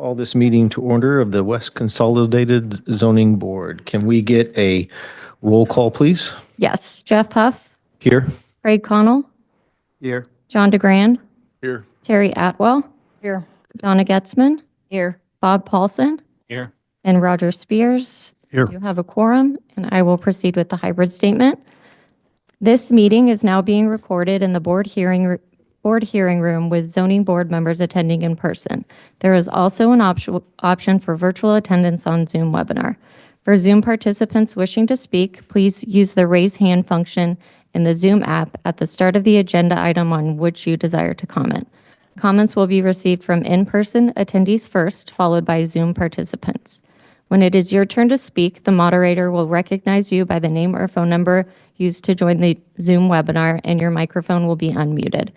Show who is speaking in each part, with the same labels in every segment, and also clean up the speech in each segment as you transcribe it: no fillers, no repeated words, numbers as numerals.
Speaker 1: call this meeting to order of the West Consolidated Zoning Board. Can we get a roll call, please?
Speaker 2: Yes. Jeff Huff,
Speaker 1: Here.
Speaker 2: Craig Connell,
Speaker 3: Here.
Speaker 2: John DeGrand,
Speaker 3: Here.
Speaker 2: Terry Atwell,
Speaker 4: Here.
Speaker 2: Donna Getzman,
Speaker 4: Here.
Speaker 2: Bob Paulson,
Speaker 3: Here.
Speaker 2: and Roger Spears.
Speaker 3: Here.
Speaker 2: You have a quorum, and I will proceed with the hybrid statement. This meeting is now being recorded in the board hearing room with zoning board members attending in person. There is also an option for virtual attendance on Zoom webinar. For Zoom participants wishing to speak, please use the raise hand function in the Zoom app at the start of the agenda item on which you desire to comment. Comments will be received from in-person attendees first, followed by Zoom participants. When it is your turn to speak, the moderator will recognize you by the name or phone number used to join the Zoom webinar, and your microphone will be unmuted.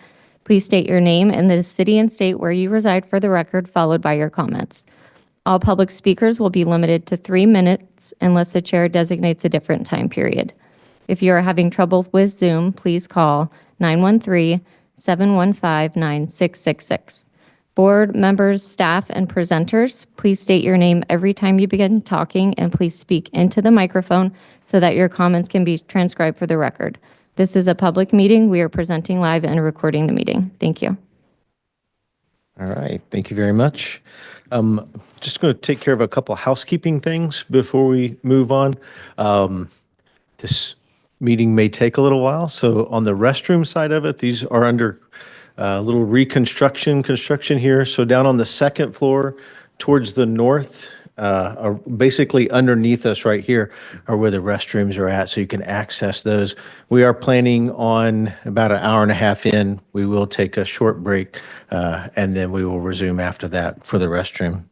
Speaker 2: Please state your name and the city and state where you reside for the record, followed by your comments. All public speakers will be limited to 3 minutes unless the chair designates a different time period. If you are having trouble with Zoom, please call 913-715-9666. Board members, staff, and presenters, please state your name every time you begin talking, and please speak into the microphone so that your comments can be transcribed for the record. This is a public meeting. We are presenting live and recording the meeting. Thank you.
Speaker 1: All right, thank you very much. Just going to take care of a couple housekeeping things before we move on. This meeting may take a little while, so on the restroom side of it, these are under little construction here. So down on the second floor towards the north, are basically underneath us right here are where the restrooms are at, so you can access those. We are planning on about an hour and a half in. We will take a short break, and then we will resume after that for the restroom.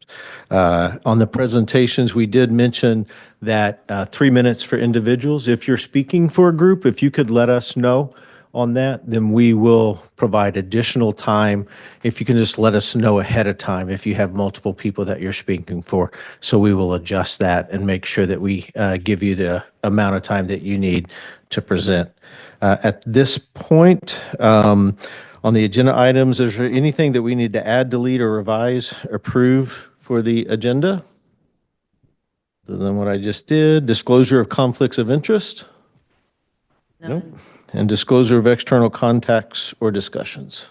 Speaker 1: On the presentations, we did mention that 3 minutes for individuals. If you're speaking for a group, if you could let us know on that, then we will provide additional time. If you can just let us know ahead of time if you have multiple people that you're speaking for. So we will adjust that and make sure that we give you the amount of time that you need to present. At this point, on the agenda items, is there anything that we need to add, delete, or revise, approve for the agenda? Other than what I just did, disclosure of conflicts of interest? Nope. And disclosure of external contacts or discussions?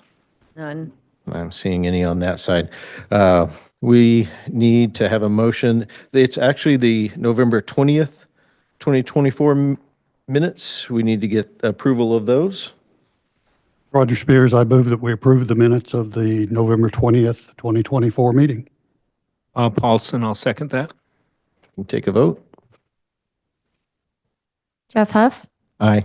Speaker 4: None.
Speaker 1: I'm seeing any on that side. We need to have a motion. It's actually the November 20th, 2024 minutes. We need to get approval of those.
Speaker 5: Roger Spears, I move that we approve the minutes of the November 20th, 2024 meeting.
Speaker 3: Paulson, I'll second that.
Speaker 1: Can we take a vote?
Speaker 2: Jeff Huff,
Speaker 1: Aye.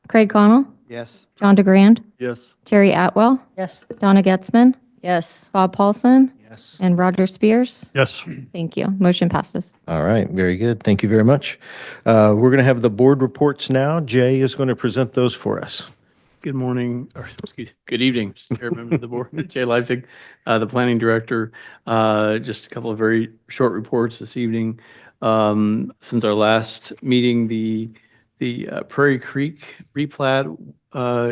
Speaker 2: Craig Connell,
Speaker 3: Yes.
Speaker 2: John DeGrand,
Speaker 3: Yes.
Speaker 2: Terry Atwell,
Speaker 4: Yes.
Speaker 2: Donna Getzman,
Speaker 4: Yes.
Speaker 2: Bob Paulson,
Speaker 3: Yes.
Speaker 2: and Roger Spears.
Speaker 5: Yes.
Speaker 2: Thank you. Motion passes.
Speaker 1: All right, very good. Thank you very much. We're going to have the board reports now. Jay is going to present those for us.
Speaker 6: Good morning, or good evening, Chair, members of the board. Jay Leipzig, the planning director. Just a couple of very short reports this evening. Since our last meeting, the Prairie Creek replat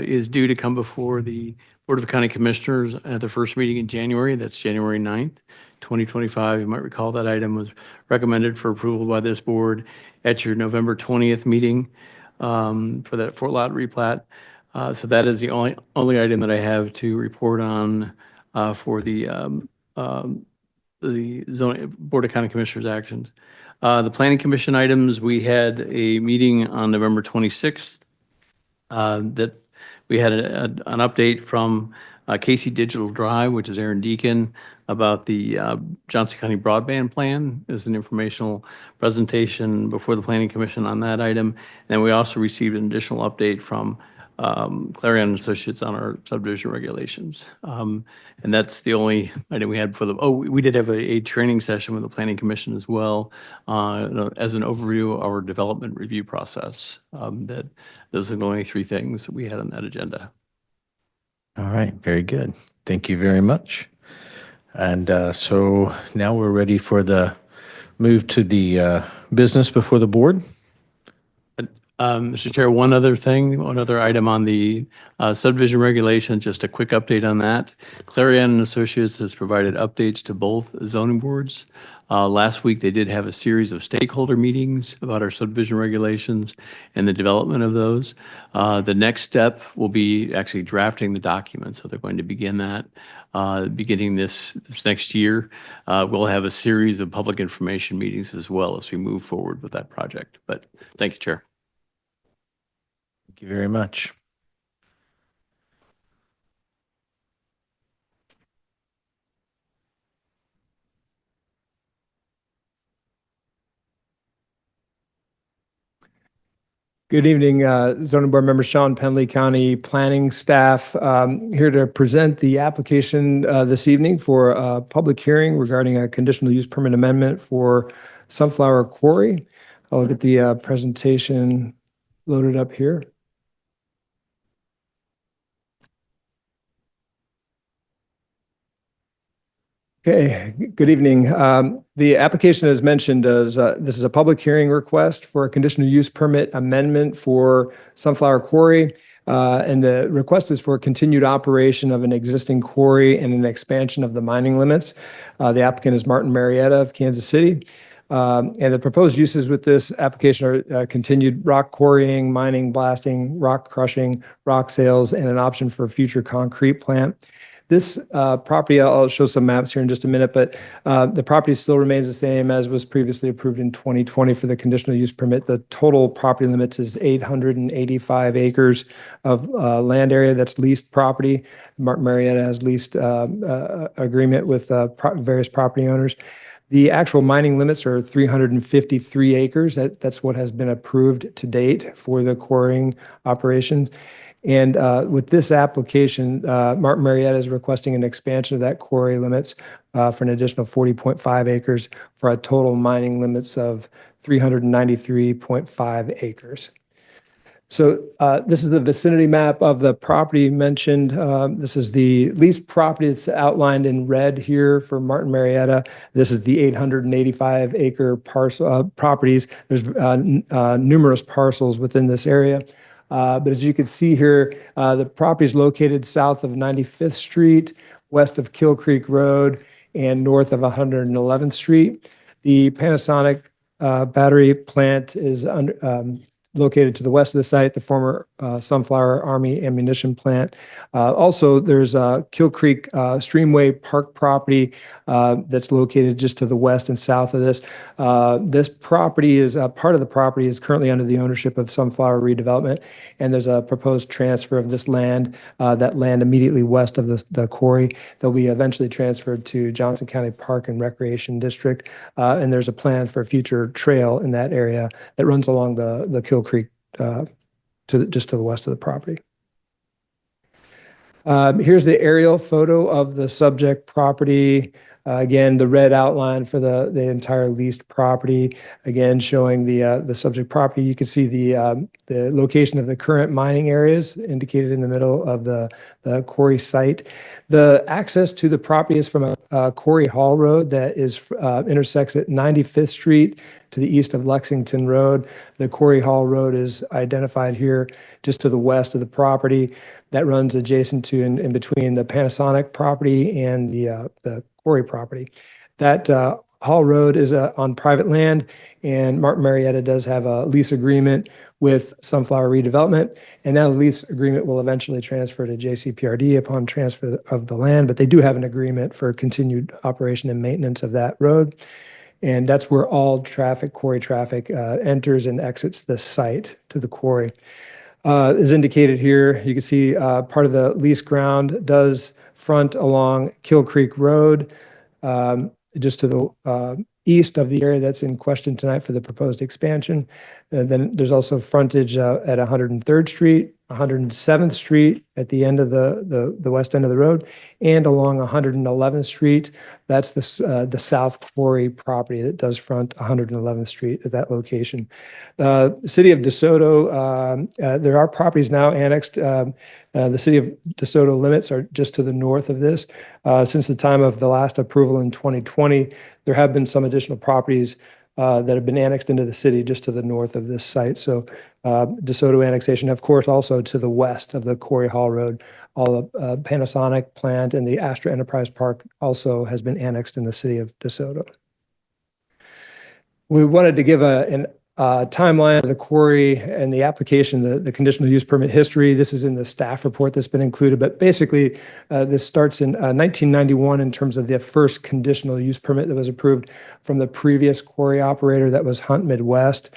Speaker 6: is due to come before the Board of County Commissioners at the first meeting in January. That's January 9th, 2025. You might recall that item was recommended for approval by this board at your November 20th meeting for that 4-lot replat. So that is the only item that I have to report on for the zoning Board of County Commissioners actions. The Planning Commission items, we had a meeting on November 26th that we had an update from Casey Digital Drive, which is Aaron Deacon, about the Johnson County Broadband Plan. There's an informational presentation before the Planning Commission on that item. And then we also received an additional update from Clarion Associates on our subdivision regulations. And that's the only item we had for the, we did have a training session with the Planning Commission as well as an overview of our development review process. Those are the only 3 things that we had on that agenda.
Speaker 1: All right, very good. Thank you very much. And so now we're ready for the move to the business before the board.
Speaker 6: Mr. Chair, one other item on the subdivision regulation, just a quick update on that. Clarion and Associates has provided updates to both zoning boards. Last week, they did have a series of stakeholder meetings about our subdivision regulations and the development of those. The next step will be actually drafting the document, so they're going to begin that beginning this next year. We'll have a series of public information meetings as well as we move forward with that project. But thank you, Chair.
Speaker 1: Thank you very much.
Speaker 4: Good evening, zoning board member Sean Penley, County Planning staff. Here to present the application this evening for a public hearing regarding a conditional use permit amendment for Sunflower Quarry. I'll get the presentation loaded up here. Okay, good evening. The application, as mentioned, is this is a public hearing request for a conditional use permit amendment for Sunflower Quarry. And the request is for continued operation of an existing quarry and an expansion of the mining limits. The applicant is Martin Marietta of Kansas City. And the proposed uses with this application are continued rock quarrying, mining, blasting, rock crushing, rock sales, and an option for a future concrete plant. This property, I'll show some maps here in just a minute, but the property still remains the same as was previously approved in 2020 for the conditional use permit. The total property limits is 885 acres of land area that's leased property. Martin Marietta has leased agreement with various property owners. The actual mining limits are 353 acres. That's what has been approved to date for the quarrying operations. And with this application, Martin Marietta is requesting an expansion of that quarry limits for an additional 40.5 acres for a total mining limits of 393.5 acres. So this is the vicinity map of the property mentioned. This is the leased property that's outlined in red here for Martin Marietta. This is the 885 acre parcel properties. There's numerous parcels within this area. But as you can see here, the property is located south of 95th Street, west of Kill Creek Road, and north of 111th Street. The Panasonic battery plant is located to the west of the site, the former Sunflower Army ammunition plant. Also, there's a Kill Creek Streamway Park property that's located just to the west and south of this. This property is part of the property is currently under the ownership of Sunflower Redevelopment, and there's a proposed transfer of this land, that land immediately west of the quarry. They'll be eventually transferred to Johnson County Park and Recreation District, and there's a plan for a future trail in that area that runs along the Kill Creek just to the west of the property. Here's the aerial photo of the subject property. Again, the red outline for the entire leased property. Again, showing the subject property. You can see the location of the current mining areas indicated in the middle of the quarry site. The access to the property is from a Quarry Hall Road that intersects at 95th Street to the east of Lexington Road. The Quarry Hall Road is identified here just to the west of the property. That runs adjacent to and in between the Panasonic property and the quarry property. That Hall Road is on private land, and Martin Marietta does have a lease agreement with Sunflower Redevelopment, and that lease agreement will eventually transfer to JCPRD upon transfer of the land, but they do have an agreement for continued operation and maintenance of that road. And that's where all traffic, quarry traffic, enters and exits the site to the quarry. As indicated here, you can see part of the lease ground does front along Kill Creek Road, just to the east of the area that's in question tonight for the proposed expansion. And then there's also frontage at 103rd Street, 107th Street at the end of the west end of the road, and along 111th Street. That's the South Quarry property that does front 111th Street at that location. The City of DeSoto, there are properties now annexed. The City of DeSoto limits are just to the north of this. Since the time of the last approval in 2020, there have been some additional properties that have been annexed into the city just to the north of this site. So DeSoto annexation, of course, also to the west of the Quarry Hall Road. All the Panasonic plant and the Astra Enterprise Park also has been annexed in the city of DeSoto. We wanted to give a timeline of the quarry and the application, the conditional use permit history. This is in the staff report that's been included, but basically this starts in 1991 in terms of the first conditional use permit that was approved from the previous quarry operator, that was Hunt Midwest,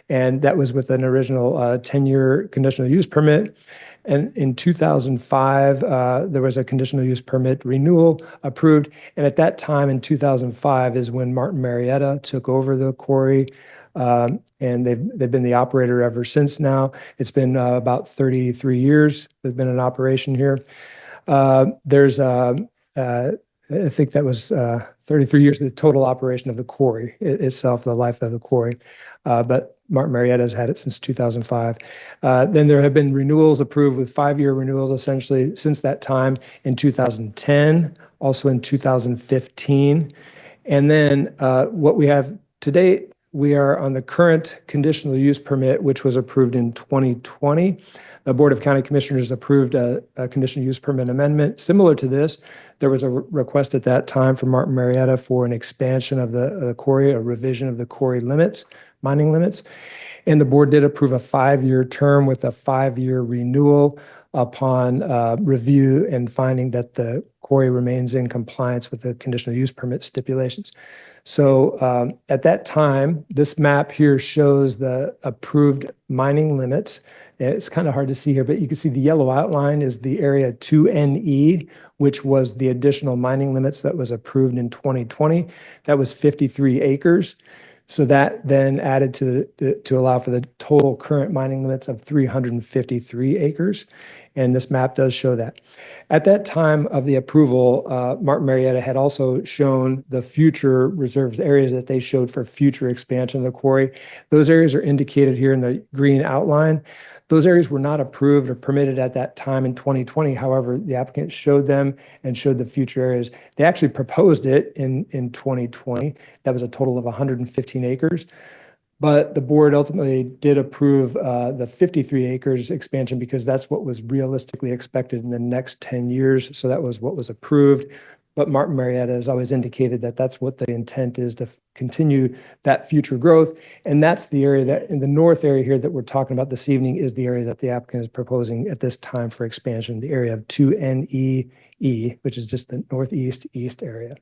Speaker 4: and that was with an original 10-year conditional use permit. And in 2005, there was a conditional use permit renewal approved. And at that time in 2005 is when Martin Marietta took over the quarry. And they've been the operator ever since now. It's been about 33 years they've been in operation here. I think that was 33 years of the total operation of the quarry itself, the life of the quarry. But Martin Marietta has had it since 2005. Then there have been renewals approved with 5-year renewals essentially since that time in 2010, also in 2015. And then what we have today, we are on the current conditional use permit, which was approved in 2020. The Board of County Commissioners approved a conditional use permit amendment similar to this. There was a request at that time from Martin Marietta for an expansion of the quarry, a revision of the quarry limits, mining limits. And the board did approve a 5-year term with a 5-year renewal upon review and finding that the quarry remains in compliance with the conditional use permit stipulations. So at that time, this map here shows the approved mining limits. It's kind of hard to see here, but you can see the yellow outline is the area 2NE, which was the additional mining limits that was approved in 2020. That was 53 acres. So that then added to allow for the total current mining limits of 353 acres. And this map does show that. At that time of the approval, Martin Marietta had also shown the future reserves areas that they showed for future expansion of the quarry. Those areas are indicated here in the green outline. Those areas were not approved or permitted at that time in 2020. However, the applicant showed them and showed the future areas. They actually proposed it in 2020. That was a total of 115 acres. But the board ultimately did approve the 53 acres expansion because that's what was realistically expected in the next 10 years. So that was what was approved. But Martin Marietta has always indicated that that's what the intent is, to continue that future growth. And that's the area that in the north area here that we're talking about this evening is the area that the applicant is proposing at this time for expansion, the area of 2NEE, which is just the northeast east area.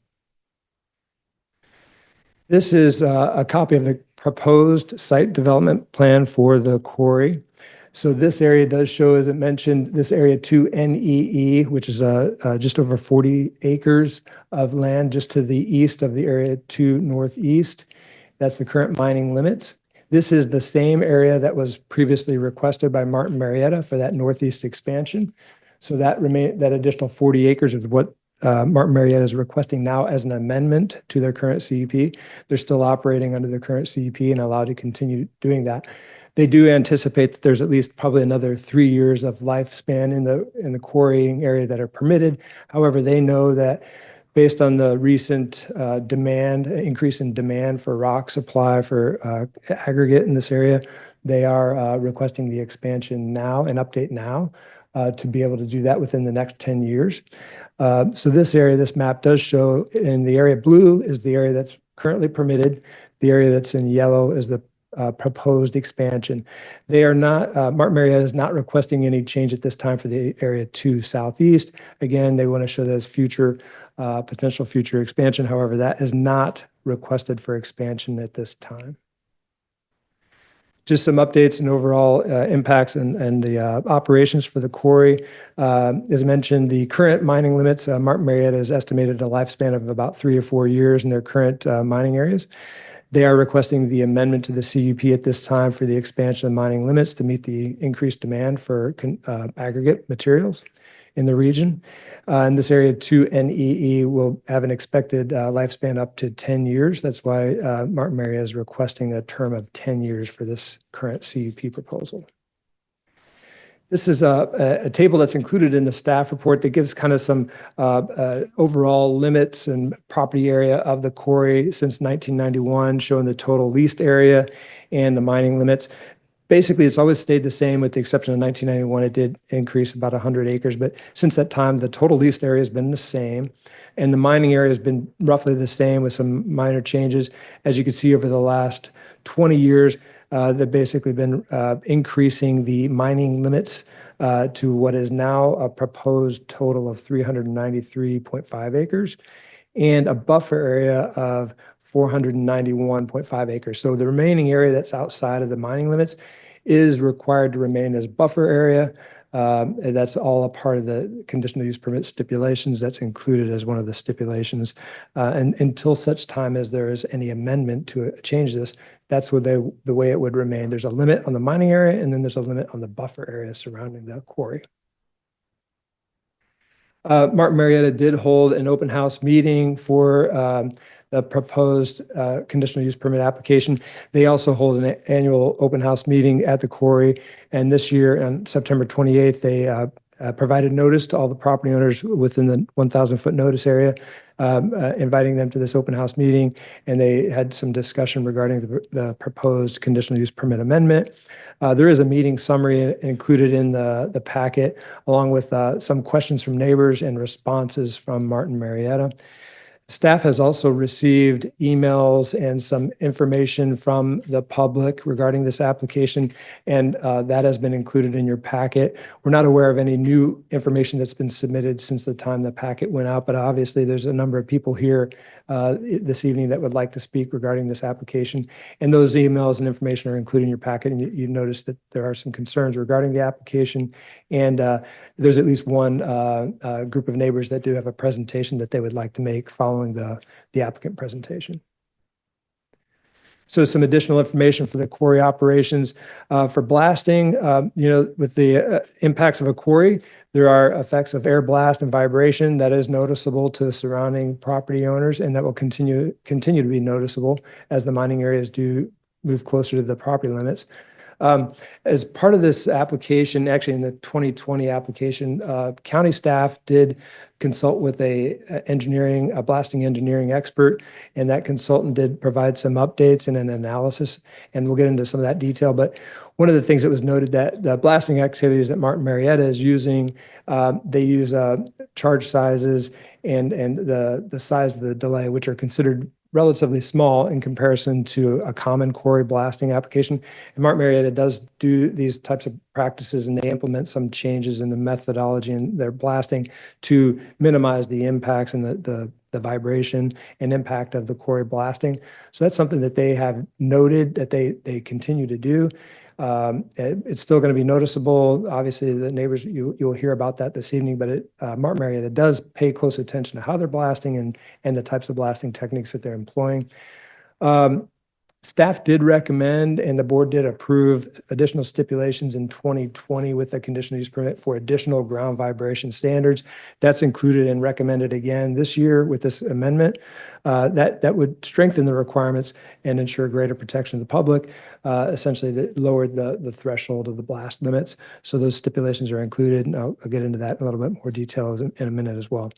Speaker 4: This is a copy of the proposed site development plan for the quarry. So this area does show, as it mentioned, this area 2NEE, which is just over 40 acres of land just to the east of the area 2 northeast. That's the current mining limits. This is the same area that was previously requested by Martin Marietta for that northeast expansion. So that additional 40 acres is what Martin Marietta is requesting now as an amendment to their current CUP. They're still operating under the current CUP and allowed to continue doing that. They do anticipate that there's at least probably another 3 years of lifespan in the quarrying area that are permitted. However, they know that based on the recent increase in demand for rock supply for aggregate in this area, they are requesting the expansion now, an update now, to be able to do that within the next 10 years. So this area, this map does show in the area blue is the area that's currently permitted. The area that's in yellow is the proposed expansion. They are not, Martin Marietta is not requesting any change at this time for the area 2 southeast. Again, they want to show that as future, potential future expansion. However, that is not requested for expansion at this time. Just some updates and overall impacts and the operations for the quarry. As mentioned, the current mining limits, Martin Marietta has estimated a lifespan of about 3 to 4 years in their current mining areas. They are requesting the amendment to the CUP at this time for the expansion of mining limits to meet the increased demand for aggregate materials in the region. In this area 2NEE will have an expected lifespan up to 10 years. That's why Martin Marietta is requesting a term of 10 years for this current CUP proposal. This is a table that's included in the staff report that gives kind of some overall limits and property area of the quarry since 1991, showing the total leased area and the mining limits. Basically, it's always stayed the same with the exception of 1991. It did increase about 100 acres, but since that time, the total leased area has been the same. And the mining area has been roughly the same with some minor changes. As you can see over the last 20 years, they've basically been increasing the mining limits to what is now a proposed total of 393.5 acres and a buffer area of 491.5 acres. So the remaining area that's outside of the mining limits is required to remain as buffer area. And that's all a part of the conditional use permit stipulations. That's included as one of the stipulations. And until such time as there is any amendment to change this, that's what the way it would remain. There's a limit on the mining area, and then there's a limit on the buffer area surrounding the quarry. Martin Marietta did hold an open house meeting for the proposed conditional use permit application. They also hold an annual open house meeting at the quarry. And this year, on September 28th, they provided notice to all the property owners within the 1,000-foot notice area, inviting them to this open house meeting. And they had some discussion regarding the proposed conditional use permit amendment. There is a meeting summary included in the packet, along with some questions from neighbors and responses from Martin Marietta. Staff has also received emails and some information from the public regarding this application, and that has been included in your packet. We're not aware of any new information that's been submitted since the time the packet went out, but obviously there's a number of people here this evening that would like to speak regarding this application. And those emails and information are included in your packet, and you notice that there are some concerns regarding the application. And there's at least one group of neighbors that do have a presentation that they would like to make following the applicant presentation. So some additional information for the quarry operations. For blasting, with the impacts of a quarry, there are effects of air blast and vibration that is noticeable to surrounding property owners, and that will continue to be noticeable as the mining areas do move closer to the property limits. As part of this application, actually in the 2020 application, county staff did consult with a blasting engineering expert, and that consultant did provide some updates and an analysis, and we'll get into some of that detail. But one of the things that was noted that the blasting activities that Martin Marietta is using, they use charge sizes and the size of the delay, which are considered relatively small in comparison to a common quarry blasting application. And Martin Marietta does do these types of practices, and they implement some changes in the methodology in their blasting to minimize the impacts and the vibration and impact of the quarry blasting. So that's something that they have noted that they continue to do. It's still going to be noticeable. Obviously, the neighbors, you'll hear about that this evening, but Martin Marietta does pay close attention to how they're blasting and the types of blasting techniques that they're employing. Staff did recommend, and the board did approve additional stipulations in 2020 with a conditional use permit for additional ground vibration standards. That's included and recommended again this year with this amendment. That would strengthen the requirements and ensure greater protection of the public. Essentially, that lowered the threshold of the blast limits. So those stipulations are included, and I'll get into that in a little bit more detail in a minute as well.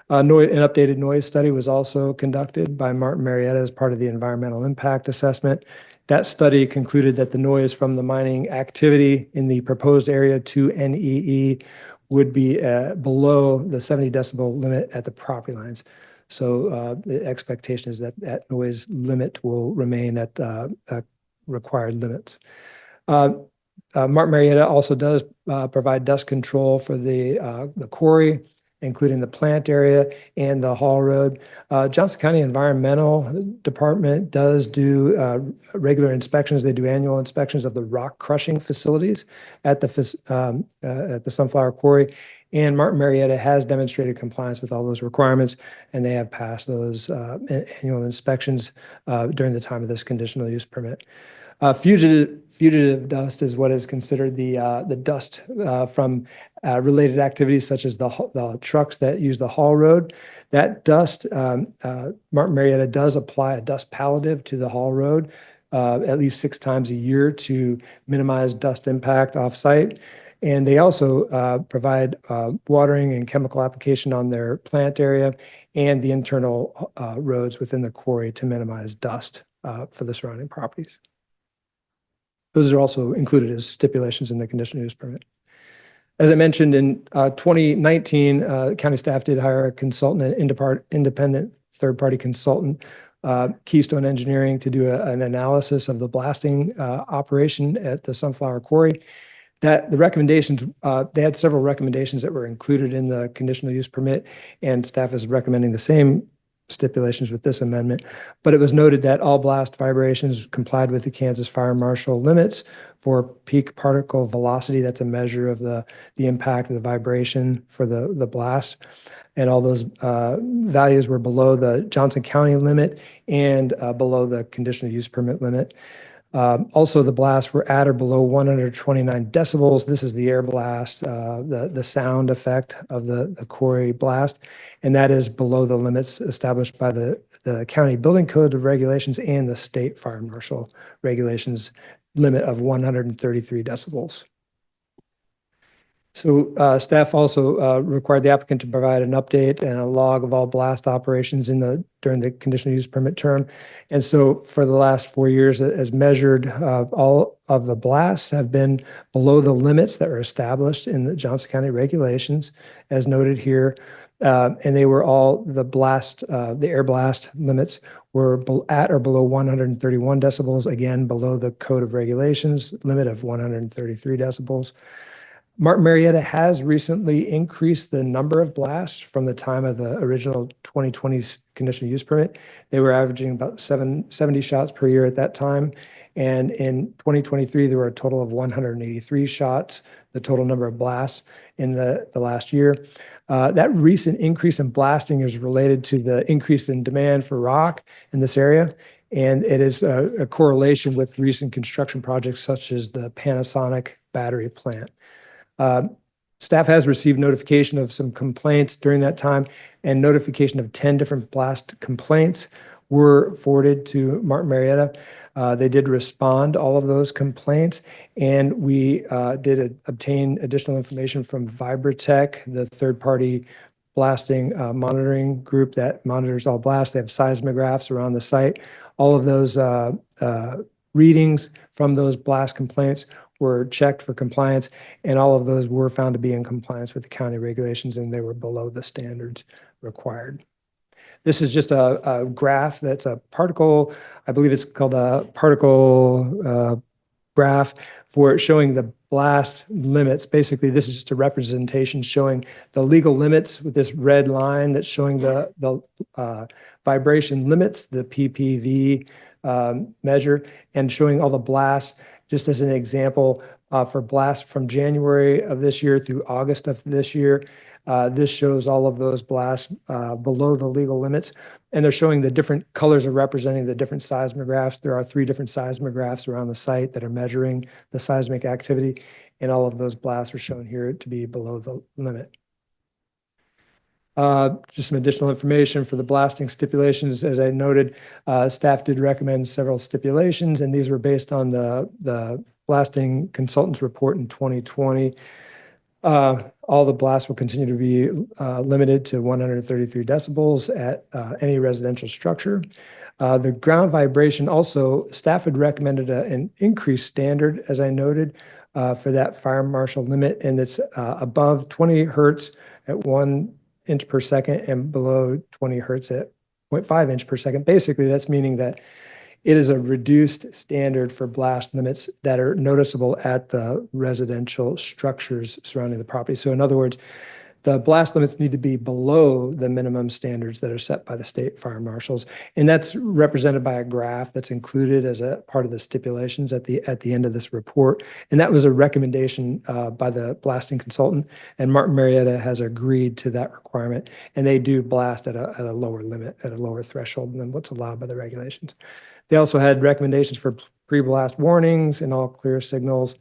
Speaker 4: An updated noise study was also conducted by Martin Marietta as part of the environmental impact assessment. That study concluded that the noise from the mining activity in the proposed area 2 NEE would be below the 70 decibel limit at the property lines. So the expectation is that that noise limit will remain at required limits. Martin Marietta also does provide dust control for the quarry, including the plant area and the haul road. Johnson County Environmental Department does do regular inspections. They do annual inspections of the rock crushing facilities at the Sunflower Quarry. And Martin Marietta has demonstrated compliance with all those requirements, and they have passed those annual inspections during the time of this conditional use permit. Fugitive dust is what is considered the dust from related activities such as the trucks that use the haul road. That dust, Martin Marietta does apply a dust palliative to the haul road at least 6 times a year to minimize dust impact off-site. And they also provide watering and chemical application on their plant area and the internal roads within the quarry to minimize dust for the surrounding properties. Those are also included as stipulations in the conditional use permit. As I mentioned, in 2019, county staff did hire a consultant, an independent third-party consultant, Keystone Engineering, to do an analysis of the blasting operation at the Sunflower Quarry. That the recommendations, they had several recommendations that were included in the conditional use permit, and staff is recommending the same stipulations with this amendment. But it was noted that all blast vibrations complied with the Kansas Fire Marshal limits for peak particle velocity. That's a measure of the impact of the vibration for the blast. And all those values were below the Johnson County limit and below the conditional use permit limit. Also, the blasts were at or below 129 decibels. This is the air blast, the sound effect of the quarry blast, and that is below the limits established by the county building code of regulations and the state fire marshal regulations limit of 133 decibels. So staff also required the applicant to provide an update and a log of all blast operations during the conditional use permit term. And so for the last 4 years, as measured, all of the blasts have been below the limits that were established in the Johnson County regulations, as noted here. And they were all the air blast limits were at or below 131 decibels, again, below the code of regulations limit of 133 decibels. Martin Marietta has recently increased the number of blasts from the time of the original 2020 conditional use permit. They were averaging about 70 shots per year at that time. And in 2023, there were a total of 183 shots, the total number of blasts in the last year. That recent increase in blasting is related to the increase in demand for rock in this area. And it is a correlation with recent construction projects such as the Panasonic battery plant. Staff has received notification of some complaints during that time, and notification of 10 different blast complaints were forwarded to Martin Marietta. They did respond all of those complaints, and we did obtain additional information from Vibratech, the third-party blasting monitoring group that monitors all blasts. They have seismographs around the site. All of those readings from those blast complaints were checked for compliance, and all of those were found to be in compliance with the county regulations, and they were below the standards required. This is just a graph that's a particle, I believe it's called a particle graph for showing the blast limits. Basically, this is just a representation showing the legal limits with this red line that's showing the vibration limits, the PPV measure, and showing all the blasts. Just as an example, for blasts from January of this year through August of this year, this shows all of those blasts below the legal limits. And they're showing the different colors are representing the different seismographs. There are 3 different seismographs around the site that are measuring the seismic activity. And all of those blasts are shown here to be below the limit. Just some additional information for the blasting stipulations. As I noted, staff did recommend several stipulations, and these were based on the blasting consultant's report in 2020. All the blasts will continue to be limited to 133 decibels at any residential structure. The ground vibration also, staff had recommended an increased standard, as I noted, for that fire marshal limit, and it's above 20 hertz at 1 inch per second and below 20 hertz at 0.5 inch per second. Basically, that's meaning that it is a reduced standard for blast limits that are noticeable at the residential structures surrounding the property. So in other words, the blast limits need to be below the minimum standards that are set by the state fire marshals. And that's represented by a graph that's included as a part of the stipulations at the end of this report. And that was a recommendation by the blasting consultant. And Martin Marietta has agreed to that requirement. And they do blast at a lower limit, at a lower threshold than what's allowed by the regulations. They also had recommendations for pre-blast warnings and all clear signals.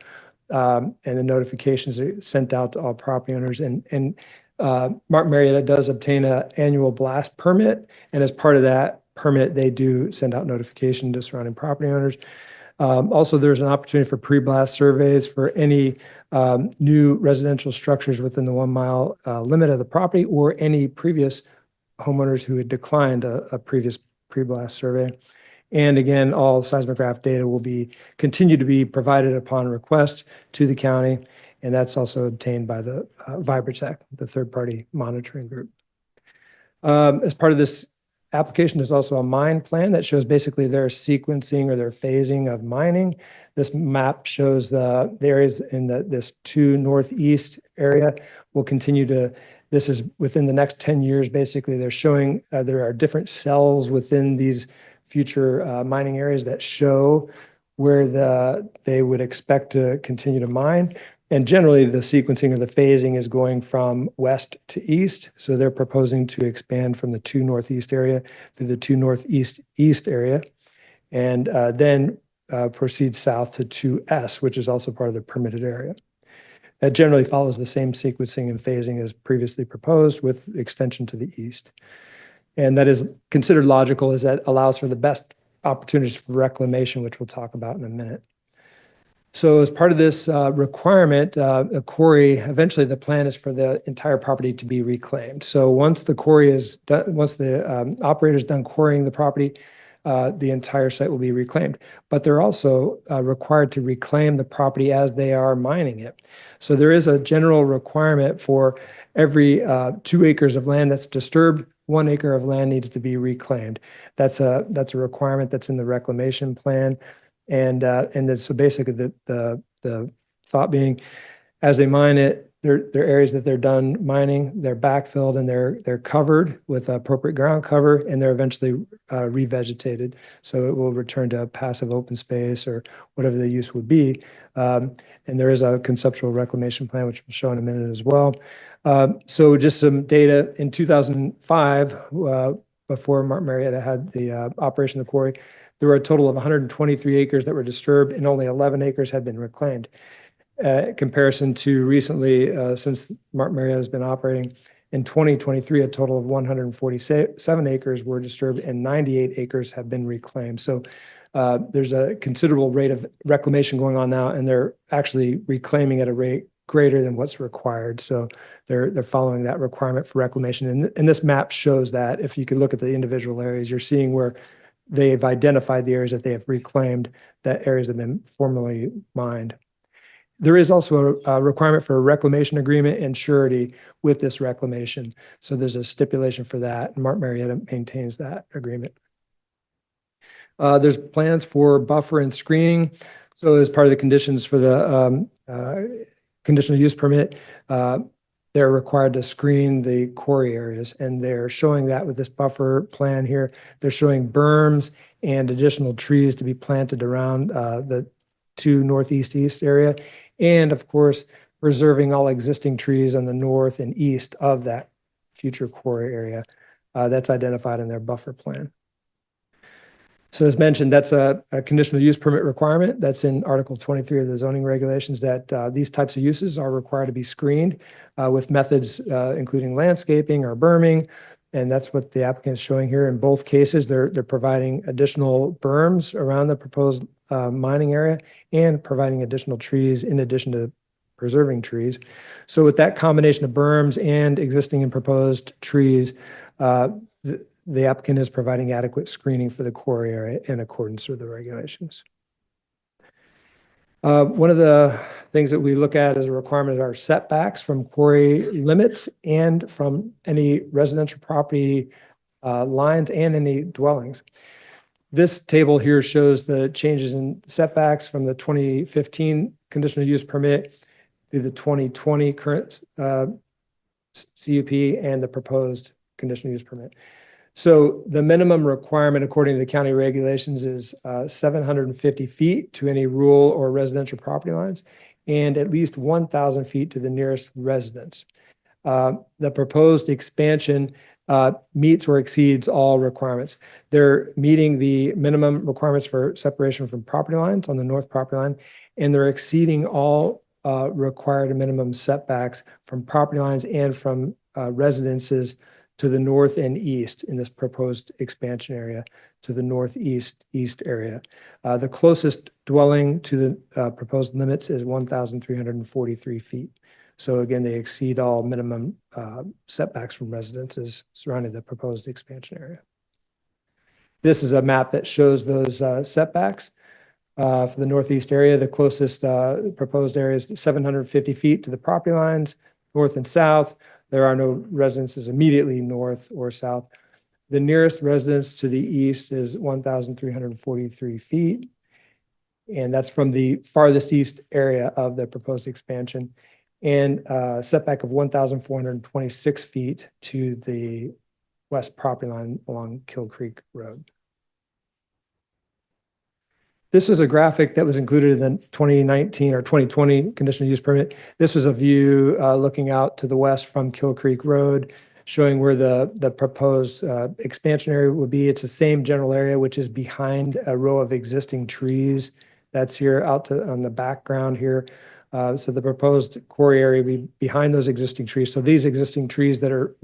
Speaker 4: And the notifications are sent out to all property owners. And Martin Marietta does obtain an annual blast permit. And as part of that permit, they do send out notification to surrounding property owners. Also, there's an opportunity for pre-blast surveys for any new residential structures within the 1 mile limit of the property or any previous homeowners who had declined a previous pre-blast survey. And again, all seismograph data will continue to be provided upon request to the county. And that's also obtained by the Vibratech, the third-party monitoring group. As part of this application, there's also a mine plan that shows basically their sequencing or their phasing of mining. This map shows the areas in this 2 northeast area will continue to, this is within the next 10 years, basically. They're showing there are different cells within these future mining areas that show where they would expect to continue to mine. And generally, the sequencing or the phasing is going from west to east. So they're proposing to expand from the 2 northeast area to the 2 northeast east area, and then proceed south to 2S, which is also part of the permitted area. That generally follows the same sequencing and phasing as previously proposed, with extension to the east. And that is considered logical, as that allows for the best opportunities for reclamation, which we'll talk about in a minute. So as part of this requirement, a quarry, eventually the plan is for the entire property to be reclaimed. So once the quarry is done, once the operator is done quarrying the property, the entire site will be reclaimed. But they're also required to reclaim the property as they are mining it. So there is a general requirement for every 2 acres of land that's disturbed, 1 acre of land needs to be reclaimed. That's a requirement that's in the reclamation plan. And then so basically the thought being, as they mine it, there are areas that they're done mining, they're backfilled, and they're covered with appropriate ground cover, and they're eventually revegetated. So it will return to passive open space or whatever the use would be. And there is a conceptual reclamation plan, which we'll show in a minute as well. So just some data in 2005, before Martin Marietta had the operation of the quarry, there were a total of 123 acres that were disturbed, and only 11 acres had been reclaimed. Comparison to recently, since Martin Marietta has been operating, in 2023, a total of 147 acres were disturbed and 98 acres have been reclaimed. So there's a considerable rate of reclamation going on now, and they're actually reclaiming at a rate greater than what's required. So they're following that requirement for reclamation. And this map shows that. If you could look at the individual areas, you're seeing where they've identified the areas that they have reclaimed, that areas have been formerly mined. There is also a requirement for a reclamation agreement and surety with this reclamation. So there's a stipulation for that, and Martin Marietta maintains that agreement. There's plans for buffer and screening. So as part of the conditions for the conditional use permit, they're required to screen the quarry areas, and they're showing that with this buffer plan here. They're showing berms and additional trees to be planted around the 2 northeast east area, and of course, preserving all existing trees on the north and east of that future quarry area. That's identified in their buffer plan. So as mentioned, that's a conditional use permit requirement. That's in Article 23 of the zoning regulations, that these types of uses are required to be screened with methods including landscaping or berming. And that's what the applicant is showing here. In both cases, they're providing additional berms around the proposed mining area and providing additional trees in addition to preserving trees. So with that combination of berms and existing and proposed trees, the applicant is providing adequate screening for the quarry area in accordance with the regulations. One of the things that we look at as a requirement are setbacks from quarry limits and from any residential property lines and any dwellings. This table here shows the changes in setbacks from the 2015 conditional use permit to the 2020 current CUP and the proposed conditional use permit. So the minimum requirement according to the county regulations is 750 feet to any rural or residential property lines and at least 1,000 feet to the nearest residence. The proposed expansion meets or exceeds all requirements. They're meeting the minimum requirements for separation from property lines on the north property line, and they're exceeding all required minimum setbacks from property lines and from residences to the north and east in this proposed expansion area, to the northeast east area. The closest dwelling to the proposed limits is 1,343 feet. So again, they exceed all minimum setbacks from residences surrounding the proposed expansion area. This is a map that shows those setbacks. For the northeast area, the closest proposed area is 750 feet to the property lines, north and south. There are no residences immediately north or south. The nearest residence to the east is 1,343 feet. And that's from the farthest east area of the proposed expansion. And a setback of 1,426 feet to the west property line along Kill Creek Road. This was a graphic that was included in the 2019 or 2020 conditional use permit. This was a view looking out to the west from Kill Creek Road, showing where the proposed expansion area would be. It's the same general area, which is behind a row of existing trees that's here out on the background here. So the proposed quarry area would be behind those existing trees. So these existing trees that are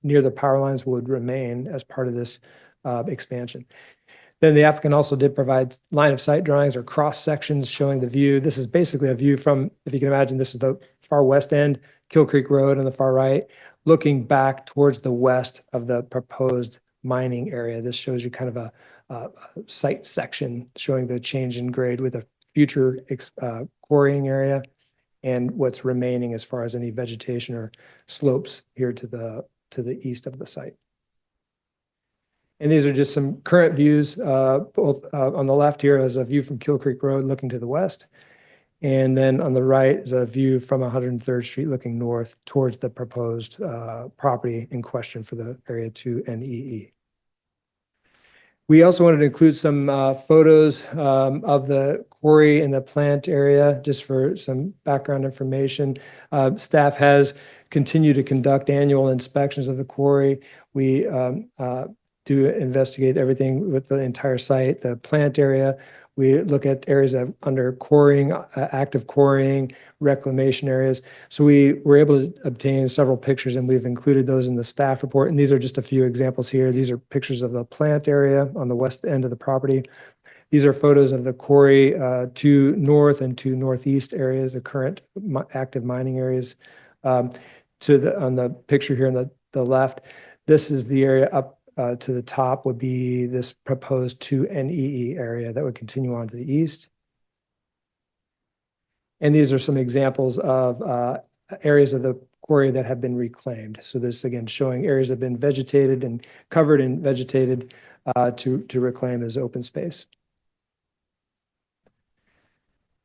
Speaker 4: near the power lines would remain as part of this expansion. Then the applicant also did provide line of sight drawings or cross sections showing the view. This is basically a view from, if you can imagine, this is the far west end, Kill Creek Road on the far right, looking back towards the west of the proposed mining area. This shows you kind of a site section showing the change in grade with a future quarrying area and what's remaining as far as any vegetation or slopes here to the east of the site. And these are just some current views, both on the left here is a view from Kill Creek Road looking to the west. And then on the right is a view from 103rd Street looking north towards the proposed property in question for the Area 2 NEE. We also wanted to include some photos of the quarry and the plant area, just for some background information. Staff has continued to conduct annual inspections of the quarry. We do investigate everything with the entire site, the plant area. We look at areas of under quarrying, active quarrying, reclamation areas. So we were able to obtain several pictures, and we've included those in the staff report. And these are just a few examples here. These are pictures of the plant area on the west end of the property. These are photos of the quarry to north and to northeast areas, the current active mining areas. On the picture here on the left, this is the area up to the top would be this proposed 2 NEE area that would continue on to the east. And these are some examples of areas of the quarry that have been reclaimed. So this, again, showing areas that have been vegetated and covered and vegetated to reclaim as open space.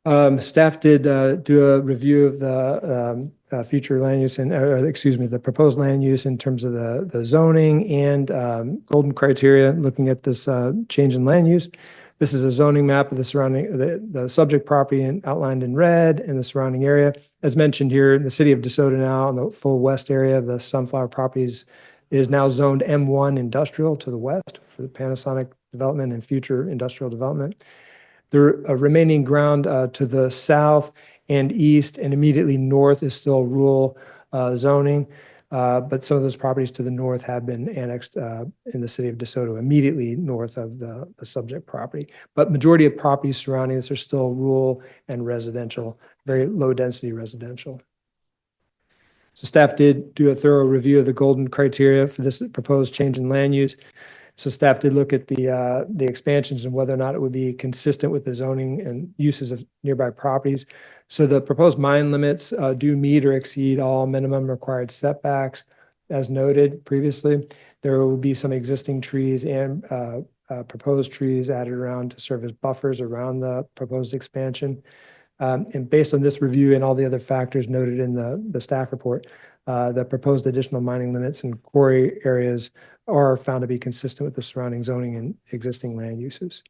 Speaker 4: Staff did do a review of the future land use and, the proposed land use in terms of the zoning and golden criteria, looking at this change in land use. This is a zoning map of the surrounding, the subject property outlined in red and the surrounding area. As mentioned here, in the city of DeSoto now, in the full west area of the Sunflower properties is now zoned M1 industrial to the west for the Panasonic development and future industrial development. The remaining ground to the south and east and immediately north is still rural zoning, but some of those properties to the north have been annexed in the city of DeSoto, immediately north of the subject property. But majority of properties surrounding this are still rural and residential, very low density residential. So staff did do a thorough review of the golden criteria for this proposed change in land use. So staff did look at the expansions and whether or not it would be consistent with the zoning and uses of nearby properties. So the proposed mine limits do meet or exceed all minimum required setbacks, as noted previously. There will be some existing trees and proposed trees added around to serve as buffers around the proposed expansion. And based on this review and all the other factors noted in the staff report, the proposed additional mining limits and quarry areas are found to be consistent with the surrounding zoning and existing land uses.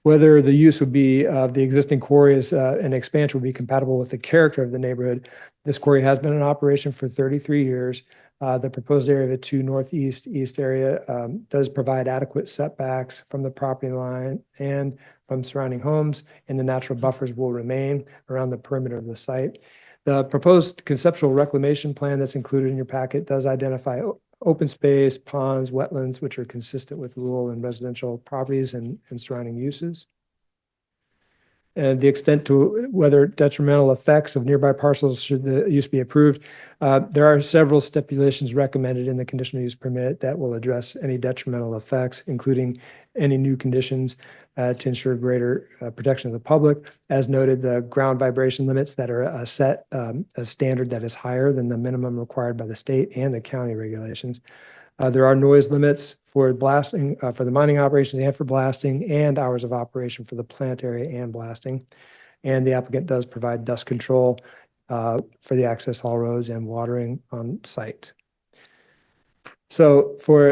Speaker 4: Whether the use would be of the existing quarry as an expansion would be compatible with the character of the neighborhood. This quarry has been in operation for 33 years. The proposed area of the 2 northeast east area does provide adequate setbacks from the property line and from surrounding homes, and the natural buffers will remain around the perimeter of the site. The proposed conceptual reclamation plan that's included in your packet does identify open space, ponds, wetlands, which are consistent with rural and residential properties and surrounding uses. And the extent to whether detrimental effects of nearby parcels should the use be approved. There are several stipulations recommended in the conditional use permit that will address any detrimental effects, including any new conditions to ensure greater protection of the public. As noted, the ground vibration limits that are set a standard that is higher than the minimum required by the state and the county regulations. There are noise limits for blasting, for the mining operations and for blasting, and hours of operation for the plant area and blasting. And the applicant does provide dust control for the access haul roads and watering on site. So for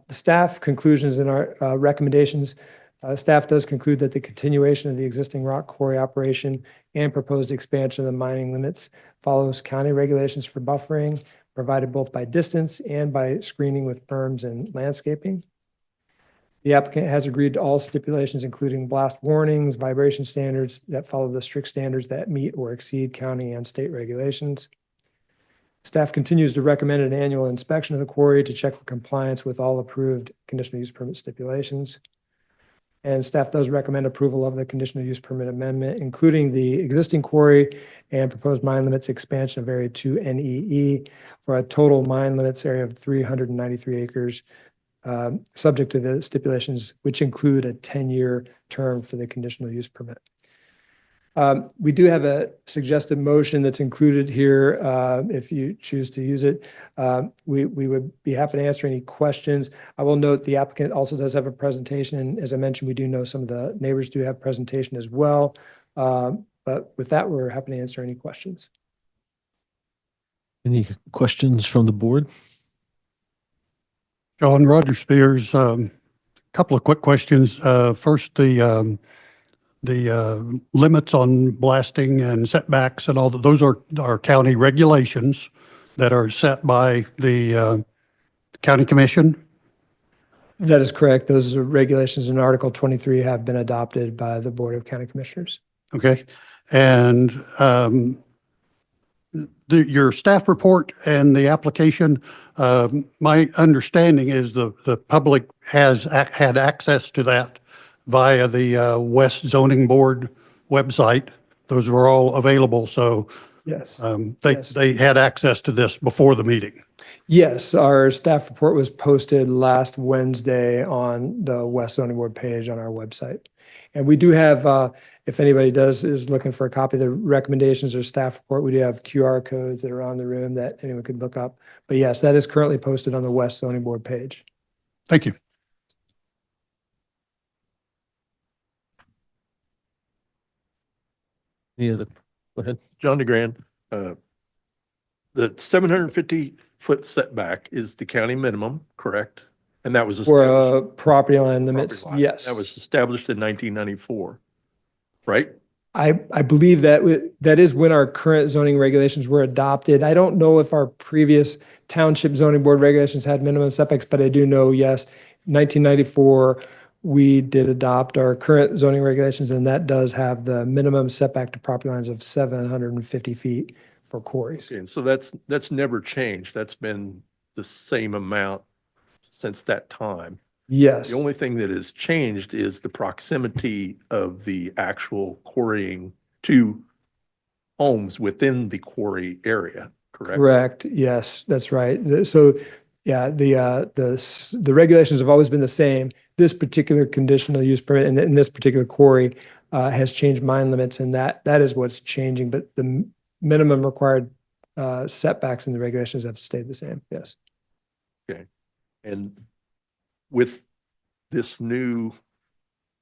Speaker 4: the staff conclusions and our recommendations, staff does conclude that the continuation of the existing rock quarry operation and proposed expansion of the mining limits follows county regulations for buffering, provided both by distance and by screening with berms and landscaping. The applicant has agreed to all stipulations, including blast warnings, vibration standards that follow the strict standards that meet or exceed county and state regulations. Staff continues to recommend an annual inspection of the quarry to check for compliance with all approved conditional use permit stipulations. And staff does recommend approval of the conditional use permit amendment, including the existing quarry and proposed mine limits expansion of area 2 NEE for a total mine limits area of 393 acres, subject to the stipulations, which include a 10-year term for the conditional use permit. We do have a suggested motion that's included here if you choose to use it. We would be happy to answer any questions. I will note the applicant also does have a presentation. And as I mentioned, we do know some of the neighbors do have presentation as well. But with that, we're happy to answer any questions.
Speaker 1: Any questions from the board?
Speaker 5: John, Roger Spears, couple of quick questions. First, the limits on blasting and setbacks and all that, those are county regulations that are set by the county commission?
Speaker 4: That is correct. Those regulations in Article 23 have been adopted by the Board of County Commissioners.
Speaker 5: Okay. And your staff report and the application, my understanding is the public has had access to that via the West Zoning Board website. Those were all available, so
Speaker 4: Yes.
Speaker 5: they had access to this before the meeting.
Speaker 4: Yes, our staff report was posted last Wednesday on the West Zoning Board page on our website. And we do have, if anybody is looking for a copy of the recommendations or staff report, we do have QR codes that are on the room that anyone could look up. But yes, that is currently posted on the West Zoning Board page.
Speaker 5: Thank you.
Speaker 1: Any other? Go ahead.
Speaker 7: John DeGrand, the 750-foot setback is the county minimum, correct? And that was
Speaker 4: For
Speaker 7: established.
Speaker 4: property line limits,
Speaker 7: property line.
Speaker 4: yes.
Speaker 7: That was established in 1994, right?
Speaker 4: I believe that is when our current zoning regulations were adopted. I don't know if our previous township zoning board regulations had minimum setbacks, but I do know, yes, 1994, we did adopt our current zoning regulations, and that does have the minimum setback to property lines of 750 feet for quarries.
Speaker 7: Okay, and so that's never changed. That's been the same amount since that time.
Speaker 4: Yes,
Speaker 7: The only thing that has changed is the proximity of the actual quarrying to homes within the quarry area, correct?
Speaker 4: correct. Yes, that's right. So, yeah, the regulations have always been the same. This particular conditional use permit and in this particular quarry has changed mine limits, and that is what's changing. But the minimum required setbacks in the regulations have stayed the same. Yes.
Speaker 7: And with this new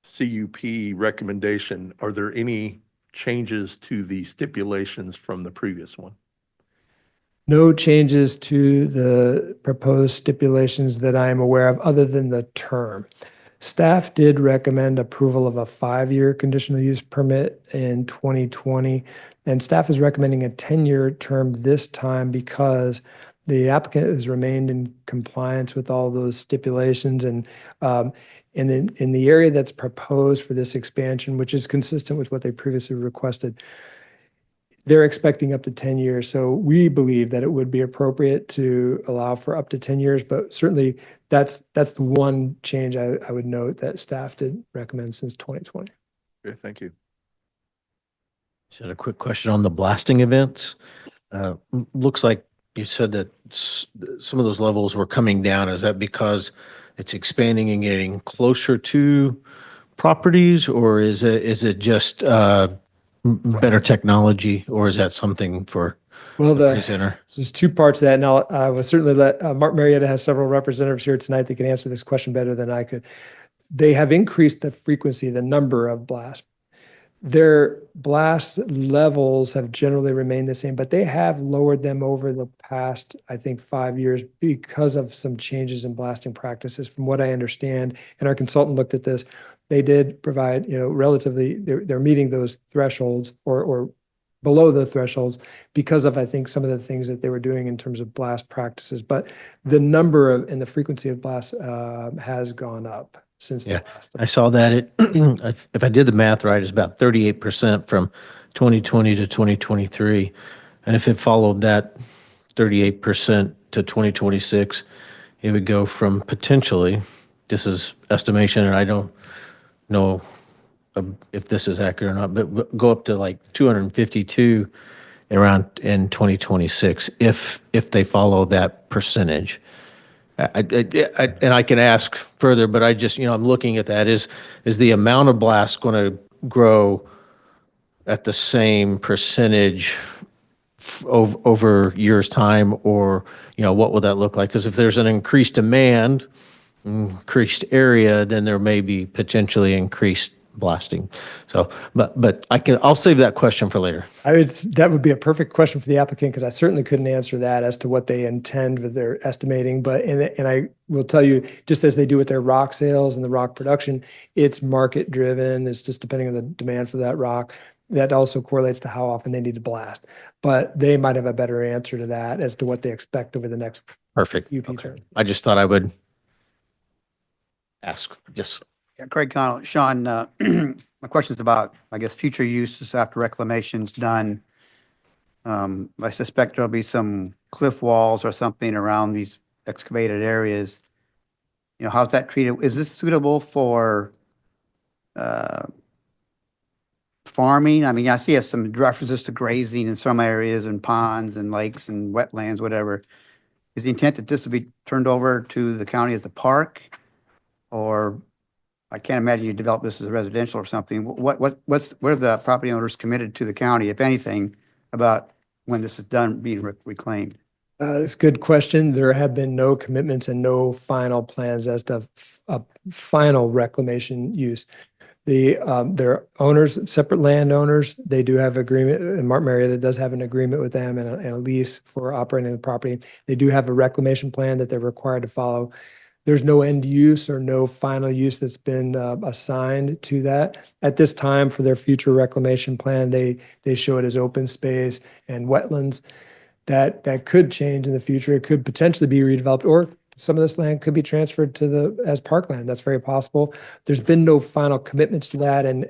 Speaker 7: CUP recommendation, are there any changes to the stipulations from the previous one?
Speaker 4: No changes to the proposed stipulations that I am aware of, other than the term. Staff did recommend approval of a 5-year conditional use permit in 2020, and staff is recommending a 10-year term this time because the applicant has remained in compliance with all those stipulations, and in the area that's proposed for this expansion, which is consistent with what they previously requested, They're expecting up to 10 years. So we believe that it would be appropriate to allow for up to 10 years, but certainly that's the one change I would note that staff did recommend since 2020.
Speaker 7: Okay, thank you.
Speaker 1: Just had a quick question on the blasting events. Looks like you said that some of those levels were coming down. Is that because it's expanding and getting closer to properties, or is it just better technology, or is that something for
Speaker 4: Well,
Speaker 1: the presenter?
Speaker 4: so there's two parts of that, and I will certainly let Mark Marietta has several representatives here tonight that can answer this question better than I could. They have increased the frequency, the number of blasts. Their blast levels have generally remained the same, but they have lowered them over the past, I think, 5 years because of some changes in blasting practices, from what I understand. And our consultant looked at this. They did provide, relatively, they're meeting those thresholds or below the thresholds because of, I think, some of the things that they were doing in terms of blast practices. But the number of and the frequency of blasts has gone up since the
Speaker 1: Yeah,
Speaker 4: last.
Speaker 1: I saw that if I did the math right, it's about 38% from 2020 to 2023. And if it followed that 38% to 2026, it would go from potentially, this is estimation, and I don't know if this is accurate or not, but go up to like 252 around in 2026 if they follow that percentage. And I can ask further, but I just, I'm looking at that. Is the amount of blast going to grow at the same percentage over years' time, or, what will that look like? Because if there's an increased demand, increased area, then there may be potentially increased blasting. So, but I'll save that question for later.
Speaker 4: That would be a perfect question for the applicant, because I certainly couldn't answer that as to what they intend with their estimating. But, and I will tell you, just as they do with their rock sales and the rock production, it's market driven. It's just depending on the demand for that rock. That also correlates to how often they need to blast. But they might have a better answer to that as to what they expect over the next
Speaker 1: Perfect.
Speaker 4: few years.
Speaker 1: I just thought I would ask. Yes.
Speaker 8: Yeah, Craig Connell, Sean, my question is about, I guess, future uses after reclamation's done. I suspect there'll be some cliff walls or something around these excavated areas. How's that treated? Is this suitable for farming? I mean, I see some references to grazing in some areas and ponds and lakes and wetlands, whatever. Is the intent that this will be turned over to the county as a park? Or I can't imagine you develop this as a residential or something. What are the property owners committed to the county, if anything, about when this is done being reclaimed?
Speaker 4: That's a good question. There have been no commitments and no final plans as to a final reclamation use. Their owners, separate landowners, they do have agreement, and Mark Marietta does have an agreement with them and a lease for operating the property. They do have a reclamation plan that they're required to follow. There's no end use or no final use that's been assigned to that. At this time, for their future reclamation plan, they show it as open space and wetlands. That could change in the future. It could potentially be redeveloped, or some of this land could be transferred to as parkland. That's very possible. There's been no final commitments to that, and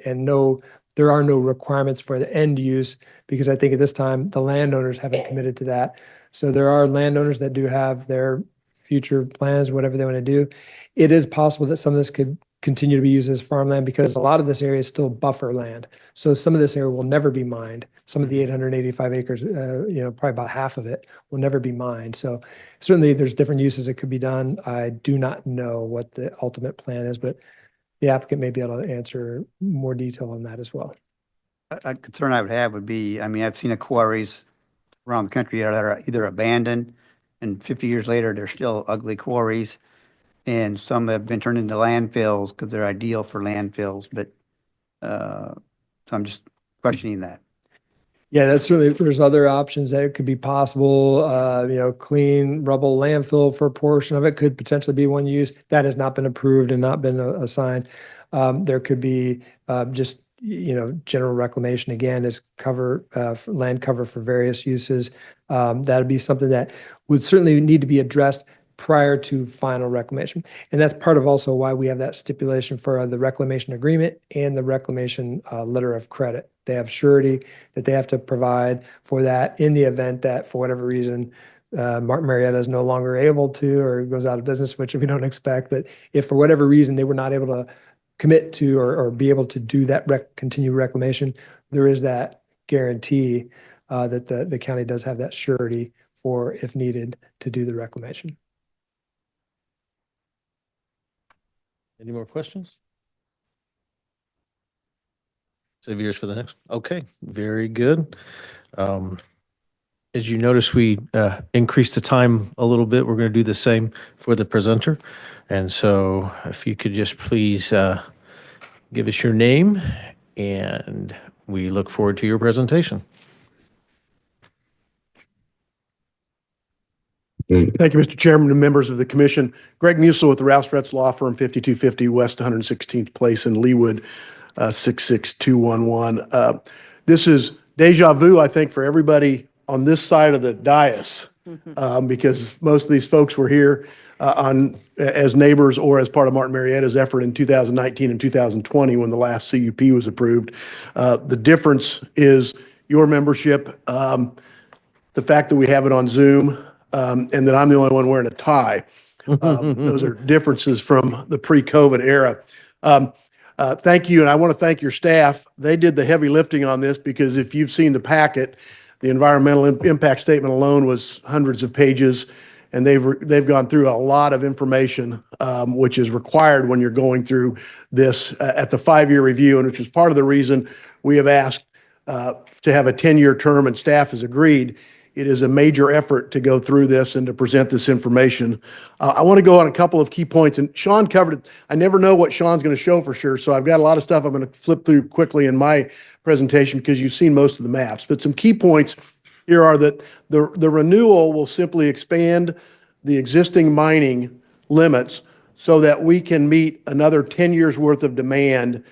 Speaker 4: there are no requirements for the end use, because I think at this time the landowners haven't committed to that. So there are landowners that do have their future plans, whatever they want to do. It is possible that some of this could continue to be used as farmland, because a lot of this area is still buffer land. So some of this area will never be mined. Some of the 885 acres, probably about half of it will never be mined. So certainly there's different uses that could be done. I do not know what the ultimate plan is, but the applicant may be able to answer more detail on that as well.
Speaker 8: A concern I would have would be, I mean, I've seen quarries around the country that are either abandoned, and 50 years later, they're still ugly quarries. And some have been turned into landfills because they're ideal for landfills. But so I'm just questioning that.
Speaker 4: Yeah, that's certainly, there's other options that it could be possible. Clean rubble landfill for a portion of it could potentially be one use. That has not been approved and not been assigned. There could be just general reclamation, again, is land cover for various uses. That would be something that would certainly need to be addressed prior to final reclamation. And that's part of also why we have that stipulation for the reclamation agreement and the reclamation letter of credit. they have surety that they have to provide for that in the event that, for whatever reason, Martin Marietta is no longer able to, or goes out of business, which we don't expect. But if for whatever reason they were not able to commit to or be able to do that continued reclamation, there is that guarantee that the county does have that surety for, if needed, to do the reclamation.
Speaker 1: Any more questions? Save yours for the next. Okay, very good. As you notice, we increased the time a little bit. We're going to do the same for the presenter. And so if you could just please give us your name, and we look forward to your presentation.
Speaker 9: Thank you, Mr. Chairman and members of the commission. Greg Musil with the Rouse Fretz Law Firm, 5250 West 116th Place in Leawood, 66211. This is deja vu, I think, for everybody on this side of the dais, because most of these folks were here as neighbors or as part of Martin Marietta's effort in 2019 and 2020 when the last CUP was approved. The difference is your membership, the fact that we have it on Zoom, and that I'm the only one wearing a tie. Those are differences from the pre-COVID era. Thank you, and I want to thank your staff. They did the heavy lifting on this, because if you've seen the packet, the environmental impact statement alone was hundreds of pages, and they've gone through a lot of information, which is required when you're going through this at the 5-year review, and which is part of the reason we have asked to have a 10-year term, and staff has agreed. It is a major effort to go through this and to present this information. I want to go on a couple of key points, and Sean covered it. I never know what Sean's going to show for sure, so I've got a lot of stuff I'm going to flip through quickly in my presentation because you've seen most of the maps. But some key points here are that the renewal will simply expand the existing mining limits so that we can meet another 10 years worth of demand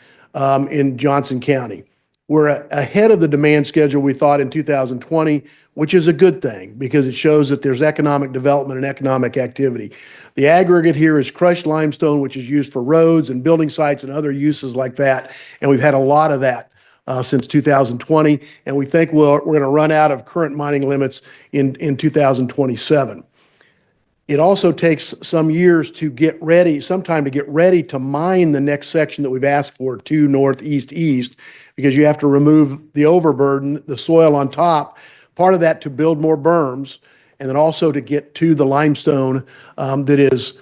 Speaker 9: in Johnson County. We're ahead of the demand schedule we thought in 2020, which is a good thing because it shows that there's economic development and economic activity. The aggregate here is crushed limestone, which is used for roads and building sites and other uses like that. And we've had a lot of that since 2020. And we think we're going to run out of current mining limits in 2027. It also takes some years to get ready, some time to get ready to mine the next section that we've asked for, 2 northeast east, because you have to remove the overburden, the soil on top, part of that to build more berms, and then also to get to the limestone that is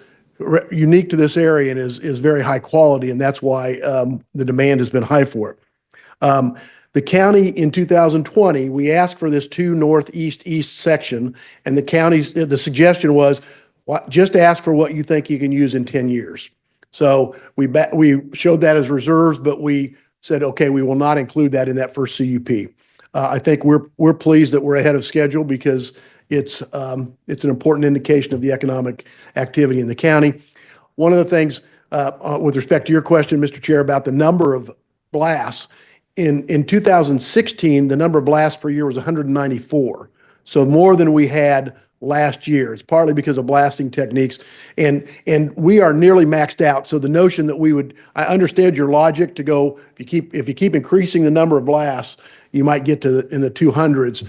Speaker 9: unique to this area and is very high quality, and that's why the demand has been high for it. The county in 2020, we asked for this 2 northeast east section, and the suggestion was just ask for what you think you can use in 10 years. So we showed that as reserves, but we said, okay, we will not include that in that first CUP. I think we're pleased that we're ahead of schedule because it's an important indication of the economic activity in the county. One of the things with respect to your question, Mr. Chair, about the number of blasts, in 2016, the number of blasts per year was 194. So more than we had last year. It's partly because of blasting techniques, and we are nearly maxed out. So the notion that I understand your logic to go, if you keep increasing the number of blasts, you might get to in the 200s.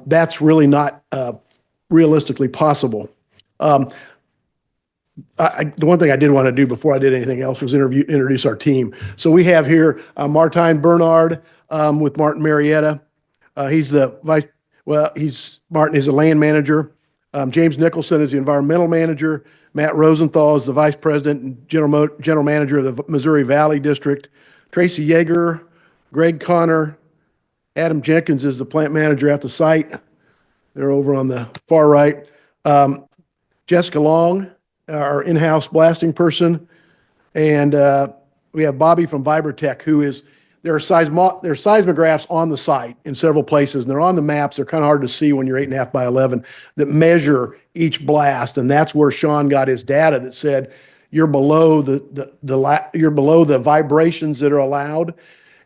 Speaker 9: That's really not realistically possible. The one thing I did want to do before I did anything else was introduce our team. So we have here Martijn Bernard with Martin Marietta. Martin is a land manager. James Nicholson is the environmental manager. Matt Rosenthal is the vice president and general manager of the Missouri Valley District. Tracy Yeager, Greg Connor, Adam Jenkins is the plant manager at the site. They're over on the far right. Jessica Long, our in-house blasting person. And we have Bobby from Vibratech, there are seismographs on the site in several places, and they're on the maps. They're kind of hard to see when you're 8.5 by 11 that measure each blast. And that's where Sean got his data that said you're below the vibrations that are allowed.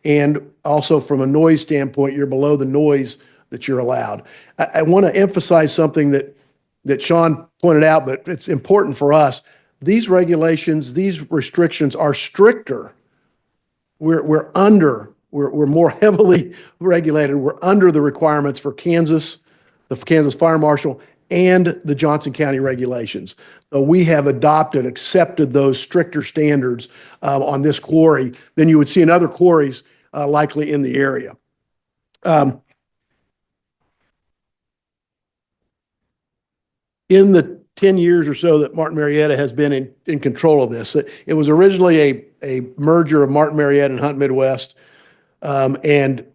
Speaker 9: And also from a noise standpoint, you're below the noise that you're allowed. I want to emphasize something that Sean pointed out, but it's important for us. These regulations, these restrictions are stricter. We're under we're more heavily regulated. We're under the requirements for Kansas, the Kansas Fire Marshal, and the Johnson County regulations. So we have accepted those stricter standards on this quarry than you would see in other quarries likely in the area. In the 10 years or so that Martin Marietta has been in control of this, it was originally a merger of Martin Marietta and Hunt Midwest, and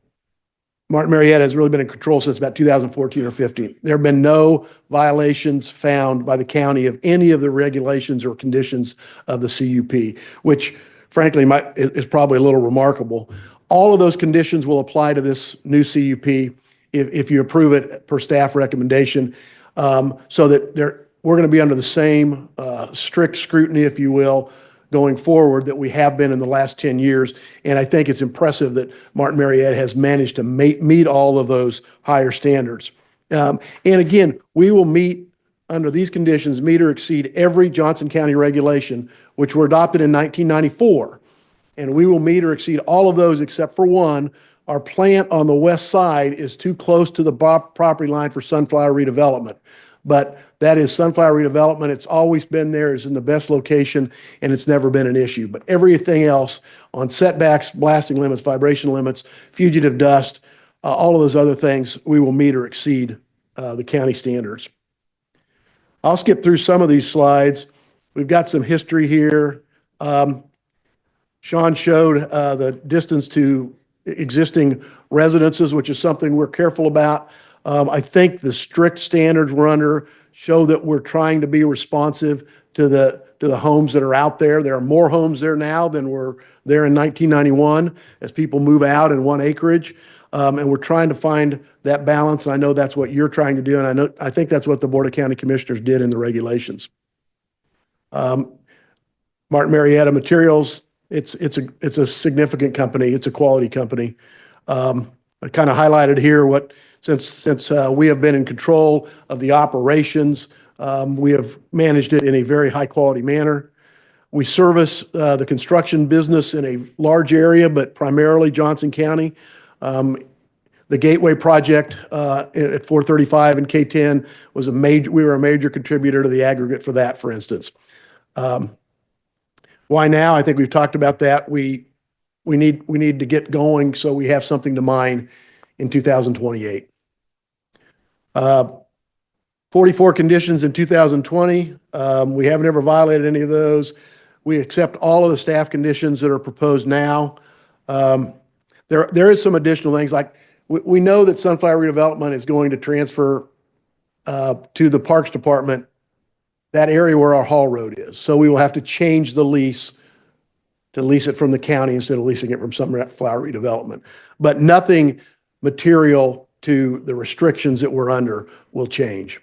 Speaker 9: Martin Marietta has really been in control since about 2014 or 15. There have been no violations found by the county of any of the regulations or conditions of the CUP, which frankly is probably a little remarkable. All of those conditions will apply to this new CUP if you approve it per staff recommendation, so that we're going to be under the same strict scrutiny, if you will, going forward that we have been in the last 10 years. And I think it's impressive that Martin Marietta has managed to meet all of those higher standards. And again, we will meet under these conditions, meet or exceed every Johnson County regulation, which were adopted in 1994. And we will meet or exceed all of those except for one. Our plant on the west side is too close to the property line for sunflower redevelopment. But that is sunflower redevelopment. It's always been there. It's in the best location, and it's never been an issue. But everything else on setbacks, blasting limits, vibration limits, fugitive dust, all of those other things, we will meet or exceed the county standards. I'll skip through some of these slides. We've got some history here. Sean showed the distance to existing residences, which is something we're careful about. I think the strict standards we're under show that we're trying to be responsive to the homes that are out there. There are more homes there now than were there in 1991 as people move out and want acreage. And we're trying to find that balance. And I know that's what you're trying to do. And I think that's what the Board of County Commissioners did in the regulations. Martin Marietta Materials, it's a significant company. It's a quality company. I kind of highlighted here since we have been in control of the operations, we have managed it in a very high quality manner. We service the construction business in a large area, but primarily Johnson County. The Gateway project at 435 and K10 was we were a major contributor to the aggregate for that, for instance. Why now? I think we've talked about that. We need to get going so we have something to mine in 2028. 44 conditions in 2020. We haven't ever violated any of those. We accept all of the staff conditions that are proposed now. There is some additional things like we know that sunflower redevelopment is going to transfer to the Parks Department, that area where our haul road is. So we will have to change the lease to lease it from the county instead of leasing it from sunflower redevelopment. But nothing material to the restrictions that we're under will change.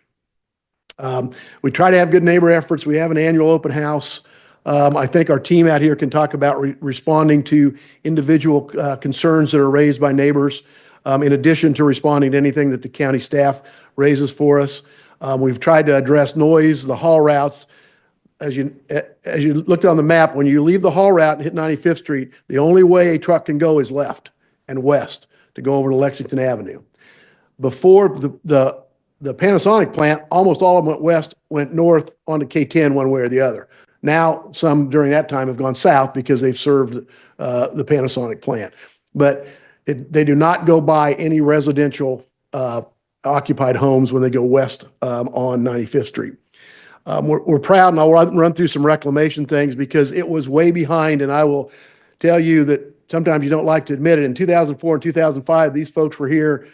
Speaker 9: We try to have good neighbor efforts. We have an annual open house. I think our team out here can talk about responding to individual concerns that are raised by neighbors, in addition to responding to anything that the county staff raises for us. We've tried to address noise, the haul routes. As you looked on the map, when you leave the haul route and hit 95th Street, the only way a truck can go is left and west to go over to Lexington Avenue. Before the Panasonic plant, almost all of them went north onto K10 one way or the other. Now, some during that time have gone south because they've served the Panasonic plant. But they do not go by any residential occupied homes when they go west on 95th Street. We're proud, and I'll run through some reclamation things because it was way behind, and I will tell you that sometimes you don't like to admit it. In 2004 and 2005, these folks were here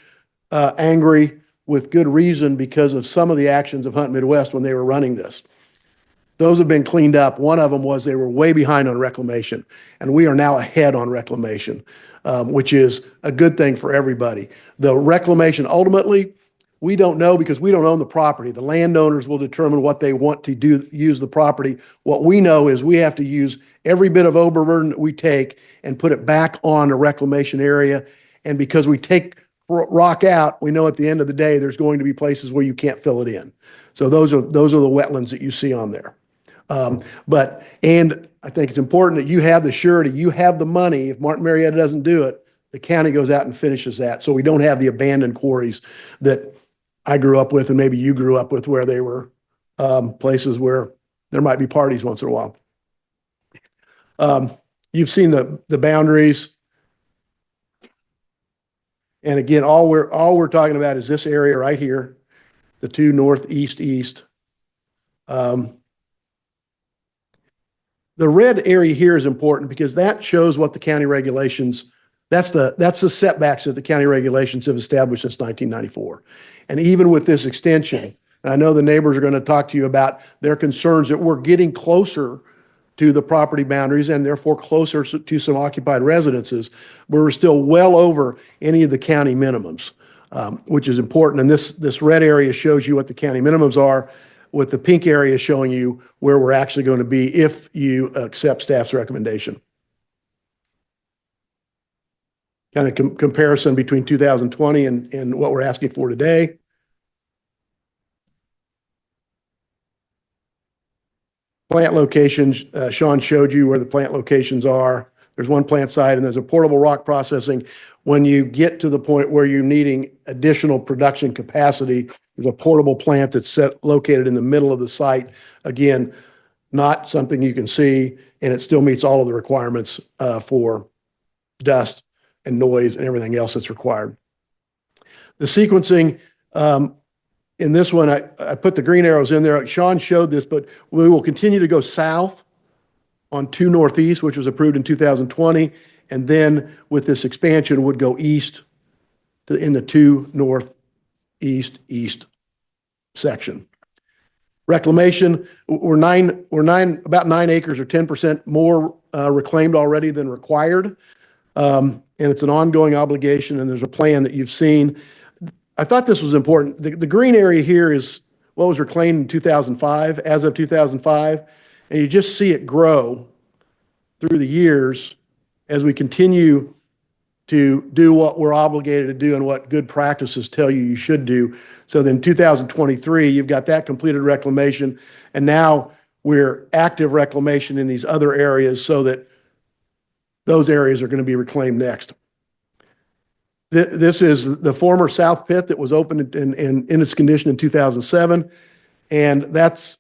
Speaker 9: angry with good reason because of some of the actions of Hunt Midwest when they were running this. Those have been cleaned up. One of them was they were way behind on reclamation, and we are now ahead on reclamation, which is a good thing for everybody. The reclamation, ultimately, we don't know because we don't own the property. The landowners will determine what they want to use the property. What we know is we have to use every bit of overburden that we take and put it back on a reclamation area. And because we take rock out, we know at the end of the day, there's going to be places where you can't fill it in. So those are the wetlands that you see on there. And I think it's important that you have the surety, you have the money. If Martin Marietta doesn't do it, the county goes out and finishes that. So we don't have the abandoned quarries that I grew up with and maybe you grew up with, where they were places where there might be parties once in a while. You've seen the boundaries. And again, all we're talking about is this area right here, the 2 northeast east. The red area here is important because that shows what the county regulations, that's the setbacks that the county regulations have established since 1994. And even with this extension, and I know the neighbors are going to talk to you about their concerns that we're getting closer to the property boundaries and therefore closer to some occupied residences, where we're still well over any of the county minimums, which is important. And this red area shows you what the county minimums are, with the pink area showing you where we're actually going to be if you accept staff's recommendation. Kind of comparison between 2020 and what we're asking for today. Plant locations, Sean showed you where the plant locations are. There's one plant site and there's a portable rock processing. When you get to the point where you're needing additional production capacity, there's a portable plant that's located in the middle of the site. Again, not something you can see, and it still meets all of the requirements for dust and noise and everything else that's required. The sequencing, in this one, I put the green arrows in there. Sean showed this, but we will continue to go south on 2 northeast, which was approved in 2020, and then with this expansion would go east in the 2 northeast east section. Reclamation, we're about 9 acres or 10% more reclaimed already than required. And it's an ongoing obligation, and there's a plan that you've seen. I thought this was important. The green area here is what was reclaimed in 2005, as of 2005, and you just see it grow through the years as we continue to do what we're obligated to do and what good practices tell you should do. So then 2023, you've got that completed reclamation, and now we're active reclamation in these other areas so that those areas are going to be reclaimed next. This is the former South Pit that was opened in its condition in 2007, and that's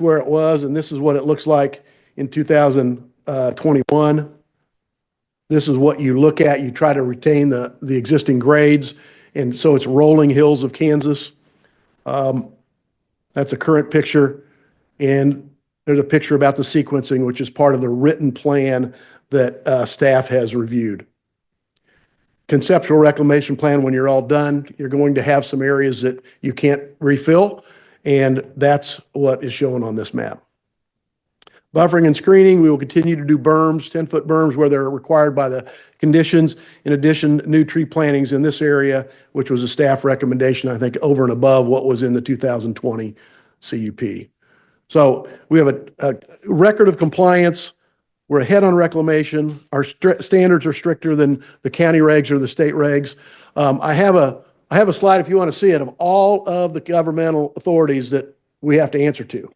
Speaker 9: where it was, and this is what it looks like in 2021. This is what you look at. You try to retain the existing grades, and so it's rolling hills of Kansas. That's a current picture, and there's a picture about the sequencing, which is part of the written plan that staff has reviewed. Conceptual reclamation plan, when you're all done, you're going to have some areas that you can't refill, and that's what is shown on this map. Buffering and screening, we will continue to do berms, 10-foot berms where they're required by the conditions. In addition, new tree plantings in this area, which was a staff recommendation, I think, over and above what was in the 2020 CUP. So we have a record of compliance. We're ahead on reclamation. Our standards are stricter than the county regs or the state regs. I have a slide, if you want to see it, of all of the governmental authorities that we have to answer to.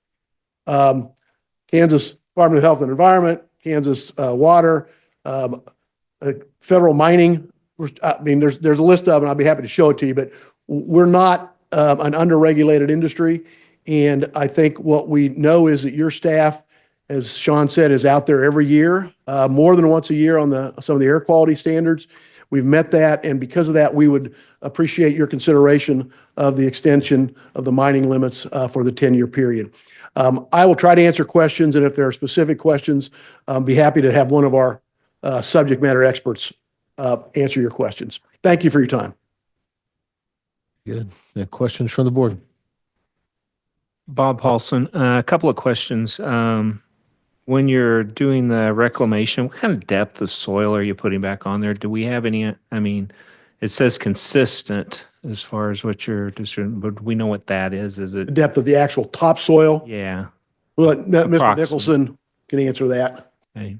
Speaker 9: Kansas Department of Health and Environment, Kansas Water, federal mining. I mean, there's a list of them. I'll be happy to show it to you, but we're not an underregulated industry. And I think what we know is that your staff, as Sean said, is out there every year, more than once a year on some of the air quality standards. We've met that, and because of that, we would appreciate your consideration of the extension of the mining limits for the 10-year period. I will try to answer questions, and if there are specific questions, I'll be happy to have one of our subject matter experts answer your questions. Thank you for your time.
Speaker 1: Good. Questions from the board?
Speaker 3: Bob Paulson, a couple of questions. When you're doing the reclamation, what kind of depth of soil are you putting back on there? Do we have any, I mean, it says consistent as far as what you're doing, but do we know what that is? Is
Speaker 9: The
Speaker 3: it?
Speaker 9: depth of the actual topsoil.
Speaker 3: Yeah.
Speaker 9: Well, Mr.
Speaker 3: Approximate.
Speaker 9: Nicholson can answer that.
Speaker 3: Okay.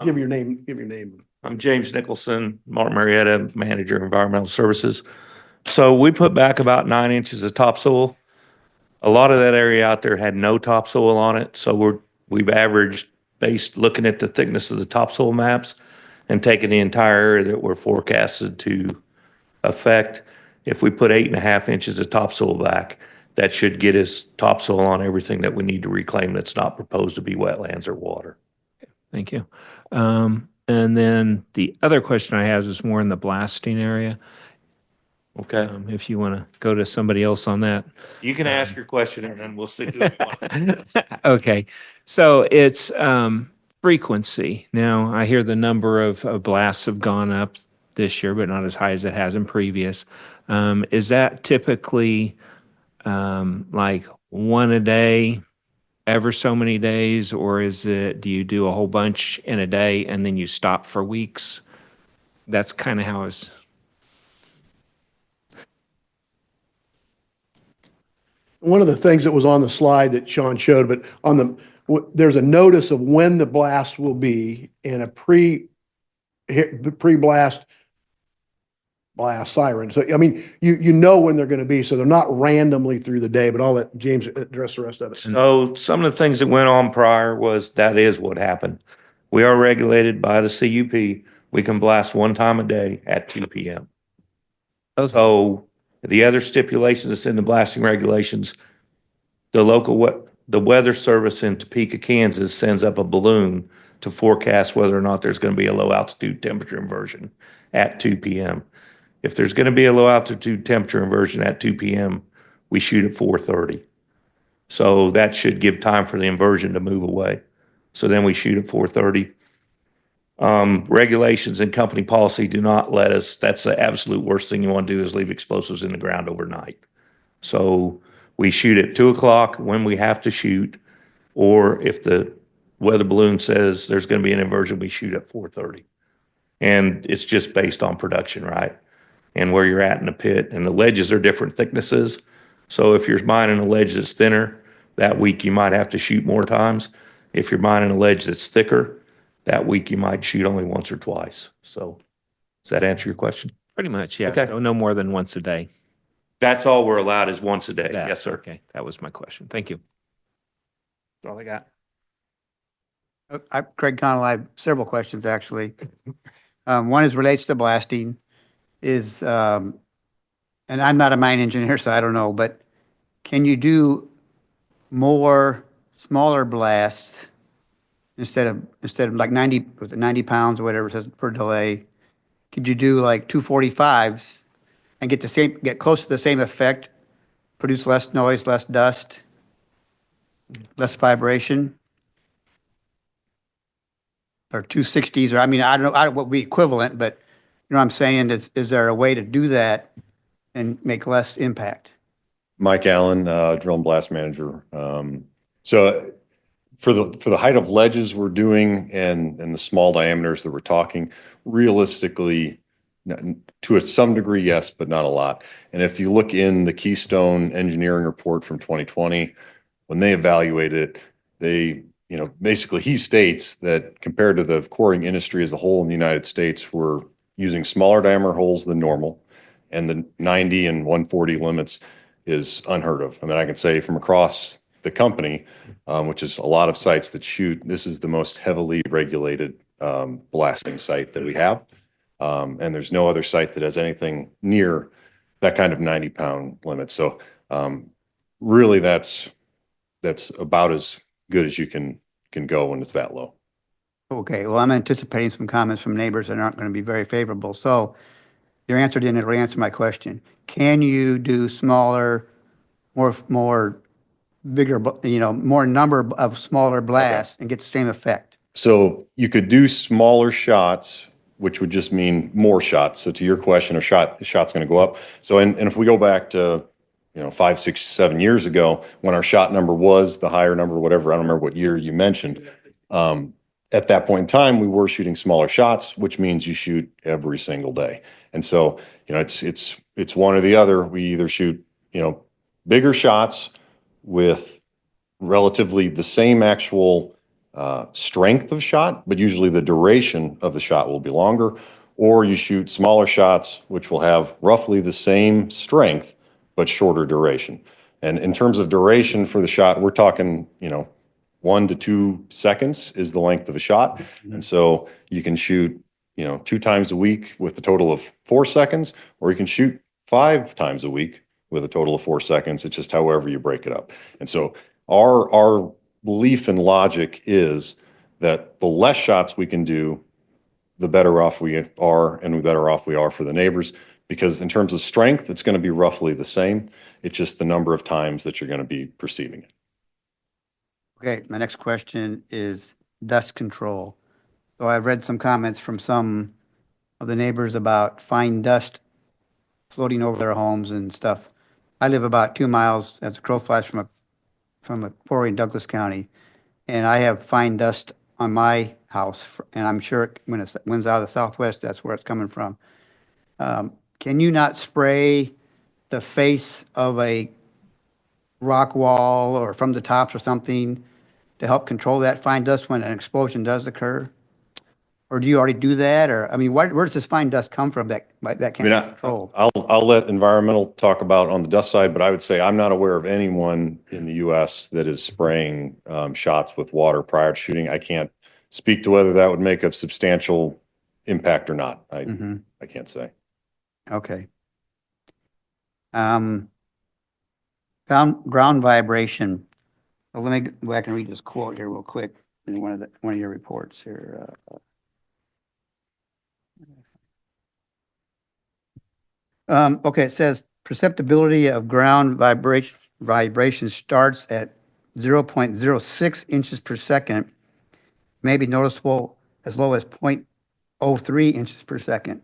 Speaker 9: Give your name. Give your name.
Speaker 10: I'm James Nicholson, Martin Marietta, Manager of Environmental Services. So we put back about 9 inches of topsoil. A lot of that area out there had no topsoil on it, so we've averaged, based looking at the thickness of the topsoil maps, and taking the entire area that we're forecasted to affect. If we put 8.5 inches of topsoil back, that should get us topsoil on everything that we need to reclaim that's not proposed to be wetlands or water.
Speaker 3: Thank you. And then the other question I have is more in the blasting area.
Speaker 10: Okay.
Speaker 3: If you want to go to somebody else on that.
Speaker 10: You can ask your question and then we'll see who we want.
Speaker 3: Okay, so it's frequency. Now, I hear the number of blasts have gone up this year, but not as high as it has in previous. Is that typically like one a day, ever so many days, or is it, do you do a whole bunch in a day and then you stop for weeks? That's kind of how it's.
Speaker 9: One of the things that was on the slide that Sean showed, but on there's a notice of when the blast will be and a pre-blast siren. So, I mean, you know when they're going to be, so they're not randomly through the day, but I'll let James address the rest of it.
Speaker 10: So some of the things that went on prior was that is what happened. We are regulated by the CUP. We can blast one time a day at 2 p.m. So the other stipulation that's in the blasting regulations, the weather service in Topeka, Kansas sends up a balloon to forecast whether or not there's going to be a low altitude temperature inversion at 2 p.m. If there's going to be a low altitude temperature inversion at 2 p.m., we shoot at 4:30. So that should give time for the inversion to move away. So then we shoot at 4:30. Regulations and company policy do not let us, that's the absolute worst thing you want to do is leave explosives in the ground overnight. So we shoot at 2 o'clock when we have to shoot, or if the weather balloon says there's going to be an inversion, we shoot at 4:30. And it's just based on production, right? And where you're at in the pit. And the ledges are different thicknesses. So if you're mining a ledge that's thinner, that week you might have to shoot more times. If you're mining a ledge that's thicker, that week you might shoot only once or twice. So does that answer your question?
Speaker 3: Pretty much, yeah.
Speaker 10: Okay.
Speaker 3: So no more than once a day.
Speaker 10: That's all we're allowed is once a day.
Speaker 3: That-
Speaker 10: Yes, sir.
Speaker 3: Okay, that was my question. Thank you.
Speaker 10: That's all I got.
Speaker 8: Craig Connell, I have several questions, actually. One is relates to blasting, and I'm not a mine engineer, so I don't know, but can you do more smaller blasts instead of like 90 pounds or whatever it says per delay? Could you do like 245s and get close to the same effect, produce less noise, less dust, less vibration? Or 260s, or I mean, I don't know what would be equivalent, but you know what I'm saying? Is there a way to do that and make less impact?
Speaker 11: Mike Allen, drill and blast manager. So for the height of ledges we're doing and the small diameters that we're talking, realistically, to some degree, yes, but not a lot. And if you look in the Keystone engineering report from 2020, when they evaluated it, they, basically he states that compared to the quarrying industry as a whole in the United States, we're using smaller diameter holes than normal, and the 90 and 140 limits is unheard of. I mean, I can say from across the company, which is a lot of sites that shoot, this is the most heavily regulated blasting site that we have. And there's no other site that has anything near that kind of 90-pound limit. So really that's about as good as you can go when it's that low.
Speaker 8: Okay, well, I'm anticipating some comments from neighbors that aren't going to be very favorable. So your answer didn't really answer my question. Can you do smaller, bigger, more number of smaller blasts and get the same effect?
Speaker 11: So you could do smaller shots, which would just mean more shots. So to your question, a shot's going to go up. So and if we go back to 5, 6, 7 years ago, when our shot number was the higher number, whatever, I don't remember what year you mentioned. At that point in time, we were shooting smaller shots, which means you shoot every single day. And so, it's one or the other. We either shoot, bigger shots with relatively the same actual strength of shot, but usually the duration of the shot will be longer, or you shoot smaller shots, which will have roughly the same strength, but shorter duration. And in terms of duration for the shot, we're talking, 1 to 2 seconds is the length of a shot. And so you can shoot, 2 times a week with a total of 4 seconds, or you can shoot 5 times a week with a total of 4 seconds. It's just however you break it up. And so our belief and logic is that the less shots we can do, the better off we are, and the better off we are for the neighbors. Because in terms of strength, it's going to be roughly the same. It's just the number of times that you're going to be perceiving it.
Speaker 8: Okay, my next question is dust control. So I've read some comments from some of the neighbors about fine dust floating over their homes and stuff. I live about 2 miles as a crow flies from a quarry in Douglas County, and I have fine dust on my house, and I'm sure when it winds out of the southwest, that's where it's coming from. Can you not spray the face of a rock wall or from the tops or something to help control that fine dust when an explosion does occur? Or do you already do that? Or, I mean, where does this fine dust come from that can't be controlled?
Speaker 11: I'll let environmental talk about on the dust side, but I would say I'm not aware of anyone in the US that is spraying shots with water prior to shooting. I can't speak to whether that would make a substantial impact or not. I can't say.
Speaker 8: Okay. Ground vibration. Well, let me go back and read this quote here real quick in one of your reports here. Okay, it says perceptibility of ground vibration starts at 0.06 inches per second, may be noticeable as low as 0.03 inches per second.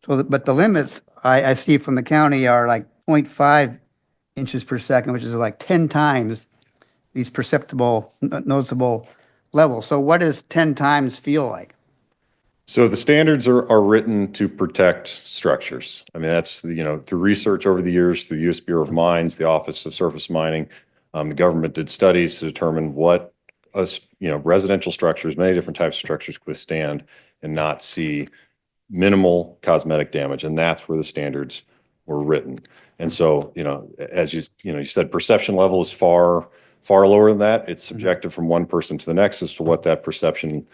Speaker 8: So, but the limits I see from the county are like 0.5 inches per second, which is like 10 times these perceptible, noticeable levels. So what does 10 times feel like?
Speaker 11: So the standards are written to protect structures. I mean, that's, through research over the years, the U.S. Bureau of Mines, the Office of Surface Mining, the government did studies to determine what, residential structures, many different types of structures could withstand and not see minimal cosmetic damage. And that's where the standards were written. And so, as you said, perception level is far lower than that. It's subjective from one person to the next as to what that perception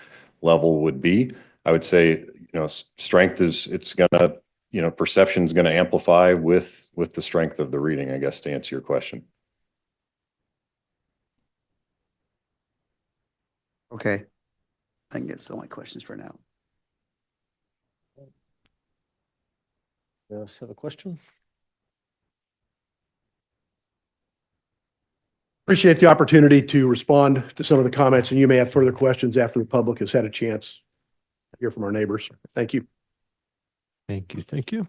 Speaker 11: level would be. I would say, strength it's gonna, perception is gonna amplify with the strength of the reading, I guess, to answer your question.
Speaker 8: Okay. I think that's the only questions for now.
Speaker 1: Yes, have a question?
Speaker 9: Appreciate the opportunity to respond to some of the comments, and you may have further questions after the public has had a chance to hear from our neighbors. Thank you.
Speaker 1: Thank you. Thank you.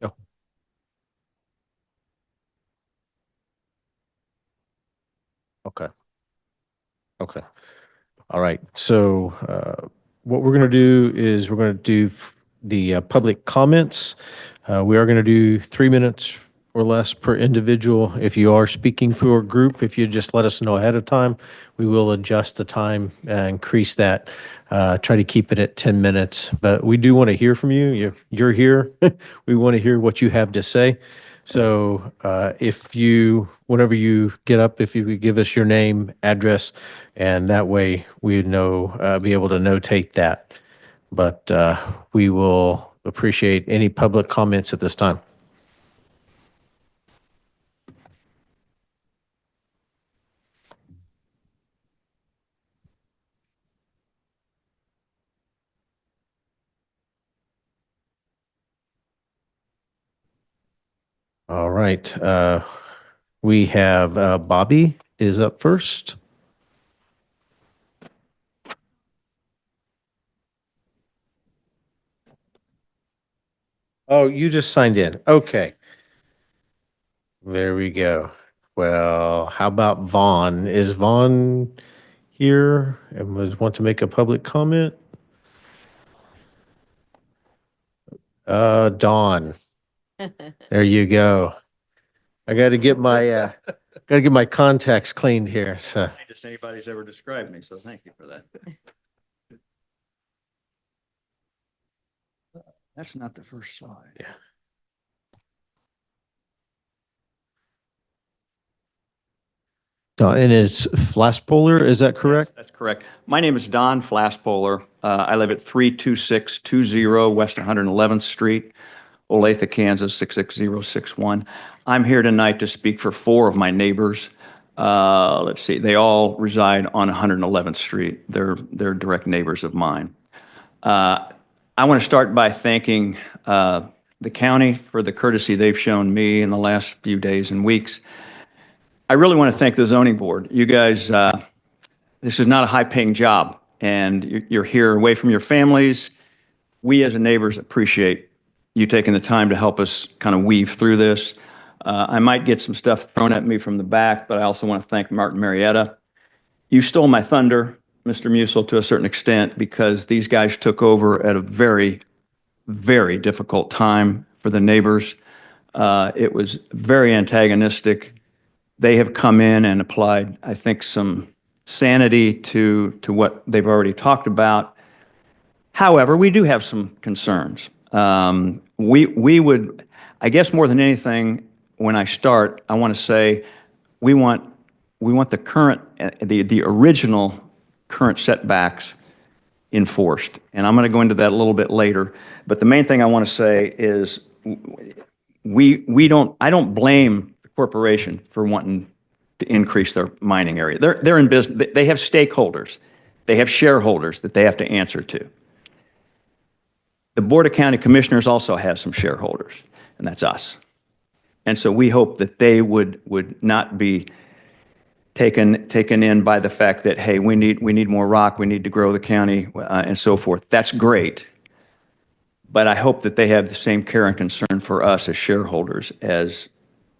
Speaker 1: Oh. Okay. Okay. All right. So what we're going to do is we're going to do the public comments. We are going to do 3 minutes or less per individual. If you are speaking for a group, if you just let us know ahead of time, we will adjust the time and increase that. Try to keep it at 10 minutes. But we do want to hear from you. You're here. We want to hear what you have to say. So whenever you get up, if you could give us your name, address, and that way we know, be able to notate that. But we will appreciate any public comments at this time. All right. We have Bobby is up first. Oh, you just signed in. Okay. There we go. Well, how about Vaughn? Is Vaughn here and want to make a public comment? Dawn. There you go. I got to get my contacts cleaned here. So
Speaker 12: Just anybody's ever described me, so thank you for that. That's not the first slide.
Speaker 1: Yeah. And it's Flaspolar, is that correct?
Speaker 12: That's correct. My name is Don Flaspolar. I live at 32620 West 111th Street, Olathe, Kansas, 66061. I'm here tonight to speak for four of my neighbors. Let's see, they all reside on 111th Street. They're direct neighbors of mine. I want to start by thanking the county for the courtesy they've shown me in the last few days and weeks. I really want to thank the zoning board. You guys, this is not a high-paying job, and you're here away from your families. We as neighbors appreciate you taking the time to help us kind of weave through this. I might get some stuff thrown at me from the back, but I also want to thank Martin Marietta. You stole my thunder, Mr. Musil, to a certain extent, because these guys took over at a very, very difficult time for the neighbors. It was very antagonistic. They have come in and applied, I think, some sanity to what they've already talked about. However, we do have some concerns. We would, I guess more than anything, when I start, I want to say we want the current, the original current setbacks enforced. And I'm going to go into that a little bit later. But the main thing I want to say is I don't blame the corporation for wanting to increase their mining area. They're in business. They have stakeholders. They have shareholders that they have to answer to. The Board of County Commissioners also has some shareholders, and that's us. And so we hope that they would not be taken in by the fact that, hey, we need more rock, we need to grow the county, and so forth. That's great. But I hope that they have the same care and concern for us as shareholders as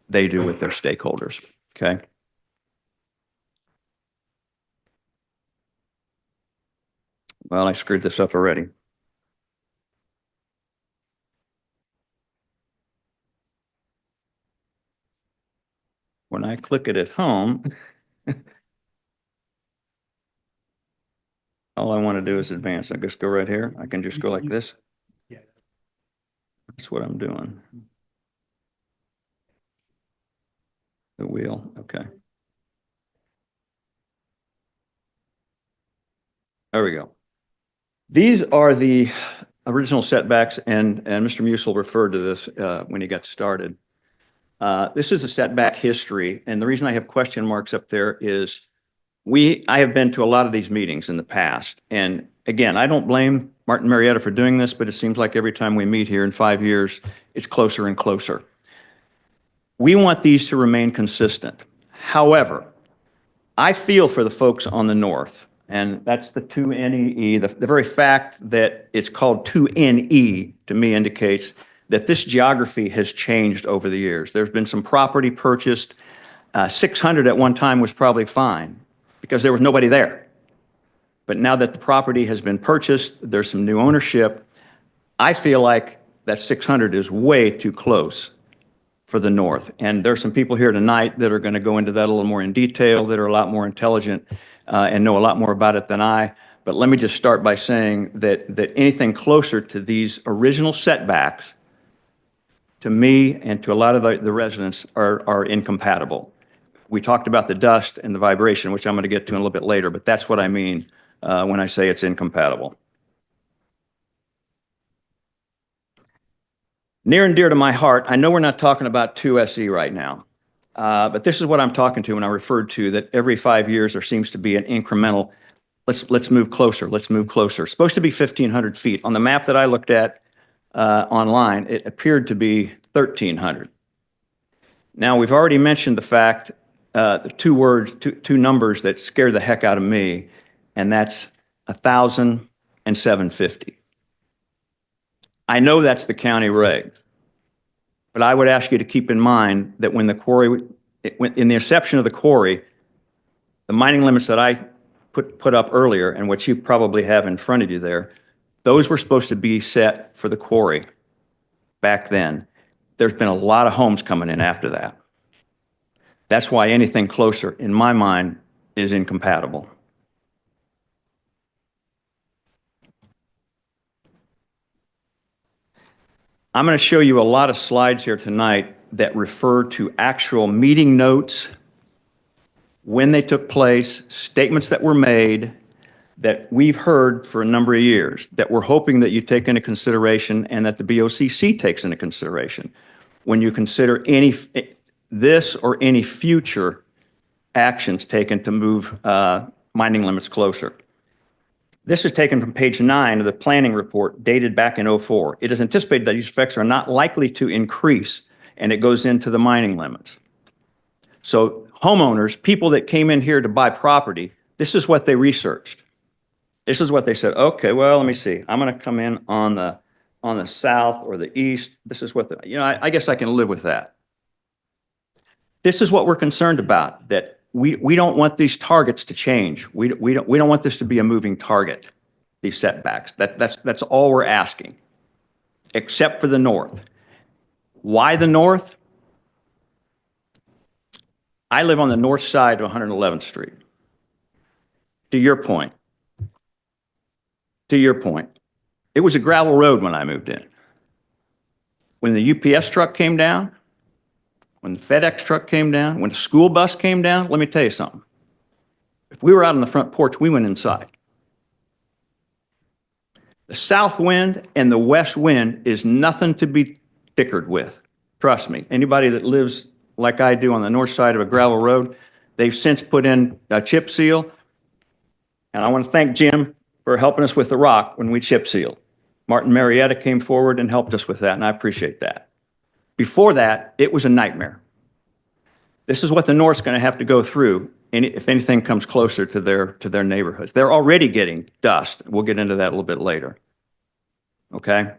Speaker 12: they do with their stakeholders, okay? Well, I screwed this up already. When I click it at home, all I want to do is advance. I just go right here. I can just go like this. That's what I'm doing. The wheel, okay. There we go. These are the original setbacks, and Mr. Musil referred to this when he got started. This is a setback history, and the reason I have question marks up there is I have been to a lot of these meetings in the past, and again, I don't blame Martin Marietta for doing this, but it seems like every time we meet here in 5 years, it's closer and closer. We want these to remain consistent. However, I feel for the folks on the north, and that's the 2NEE. The very fact that it's called 2NE to me indicates that this geography has changed over the years. There's been some property purchased. 600 at one time was probably fine because there was nobody there. But now that the property has been purchased, there's some new ownership. I feel like that 600 is way too close for the north. And there's some people here tonight that are going to go into that a little more in detail, that are a lot more intelligent and know a lot more about it than I. But let me just start by saying that anything closer to these original setbacks, to me and to a lot of the residents, are incompatible. We talked about the dust and the vibration, which I'm going to get to in a little bit later, but that's what I mean when I say it's incompatible. Near and dear to my heart, I know we're not talking about 2SE right now, but this is what I'm talking to when I referred to that every 5 years there seems to be an incremental, let's move closer, let's move closer. It's supposed to be 1,500 feet. On the map that I looked at online, it appeared to be 1,300. Now, we've already mentioned the fact, the two numbers that scare the heck out of me, and that's 1,000 and 750. I know that's the county regs, but I would ask you to keep in mind that when the quarry, in the inception of the quarry, the mining limits that I put up earlier and what you probably have in front of you there, those were supposed to be set for the quarry back then. There's been a lot of homes coming in after that. That's why anything closer, in my mind, is incompatible. I'm going to show you a lot of slides here tonight that refer to actual meeting notes when they took place, statements that were made that we've heard for a number of years, that we're hoping that you take into consideration and that the BOCC takes into consideration when you consider this or any future actions taken to move mining limits closer. This is taken from page 9 of the planning report dated back in '04. It is anticipated that these effects are not likely to increase, and it goes into the mining limits. So homeowners, people that came in here to buy property, this is what they researched. This is what they said, okay, well, let me see. I'm going to come in on the south or the east. This is what I guess I can live with that. This is what we're concerned about, that we don't want these targets to change. We don't want this to be a moving target, these setbacks. That's all we're asking, except for the north. Why the north? I live on the north side of 111th Street. To your point, it was a gravel road when I moved in. When the UPS truck came down, when the FedEx truck came down, when the school bus came down, let me tell you something. If we were out on the front porch, we went inside. The south wind and the west wind is nothing to be bickered with. Trust me. Anybody that lives like I do on the north side of a gravel road, they've since put in a chip seal. And I want to thank Jim for helping us with the rock when we chip sealed. Martin Marietta came forward and helped us with that, and I appreciate that. Before that, it was a nightmare. This is what the North's going to have to go through if anything comes closer to their neighborhoods. They're already getting dust. We'll get into that a little bit later. Okay?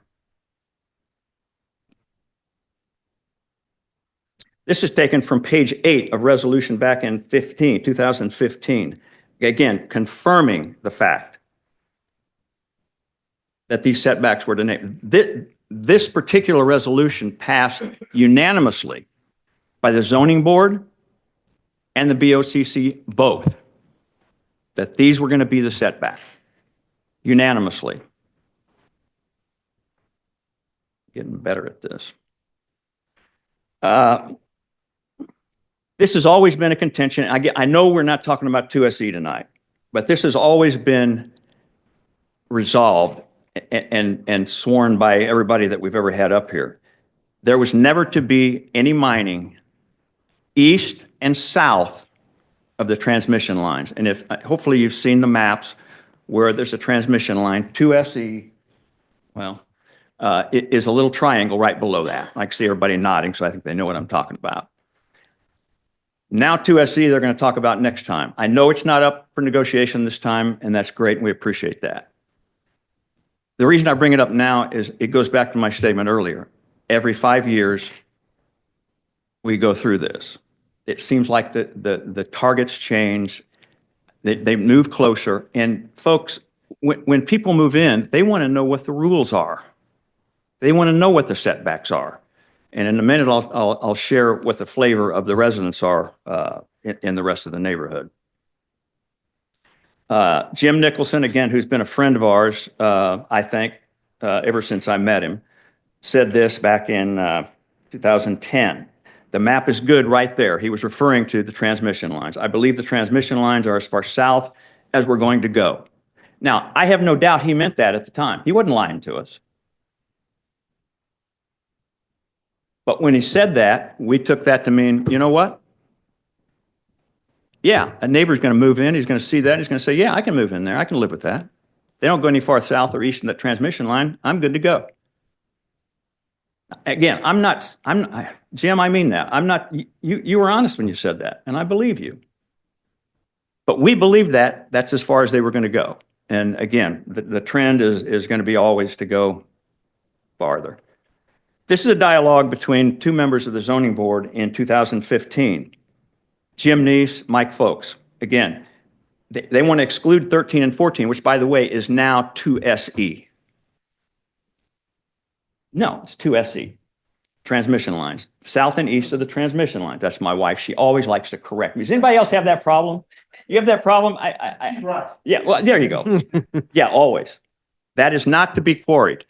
Speaker 12: This is taken from page 8 of resolution back in 2015. Again, confirming the fact that these setbacks were to this particular resolution passed unanimously by the zoning board and the BOCC both, that these were going to be the setback, unanimously. Getting better at this. This has always been a contention. I know we're not talking about 2SE tonight, but this has always been resolved and sworn by everybody that we've ever had up here. There was never to be any mining east and south of the transmission lines. And hopefully you've seen the maps where there's a transmission line, 2SE, well, it is a little triangle right below that. I can see everybody nodding, so I think they know what I'm talking about. Now 2SE, they're going to talk about next time. I know it's not up for negotiation this time, and that's great, and we appreciate that. The reason I bring it up now is it goes back to my statement earlier. Every 5 years, we go through this. It seems like the targets change, they move closer, and folks, when people move in, they want to know what the rules are. They want to know what the setbacks are. And in a minute, I'll share what the flavor of the residents are in the rest of the neighborhood. Jim Nicholson, again, who's been a friend of ours, I think, ever since I met him, said this back in 2010. The map is good right there. He was referring to the transmission lines. I believe the transmission lines are as far south as we're going to go. Now, I have no doubt he meant that at the time. He wasn't lying to us. But when he said that, we took that to mean, you know what? Yeah, a neighbor's going to move in. He's going to see that. He's going to say, yeah, I can move in there. I can live with that. They don't go any far south or east in that transmission line. I'm good to go. Again, Jim, I mean that. You were honest when you said that, and I believe you. But we believed that that's as far as they were going to go. And again, the trend is going to be always to go farther. This is a dialogue between two members of the zoning board in 2015. Jim Neese, Mike Folks. Again, they want to exclude 13 and 14, which, by the way, is now 2SE. No, it's 2SE. Transmission lines. South and east of the transmission lines. That's my wife. She always likes to correct me. Does anybody else have that problem? You have that problem? Right. Yeah, well, there you go. Yeah, always. That is not to be quarried.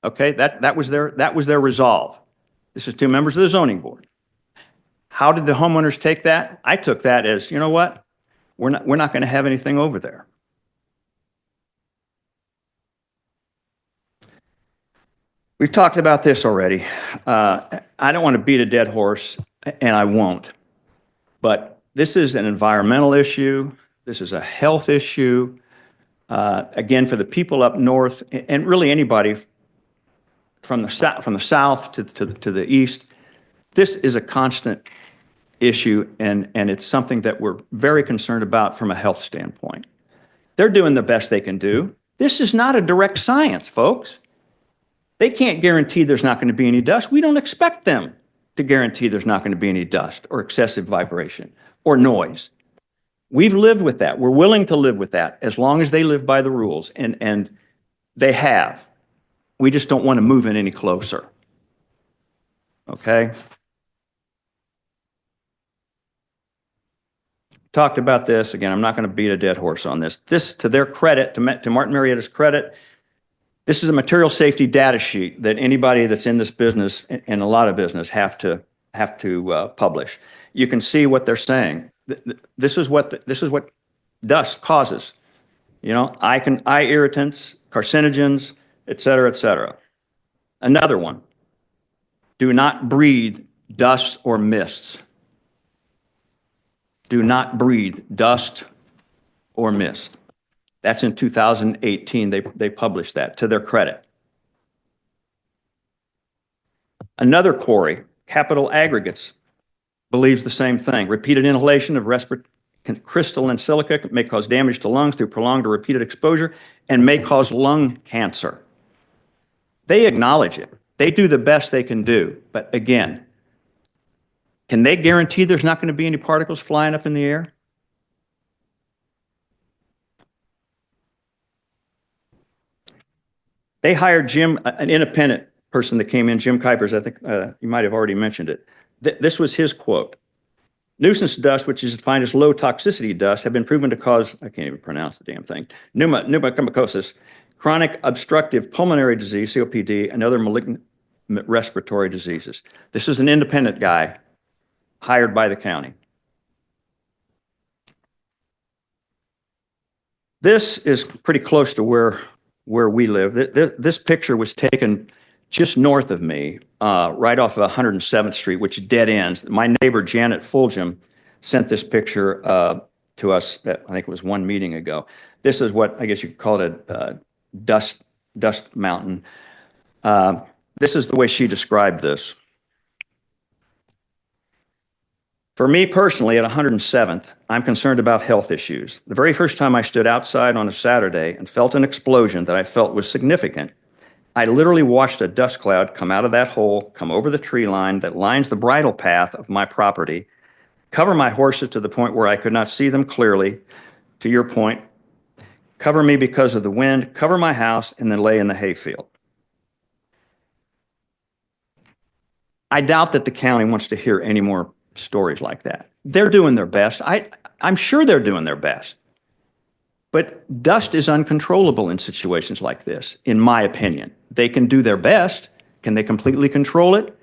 Speaker 12: Okay, that was their resolve. This is two members of the zoning board. How did the homeowners take that? I took that as, you know what? we're not going to have anything over there. We've talked about this already. I don't want to beat a dead horse, and I won't. But this is an environmental issue. This is a health issue. Again, for the people up north, and really anybody from the south to the east, this is a constant issue, and it's something that we're very concerned about from a health standpoint. They're doing the best they can do. This is not a direct science, folks. They can't guarantee there's not going to be any dust. We don't expect them to guarantee there's not going to be any dust or excessive vibration or noise. We've lived with that. We're willing to live with that as long as they live by the rules, and they have. We just don't want to move in any closer. Okay? Talked about this. Again, I'm not going to beat a dead horse on this. This, to their credit, to Martin Marietta's credit, this is a material safety data sheet that anybody that's in this business, and a lot of business, have to publish. You can see what they're saying. This is what dust causes. You know, eye irritants, carcinogens, et cetera, et cetera. Another one, do not breathe dust or mists. Do not breathe dust or mist. That's in 2018. They published that, to their credit. Another quarry, Capital Aggregates, believes the same thing. Repeated inhalation of crystalline silica may cause damage to lungs through prolonged or repeated exposure and may cause lung cancer. They acknowledge it. They do the best they can do. But again, can they guarantee there's not going to be any particles flying up in the air? They hired Jim, an independent person that came in, Jim Kuipers. I think you might have already mentioned it. This was his quote. Nuisance dust, which is defined as low toxicity dust, have been proven to cause, I can't even pronounce the damn thing, pneumococcosis, chronic obstructive pulmonary disease, COPD, and other malignant respiratory diseases. This is an independent guy hired by the county. This is pretty close to where we live. This picture was taken just north of me, right off of 107th Street, which dead ends. My neighbor, Janet Fulgham, sent this picture to us, I think it was one meeting ago. This is what, I guess you could call it a dust mountain. This is the way she described this. For me personally, at 107th, I'm concerned about health issues. The very first time I stood outside on a Saturday and felt an explosion that I felt was significant, I literally watched a dust cloud come out of that hole, come over the tree line that lines the bridle path of my property, cover my horses to the point where I could not see them clearly, to your point, cover me because of the wind, cover my house, and then lay in the hayfield. I doubt that the county wants to hear any more stories like that. They're doing their best. I'm sure they're doing their best. But dust is uncontrollable in situations like this, in my opinion. They can do their best. Can they completely control it?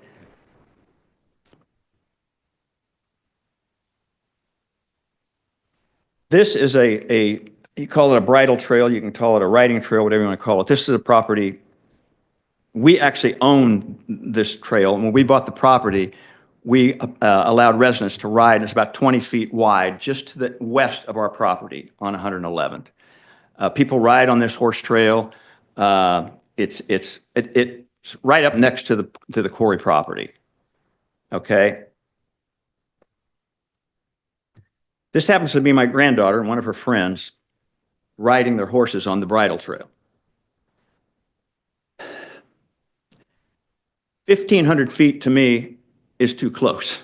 Speaker 12: This is you call it a bridle trail, you can call it a riding trail, whatever you want to call it. This is a property, we actually own this trail. When we bought the property, we allowed residents to ride. It's about 20 feet wide, just to the west of our property on 111th. People ride on this horse trail. It's right up next to the quarry property. Okay. This happens to be my granddaughter and one of her friends riding their horses on the bridle trail. 1,500 feet to me is too close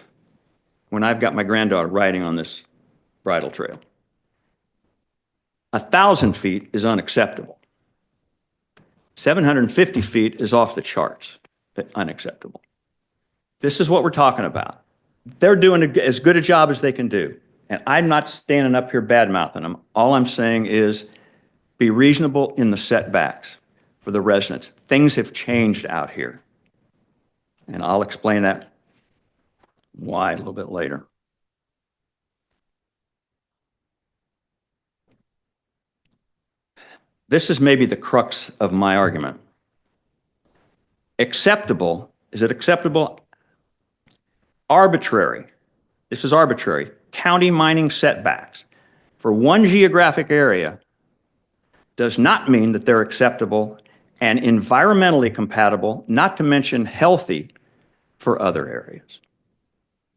Speaker 12: when I've got my granddaughter riding on this bridle trail. 1,000 feet is unacceptable. 750 feet is off the charts, but unacceptable. This is what we're talking about. They're doing as good a job as they can do. And I'm not standing up here bad-mouthing them. All I'm saying is be reasonable in the setbacks for the residents. Things have changed out here. And I'll explain that why a little bit later. This is maybe the crux of my argument. Acceptable, is it acceptable? Arbitrary. This is arbitrary. County mining setbacks for one geographic area does not mean that they're acceptable and environmentally compatible, not to mention healthy for other areas.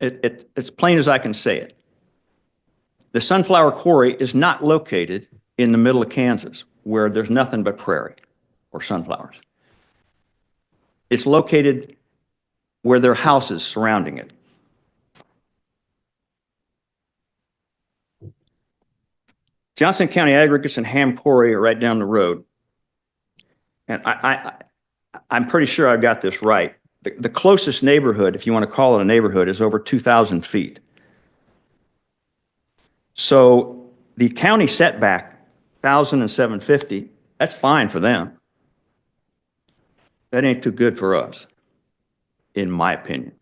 Speaker 12: It's plain as I can say it. The Sunflower Quarry is not located in the middle of Kansas where there's nothing but prairie or sunflowers. It's located where there are houses surrounding it. Johnson County Aggregates and Ham Quarry are right down the road. And I'm pretty sure I've got this right. The closest neighborhood, if you want to call it a neighborhood, is over 2,000 feet. So the county setback, 1,750, that's fine for them. That ain't too good for us, in my opinion.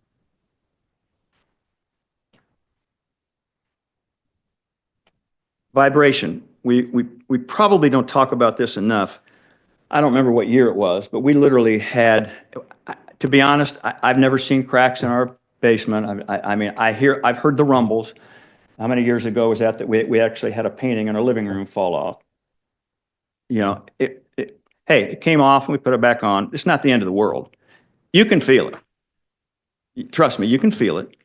Speaker 12: Vibration. We probably don't talk about this enough. I don't remember what year it was, but we literally had, to be honest, I've never seen cracks in our basement. I mean, I've heard the rumbles. How many years ago was that we actually had a painting in our living room fall off? You know, hey, it came off and we put it back on. It's not the end of the world. You can feel it. Trust me, you can feel it.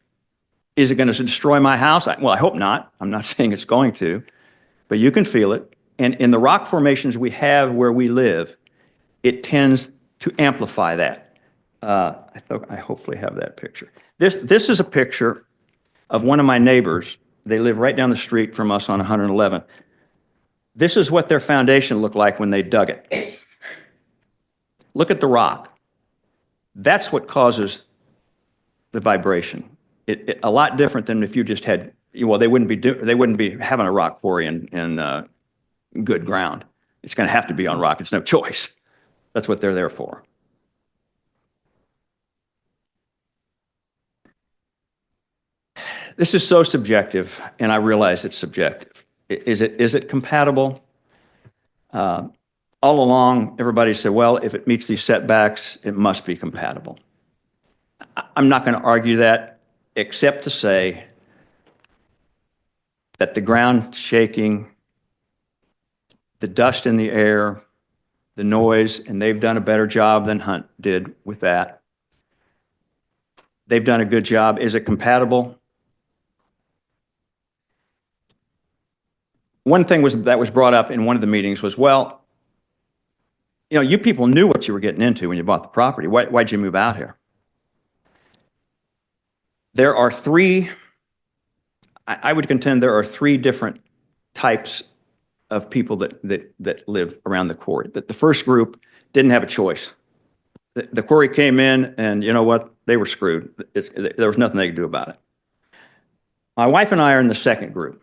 Speaker 12: Is it going to destroy my house? Well, I hope not. I'm not saying it's going to, but you can feel it. And in the rock formations we have where we live, it tends to amplify that. I hopefully have that picture. This is a picture of one of my neighbors. They live right down the street from us on 111. This is what their foundation looked like when they dug it. Look at the rock. That's what causes the vibration. A lot different than if you just had, well, they wouldn't be having a rock quarry in good ground. It's going to have to be on rock. It's no choice. That's what they're there for. This is so subjective, and I realize it's subjective. Is it compatible? All along, everybody said, well, if it meets these setbacks, it must be compatible. I'm not going to argue that, except to say that the ground shaking, the dust in the air, the noise, and they've done a better job than Hunt did with that. They've done a good job. Is it compatible? One thing that was brought up in one of the meetings was, well, you know, you people knew what you were getting into when you bought the property. Why'd you move out here? There are three, I would contend there are three different types of people that live around the quarry. That the first group didn't have a choice. The quarry came in and you know what? They were screwed. There was nothing they could do about it. My wife and I are in the second group.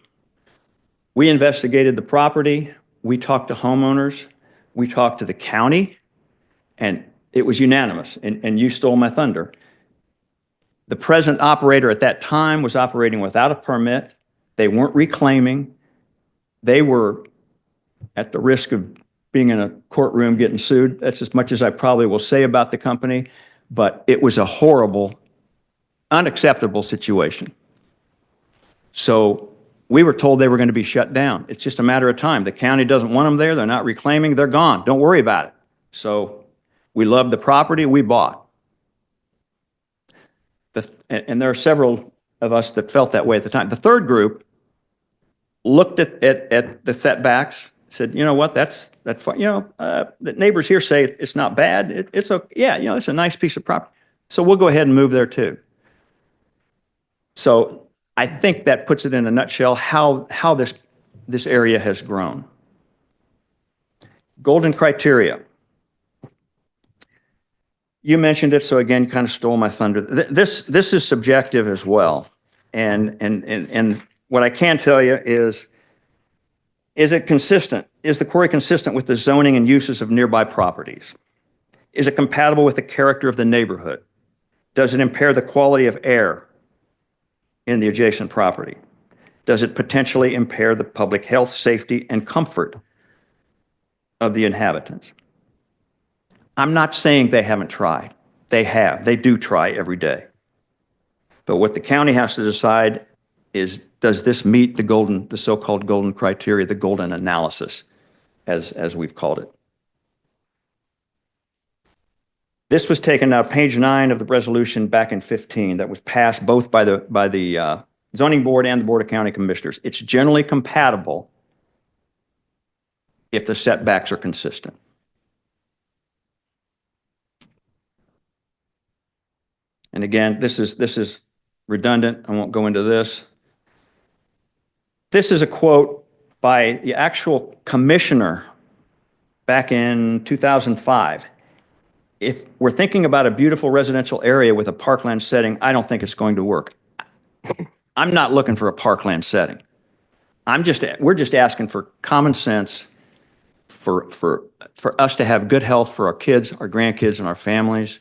Speaker 12: We investigated the property. We talked to homeowners. We talked to the county, and it was unanimous, and you stole my thunder. The present operator at that time was operating without a permit. They weren't reclaiming. They were at the risk of being in a courtroom getting sued. That's as much as I probably will say about the company, but it was a horrible, unacceptable situation. So we were told they were going to be shut down. It's just a matter of time. The county doesn't want them there. They're not reclaiming. They're gone. Don't worry about it. So we loved the property we bought. And there are several of us that felt that way at the time. The third group looked at the setbacks, said, you know what, that's fine. You know, the neighbors here say it's not bad. It's okay. Yeah, you know, it's a nice piece of property. So we'll go ahead and move there too. So I think that puts it in a nutshell how this area has grown. Golden criteria. You mentioned it, so again, kind of stole my thunder. This is subjective as well. And what I can tell you is it consistent? Is the quarry consistent with the zoning and uses of nearby properties? Is it compatible with the character of the neighborhood? Does it impair the quality of air in the adjacent property? Does it potentially impair the public health, safety, and comfort of the inhabitants. I'm not saying they haven't tried. They have. They do try every day. But what the county has to decide is, does this meet the so-called golden criteria, the golden analysis, as we've called it? This was taken out, page 9 of the resolution back in 15, that was passed both by the zoning board and the Board of County Commissioners. It's generally compatible if the setbacks are consistent. And again, this is redundant. I won't go into this. This is a quote by the actual commissioner back in 2005. If we're thinking about a beautiful residential area with a parkland setting, I don't think it's going to work. I'm not looking for a parkland setting. We're just asking for common sense for us to have good health for our kids, our grandkids, and our families,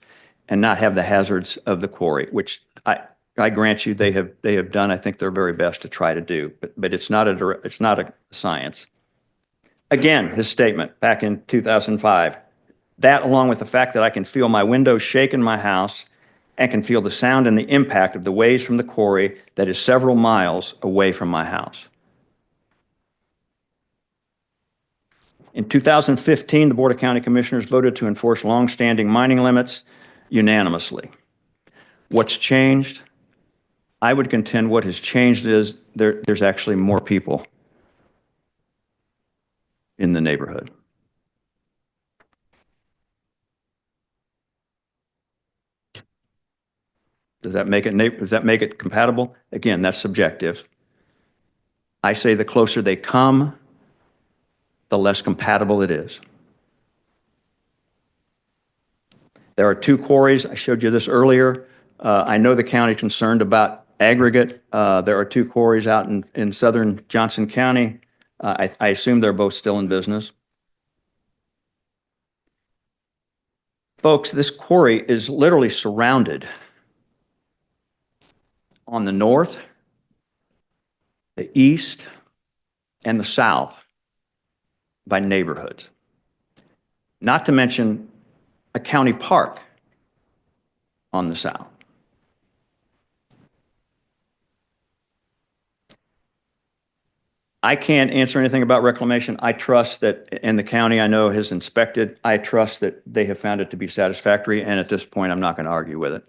Speaker 12: and not have the hazards of the quarry, which I grant you they have done, I think, their very best to try to do, but it's not a science. Again, his statement back in 2005, that along with the fact that I can feel my windows shake in my house and can feel the sound and the impact of the waves from the quarry that is several miles away from my house. In 2015, the Board of County Commissioners voted to enforce longstanding mining limits unanimously. What's changed? I would contend what has changed is there's actually more people in the neighborhood. Does that make it compatible? Again, that's subjective. I say the closer they come, the less compatible it is. There are 2 quarries. I showed you this earlier. I know the county is concerned about aggregate. There are 2 quarries out in southern Johnson County. I assume they're both still in business. Folks, this quarry is literally surrounded on the north, the east, and the south by neighborhoods. Not to mention a county park on the south. I can't answer anything about reclamation. I trust that, and the county I know has inspected, I trust that they have found it to be satisfactory, and at this point, I'm not going to argue with it.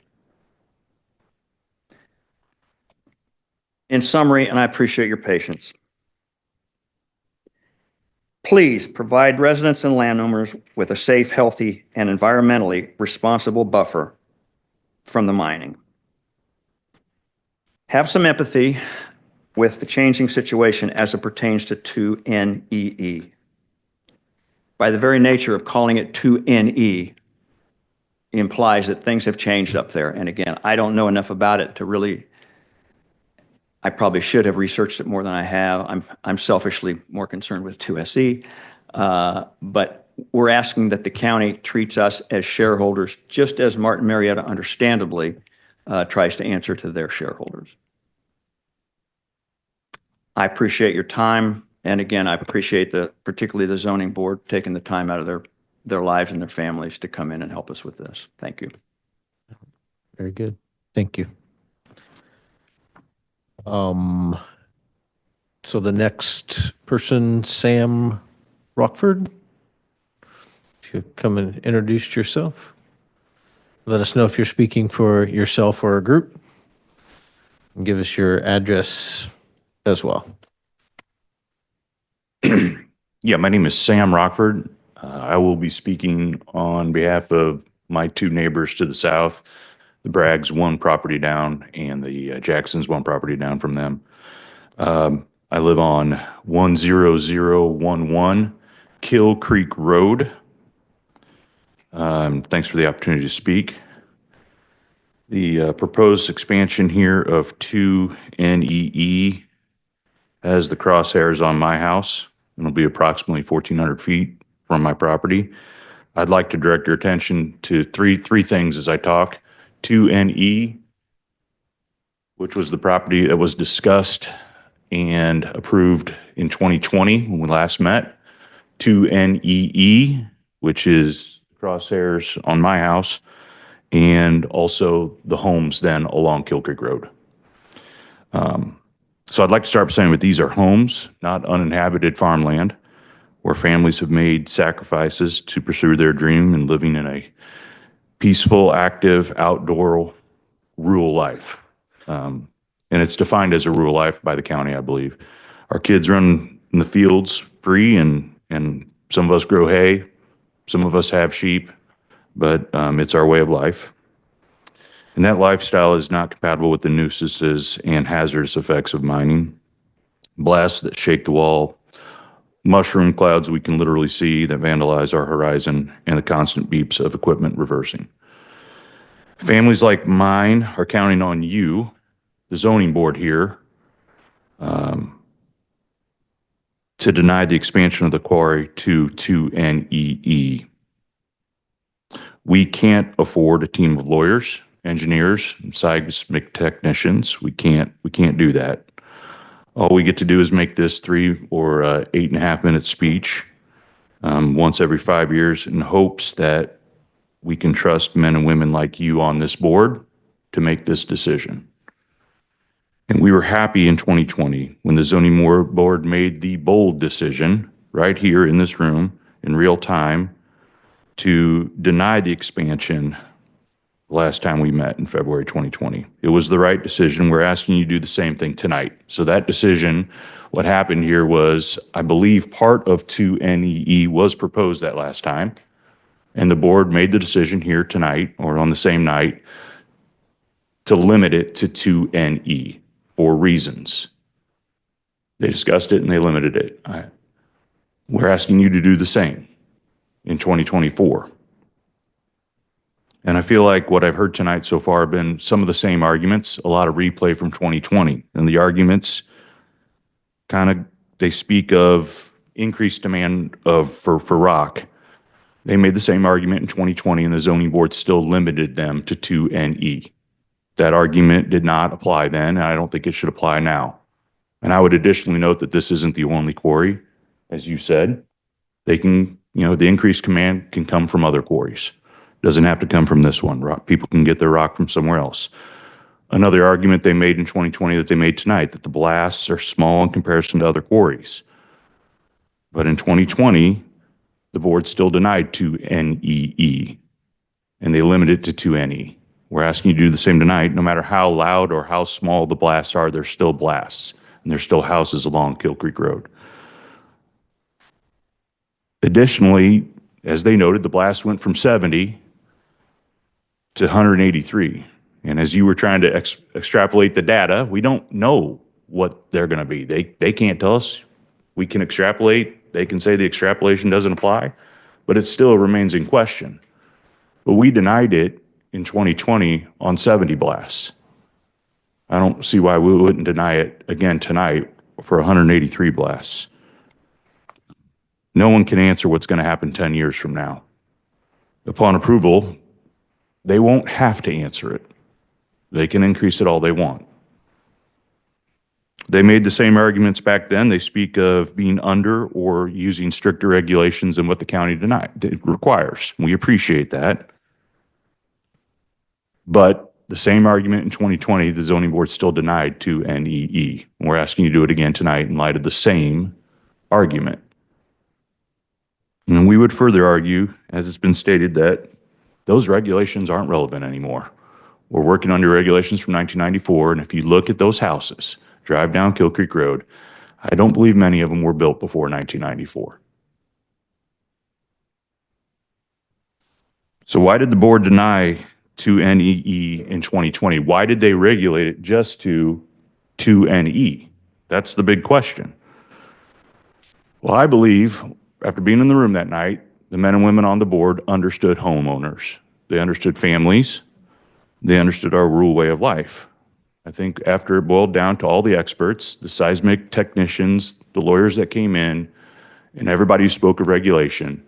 Speaker 12: In summary, and I appreciate your patience, please provide residents and landowners with a safe, healthy, and environmentally responsible buffer from the mining. Have some empathy with the changing situation as it pertains to 2NEE. By the very nature of calling it 2NE implies that things have changed up there. And again, I don't know enough about it to really, I probably should have researched it more than I have. I'm selfishly more concerned with 2SE. But we're asking that the county treats us as shareholders, just as Martin Marietta understandably tries to answer to their shareholders. I appreciate your time. And again, I appreciate particularly the zoning board taking the time out of their lives and their families to come in and help us with this. Thank you.
Speaker 1: Very good. Thank you. So the next person, Sam Rockford, if you come and introduce yourself. Let us know if you're speaking for yourself or a group. And give us your address as well.
Speaker 13: Yeah, my name is Sam Rockford. I will be speaking on behalf of my 2 neighbors to the south, the Braggs 1 property down and the Jacksons 1 property down from them. I live on 10011 Kill Creek Road. Thanks for the opportunity to speak. The proposed expansion here of 2NEE has the crosshairs on my house. It'll be approximately 1,400 feet from my property. I'd like to direct your attention to three things as I talk. 2NE, which was the property that was discussed and approved in 2020 when we last met. 2NEE, which is crosshairs on my house, and also the homes then along Kill Creek Road. So I'd like to start by saying that these are homes, not uninhabited farmland, where families have made sacrifices to pursue their dream and living in a peaceful, active, outdoor, rural life. And it's defined as a rural life by the county, I believe. Our kids run in the fields free, and some of us grow hay, some of us have sheep, but it's our way of life. And that lifestyle is not compatible with the nuisances and hazardous effects of mining. Blasts that shake the wall, mushroom clouds we can literally see that vandalize our horizon, and the constant beeps of equipment reversing. Families like mine are counting on you, the zoning board here, to deny the expansion of the quarry to 2NEE. We can't afford a team of lawyers, engineers, and seismic technicians. We can't do that. All we get to do is make this 3 or 8.5 minute speech once every 5 years in hopes that we can trust men and women like you on this board to make this decision. And we were happy in 2020 when the zoning board made the bold decision right here in this room in real time to deny the expansion last time we met in February 2020. It was the right decision. We're asking you to do the same thing tonight. So that decision, what happened here was, I believe part of 2NEE was proposed that last time, and the board made the decision here tonight or on the same night to limit it to 2NE for reasons. They discussed it and they limited it. We're asking you to do the same in 2024. And I feel like what I've heard tonight so far have been some of the same arguments, a lot of replay from 2020. And the arguments they speak of increased demand for rock. They made the same argument in 2020 and the zoning board still limited them to 2NE. That argument did not apply then, and I don't think it should apply now. And I would additionally note that this isn't the only quarry, as you said. They can, the increased demand can come from other quarries. Doesn't have to come from this one. People can get their rock from somewhere else. Another argument they made in 2020 that they made tonight, that the blasts are small in comparison to other quarries. But in 2020, the board still denied 2NEE, and they limited it to 2NE. We're asking you to do the same tonight. No matter how loud or how small the blasts are, they're still blasts, and there's still houses along Kill Creek Road. Additionally, as they noted, the blast went from 70 to 183. And as you were trying to extrapolate the data, we don't know what they're going to be. They can't tell us. We can extrapolate. They can say the extrapolation doesn't apply, but it still remains in question. But we denied it in 2020 on 70 blasts. I don't see why we wouldn't deny it again tonight for 183 blasts. No one can answer what's going to happen 10 years from now. Upon approval, they won't have to answer it. They can increase it all they want. They made the same arguments back then. They speak of being under or using stricter regulations than what the county requires. We appreciate that. But the same argument in 2020, the zoning board still denied 2NEE. We're asking you to do it again tonight in light of the same argument. And we would further argue, as it's been stated, that those regulations aren't relevant anymore. We're working under regulations from 1994, and if you look at those houses, drive down Kill Creek Road, I don't believe many of them were built before 1994. So why did the board deny 2NEE in 2020? Why did they regulate it just to 2NE? That's the big question. Well, I believe, after being in the room that night, the men and women on the board understood homeowners. They understood families. They understood our rural way of life. I think after it boiled down to all the experts, the seismic technicians, the lawyers that came in, and everybody who spoke of regulation,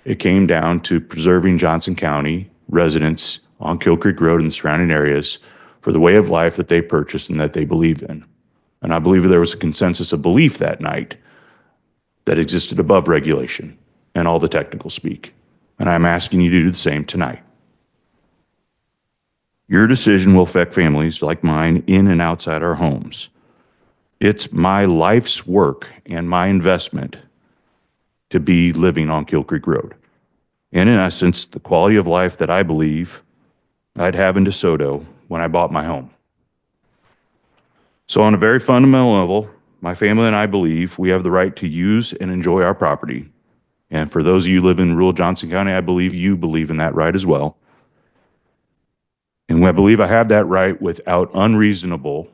Speaker 13: it came down to preserving Johnson County residents on Kill Creek Road and the surrounding areas for the way of life that they purchased and that they believe in. And I believe there was a consensus of belief that night that existed above regulation. and all the technical speak. And I'm asking you to do the same tonight. Your decision will affect families like mine in and outside our homes. It's my life's work and my investment to be living on Kill Creek Road. And in essence, the quality of life that I believe I'd have in DeSoto when I bought my home. So on a very fundamental level, my family and I believe we have the right to use and enjoy our property. And for those of you who live in rural Johnson County, I believe you believe in that right as well. And I believe I have that right without unreasonable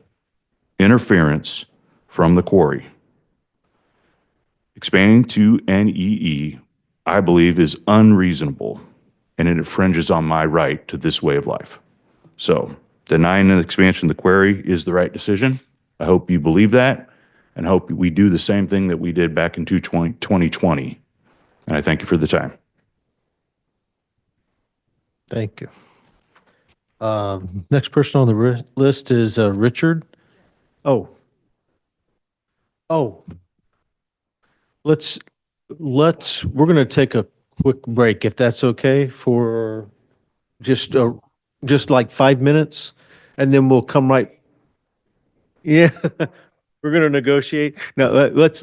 Speaker 13: interference from the quarry. Expanding to NEE, I believe, is unreasonable, and it infringes on my right to this way of life. So denying an expansion of the quarry is the right decision. I hope you believe that, and hope we do the same thing that we did back in 2020. And I thank you for the time.
Speaker 1: Thank you. Next person on the list is Richard. Oh. Let's, we're going to take a quick break if that's okay for just like 5 minutes, and then we'll come right. Yeah, we're going to negotiate. No, let's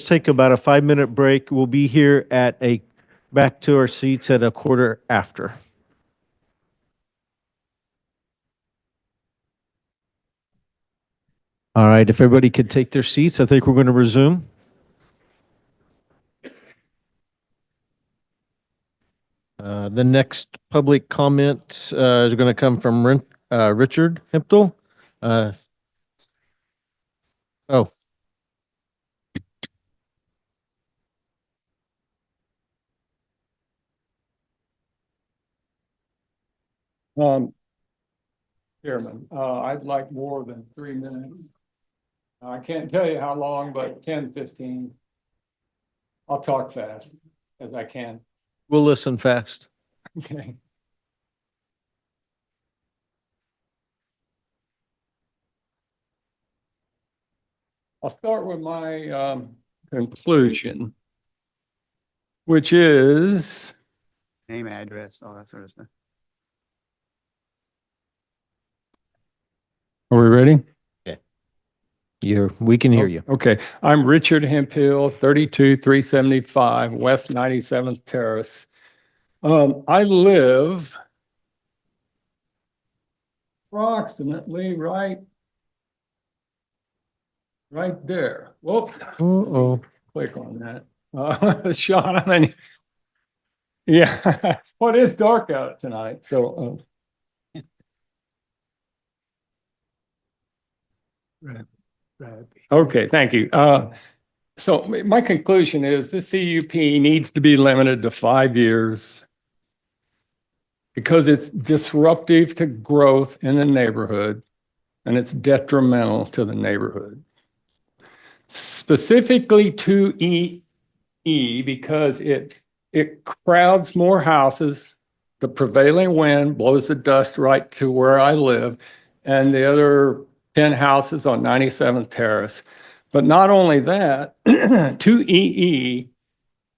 Speaker 1: take about a 5-minute break. We'll be here back to our seats at a quarter after. All right, if everybody could take their seats, I think we're going to resume. The next public comment is going to come from Richard Hempel. Oh.
Speaker 14: Chairman, I'd like more than 3 minutes. I can't tell you how long, but 10, 15. I'll talk fast as I can.
Speaker 1: We'll listen fast.
Speaker 14: Okay. I'll start with my conclusion, which is
Speaker 8: Name, address, all that sort of stuff.
Speaker 14: Are we ready?
Speaker 1: We can hear you.
Speaker 14: Okay. I'm Richard Hemphill, 32375 West 97th Terrace. I live approximately right there. Whoops.
Speaker 1: Uh-oh.
Speaker 14: Click on that. Sean, I mean, yeah. Well, it is dark out tonight, so. Okay, thank you. So my conclusion is the CUP needs to be limited to 5 years because it's disruptive to growth in the neighborhood and it's detrimental to the neighborhood. Specifically to EE because it crowds more houses. The prevailing wind blows the dust right to where I live and the other 10 houses on 97th Terrace. But not only that, 2EE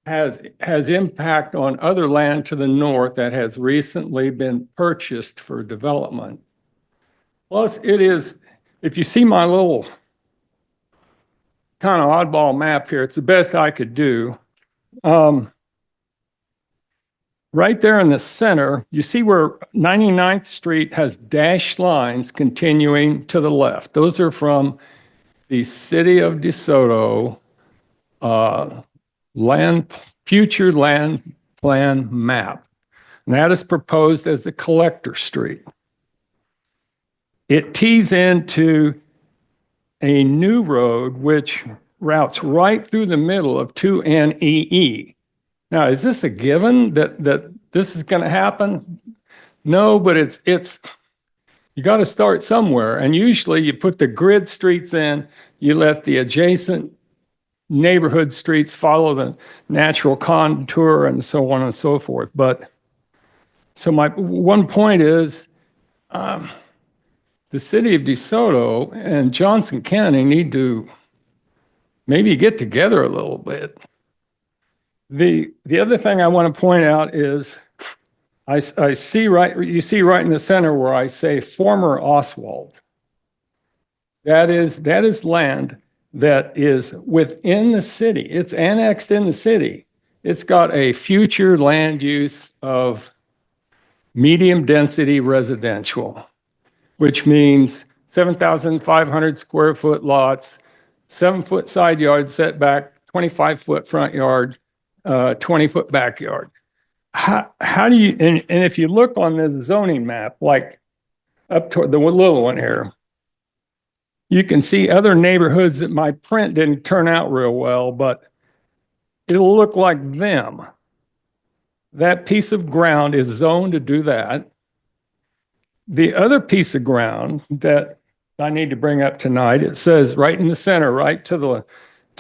Speaker 14: has impact on other land to the north that has recently been purchased for development. Plus, it is, if you see my little kind of oddball map here, it's the best I could do. Right there in the center, you see where 99th Street has dashed lines continuing to the left. Those are from the City of DeSoto future land plan map. And that is proposed as the collector street. It tees into a new road which routes right through the middle of 2NEE. Now, is this a given that this is going to happen? No, but it's you got to start somewhere. And usually you put the grid streets in, you let the adjacent neighborhood streets follow the natural contour and so on and so forth. But so my one point is the City of DeSoto and Johnson County need to maybe get together a little bit The other thing I want to point out is I see you see right in the center where I say former Oswald. That is land that is within the city. It's annexed in the city. It's got a future land use of medium density residential, which means 7,500 square foot lots, 7-foot side yard setback, 25-foot front yard, 20-foot backyard. How do you, and if you look on this zoning map, like up toward the little one here, you can see other neighborhoods that my print didn't turn out real well, but it'll look like them. That piece of ground is zoned to do that. The other piece of ground that I need to bring up tonight, it says right in the center, right to the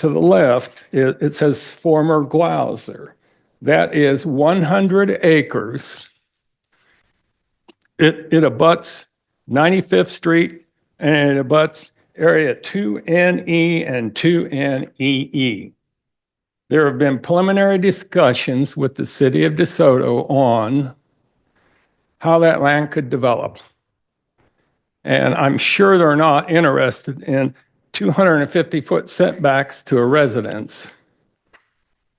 Speaker 14: left, it says former Glauser. That is 100 acres. It abuts 95th Street and it abuts area 2NE and 2NEE. There have been preliminary discussions with the city of DeSoto on how that land could develop. And I'm sure they're not interested in 250-foot setbacks to a residence.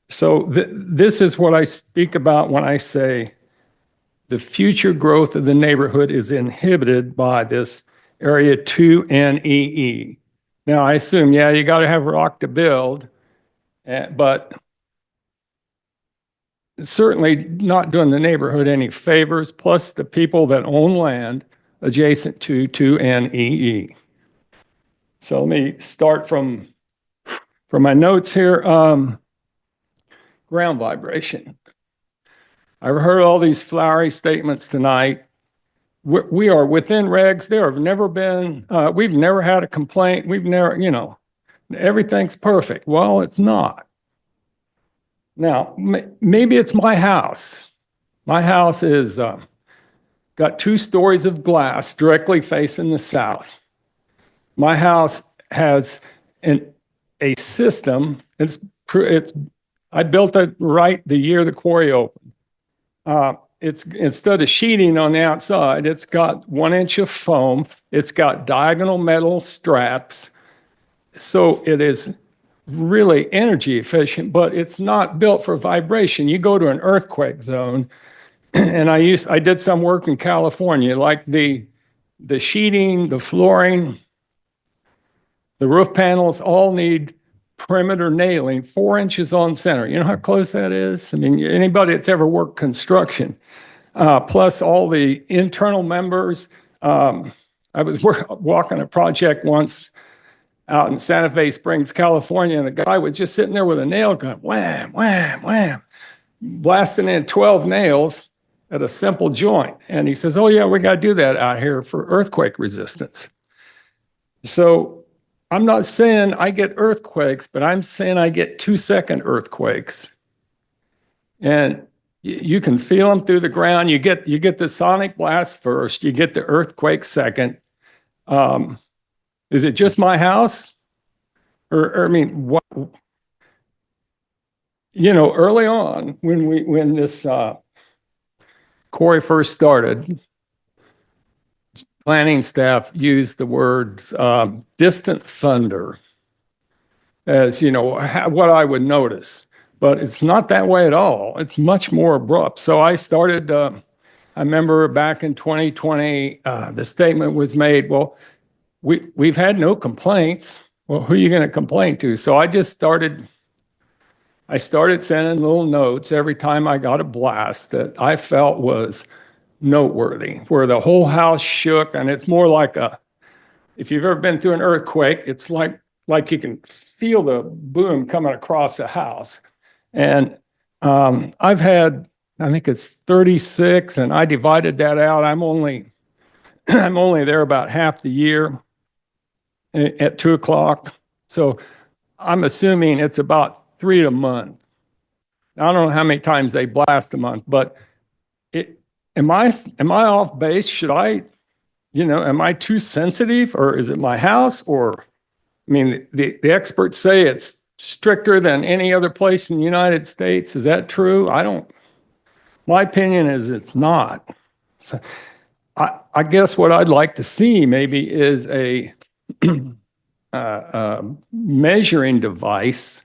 Speaker 14: So this is what I speak about when I say the future growth of the neighborhood is inhibited by this area 2NEE. Now, I assume, yeah, you got to have rock to build, but certainly not doing the neighborhood any favors, plus the people that own land adjacent to 2NEE. So let me start from my notes here. Ground vibration. I've heard all these flowery statements tonight. We are within regs. There have never been, we've never had a complaint. We've never, everything's perfect. Well, it's not. Now, maybe it's my house. My house is got 2 stories of glass directly facing the south. My house has a system. I built it right the year the quarry opened. It's instead of sheeting on the outside, it's got 1 inch of foam. It's got diagonal metal straps. So it is really energy efficient, but it's not built for vibration. You go to an earthquake zone, and I did some work in California, like the sheeting, the flooring, the roof panels all need perimeter nailing, 4 inches on center. You know how close that is? I mean, anybody that's ever worked construction, plus all the internal members. I was walking a project once out in Santa Fe Springs, California, and the guy was just sitting there with a nail gun, wham, wham, wham, blasting in 12 nails at a simple joint. And he says, oh yeah, we got to do that out here for earthquake resistance. So I'm not saying I get earthquakes, but I'm saying I get 2-second earthquakes. And you can feel them through the ground. You get the sonic blast first, you get the earthquake second. Is it just my house? Or I mean, what, early on when this quarry first started, planning staff used the words distant thunder as, what I would notice. But it's not that way at all. It's much more abrupt. So I started, I remember back in 2020, the statement was made, well, we've had no complaints. Well, who are you going to complain to? So I started sending little notes every time I got a blast that I felt was noteworthy, where the whole house shook. And it's more like if you've ever been through an earthquake, it's like you can feel the boom coming across the house. And I've had, I think it's 36, and I divided that out. I'm only there about half the year at 2 o'clock. So I'm assuming it's about 3 a month. I don't know how many times they blast a month, but am I off base? Should I, am I too sensitive, or is it my house? Or, I mean, the experts say it's stricter than any other place in the United States. Is that true? My opinion is it's not. So I guess what I'd like to see maybe is a measuring device,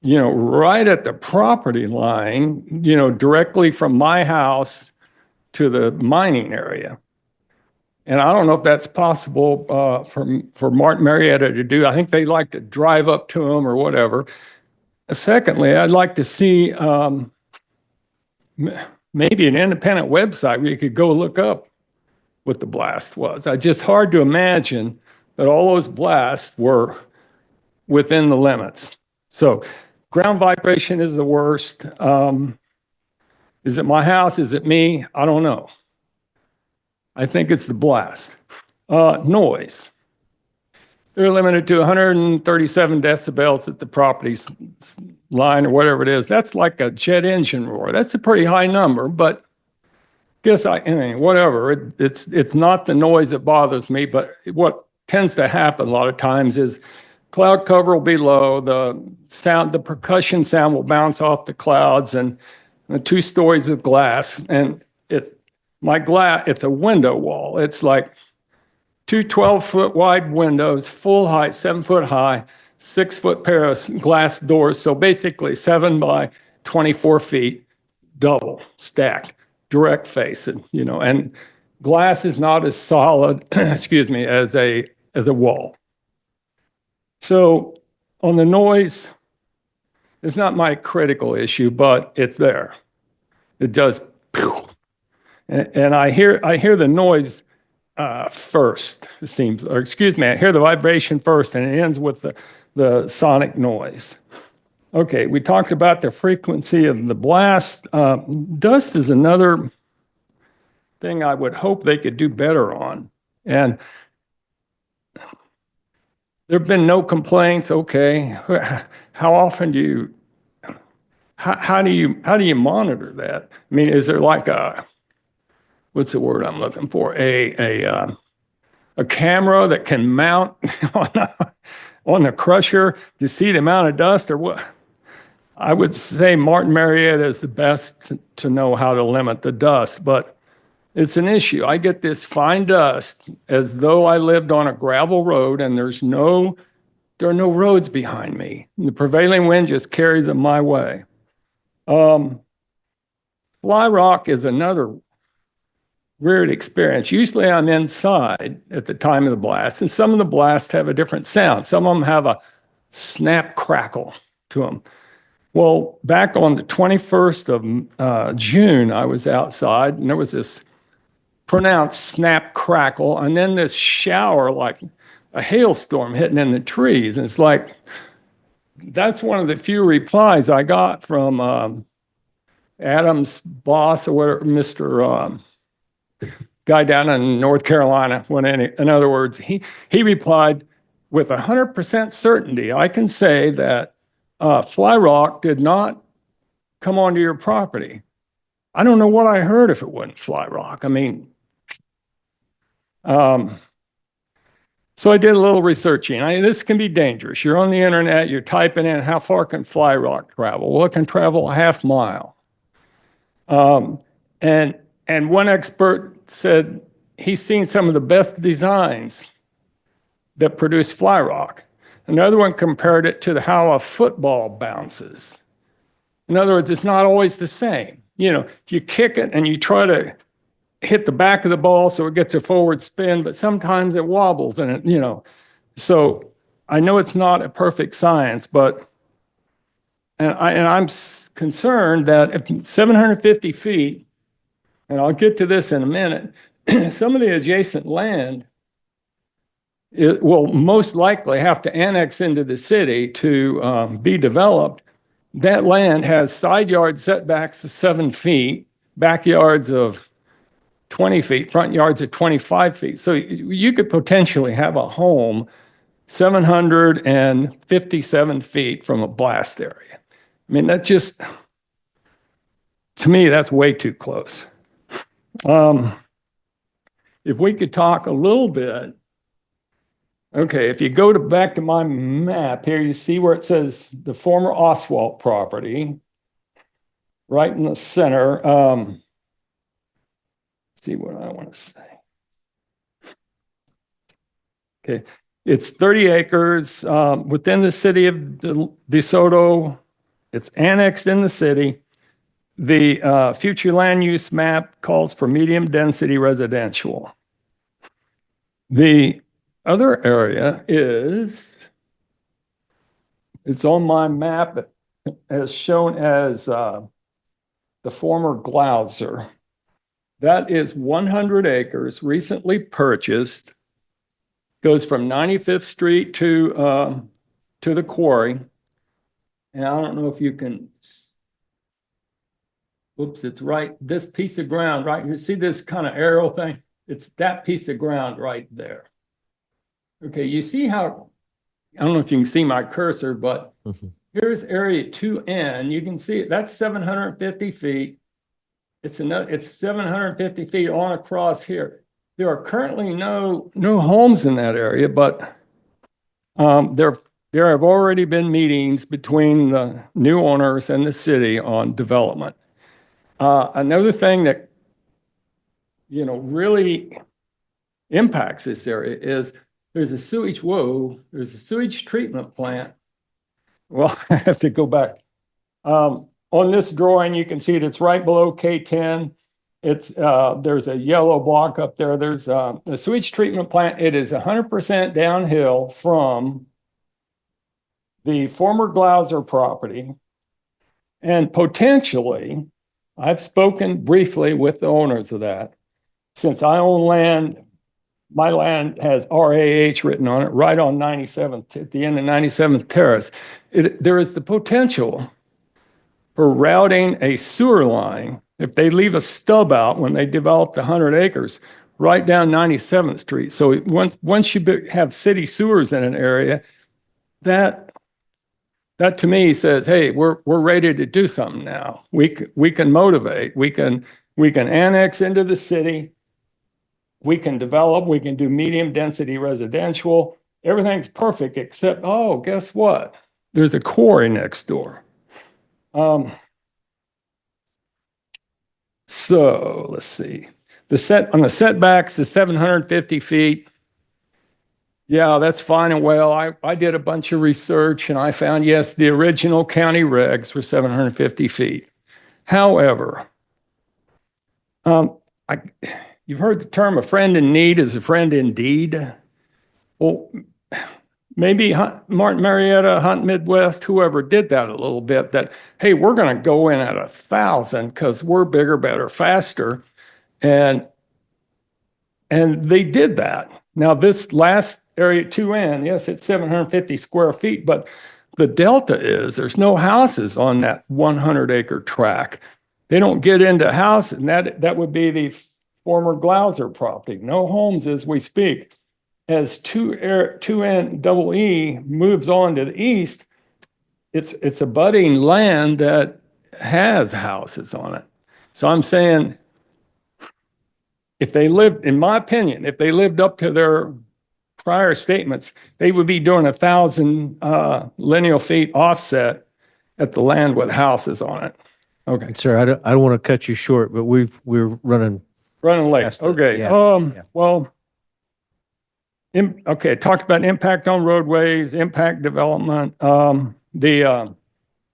Speaker 14: right at the property line, directly from my house to the mining area. And I don't know if that's possible for Martin Marietta to do. I think they like to drive up to them or whatever. Secondly, I'd like to see maybe an independent website where you could go look up what the blast was. It's just hard to imagine that all those blasts were within the limits. So ground vibration is the worst. Is it my house? Is it me? I don't know. I think it's the blast. Noise. They're limited to 137 decibels at the property line or whatever it is. That's like a jet engine roar. That's a pretty high number, but whatever. It's not the noise that bothers me, but what tends to happen a lot of times is cloud cover will be low, the percussion sound will bounce off the clouds, and the 2 stories of glass, and it's a window wall. It's like 2 12-foot wide windows, full height, 7 foot high, 6 foot pair of glass doors. So basically 7 by 24 feet, double stacked, direct facing, and glass is not as solid, excuse me, as a wall. So on the noise, it's not my critical issue, but it's there. It does, and I hear the noise first, it seems, or excuse me, I hear the vibration first, and it ends with the sonic noise. Okay, we talked about the frequency of the blast. Dust is another thing I would hope they could do better on. And there have been no complaints. Okay, how often do you, how do you monitor that? I mean, is there like what's the word I'm looking for? A camera that can mount on the crusher to see the amount of dust, or what? I would say Martin Marietta is the best to know how to limit the dust, but it's an issue. I get this fine dust as though I lived on a gravel road, and there are no roads behind me. The prevailing wind just carries it my way. Fly rock is another weird experience. Usually I'm inside at the time of the blast, and some of the blasts have a different sound. Some of them have a snap crackle to them. Well, back on the 21st of June, I was outside, and there was this pronounced snap crackle, and then this shower like a hailstorm hitting in the trees. And it's like, that's one of the few replies I got from Adam's boss, or whatever, Mr. Guy down in North Carolina. In other words, he replied, with 100% certainty, I can say that fly rock did not come onto your property. I don't know what I heard if it wasn't fly rock. I mean, so I did a little researching. This can be dangerous. You're on the internet, you're typing in, how far can fly rock travel? Well, it can travel a half mile. And one expert said he's seen some of the best designs that produce fly rock. Another one compared it to how a football bounces. In other words, it's not always the same. If you kick it and you try to hit the back of the ball so it gets a forward spin, but sometimes it wobbles and so I know it's not a perfect science, but I'm concerned that if 750 feet, and I'll get to this in a minute, some of the adjacent land will most likely have to annex into the city to be developed. That land has side yard setbacks of 7 feet, backyards of 20 feet, front yards of 25 feet. So you could potentially have a home 757 feet from a blast area. I mean, that just, to me, that's way too close. If we could talk a little bit Okay, if you go back to my map here, you see where it says the former Oswalt property, right in the center. See what I want to say. Okay, it's 30 acres within the city of DeSoto. It's annexed in the city. The future land use map calls for medium density residential. The other area it's on my map as shown as the former Glauser. That is 100 acres, recently purchased, goes from 95th Street to the quarry. And I don't know if you can, oops, it's right, this piece of ground right here. See this kind of arrow thing? It's that piece of ground right there. Okay, you see how, I don't know if you can see my cursor, but here's area 2N. You can see it, that's 750 feet. It's 750 feet on across here. There are currently no homes in that area, but there have already been meetings between the new owners and the city on development. Another thing that really impacts this area is there's a sewage treatment plant. Well, I have to go back. On this drawing, you can see it's right below K10. There's a yellow block up there. There's a sewage treatment plant. It is 100% downhill from the former Glauser property. And potentially, I've spoken briefly with the owners of that. Since I own land, my land has RAH written on it, right on 97th, at the end of 97th Terrace. There is the potential for routing a sewer line, if they leave a stub out when they develop the 100 acres, right down 97th Street. So once you have city sewers in an area, that to me says, hey, we're ready to do something now. We can motivate. We can annex into the city. We can develop. We can do medium density residential. Everything's perfect except, oh, guess what? There's a quarry next door. So let's see. On the setbacks is 750 feet. Yeah, that's fine and well. I did a bunch of research and I found, yes, the original county regs were 750 feet. However, you've heard the term a friend in need is a friend indeed. Well, maybe Martin Marietta, Hunt Midwest, whoever did that a little bit, that, hey, we're going to go in at 1,000 because we're bigger, better, faster. And they did that. Now, this last area 2N, yes, it's 750 square feet, but the delta is there's no houses on that 100-acre tract. They don't get into houses, and that would be the former Glauser property. No homes as we speak. As 2N double E moves on to the east, it's abutting land that has houses on it. So I'm saying, if they lived, in my opinion, if they lived up to their prior statements, they would be doing 1,000 lineal feet offset at the land with houses on it. Okay.
Speaker 1: Sir, I don't want to cut you short, but we're running
Speaker 14: late.
Speaker 1: past the-
Speaker 14: Okay.
Speaker 1: yeah.
Speaker 14: Well, okay. Talked about impact on roadways, impact development. The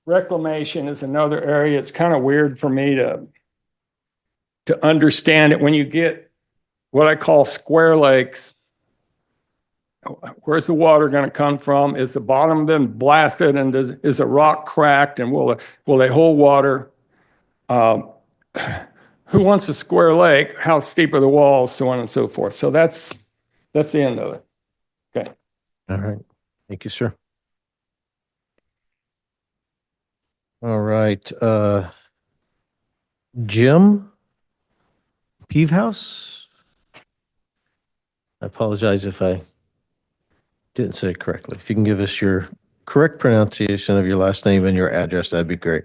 Speaker 14: reclamation is another area. It's kind of weird for me to understand it when you get what I call square lakes. Where's the water going to come from? Is the bottom been blasted and is the rock cracked and will they hold water? Who wants a square lake? How steep are the walls? So on and so forth. So that's the end of it. Okay.
Speaker 1: All right. Thank you, sir. All right. Jim Peevehouse? I apologize if I didn't say it correctly. If you can give us your correct pronunciation of your last name and your address, that'd be great.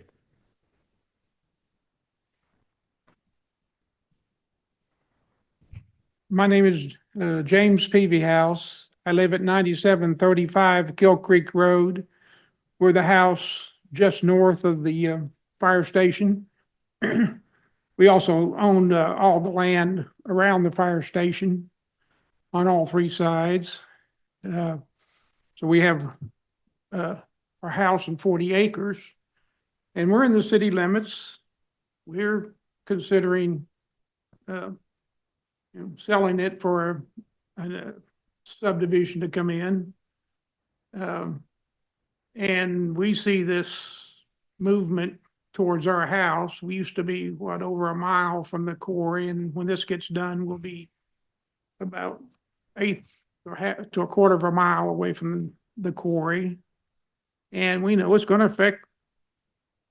Speaker 15: My name is James Peavy House. I live at 9735 Kill Creek Road. We're the house just north of the fire station. We also own all the land around the fire station on all three sides. So we have our house and 40 acres, and we're in the city limits. We're considering selling it for a subdivision to come in. And we see this movement towards our house. We used to be, over a mile from the quarry, and when this gets done, we'll be about eighth or half to a quarter of a mile away from the quarry. And we know it's going to affect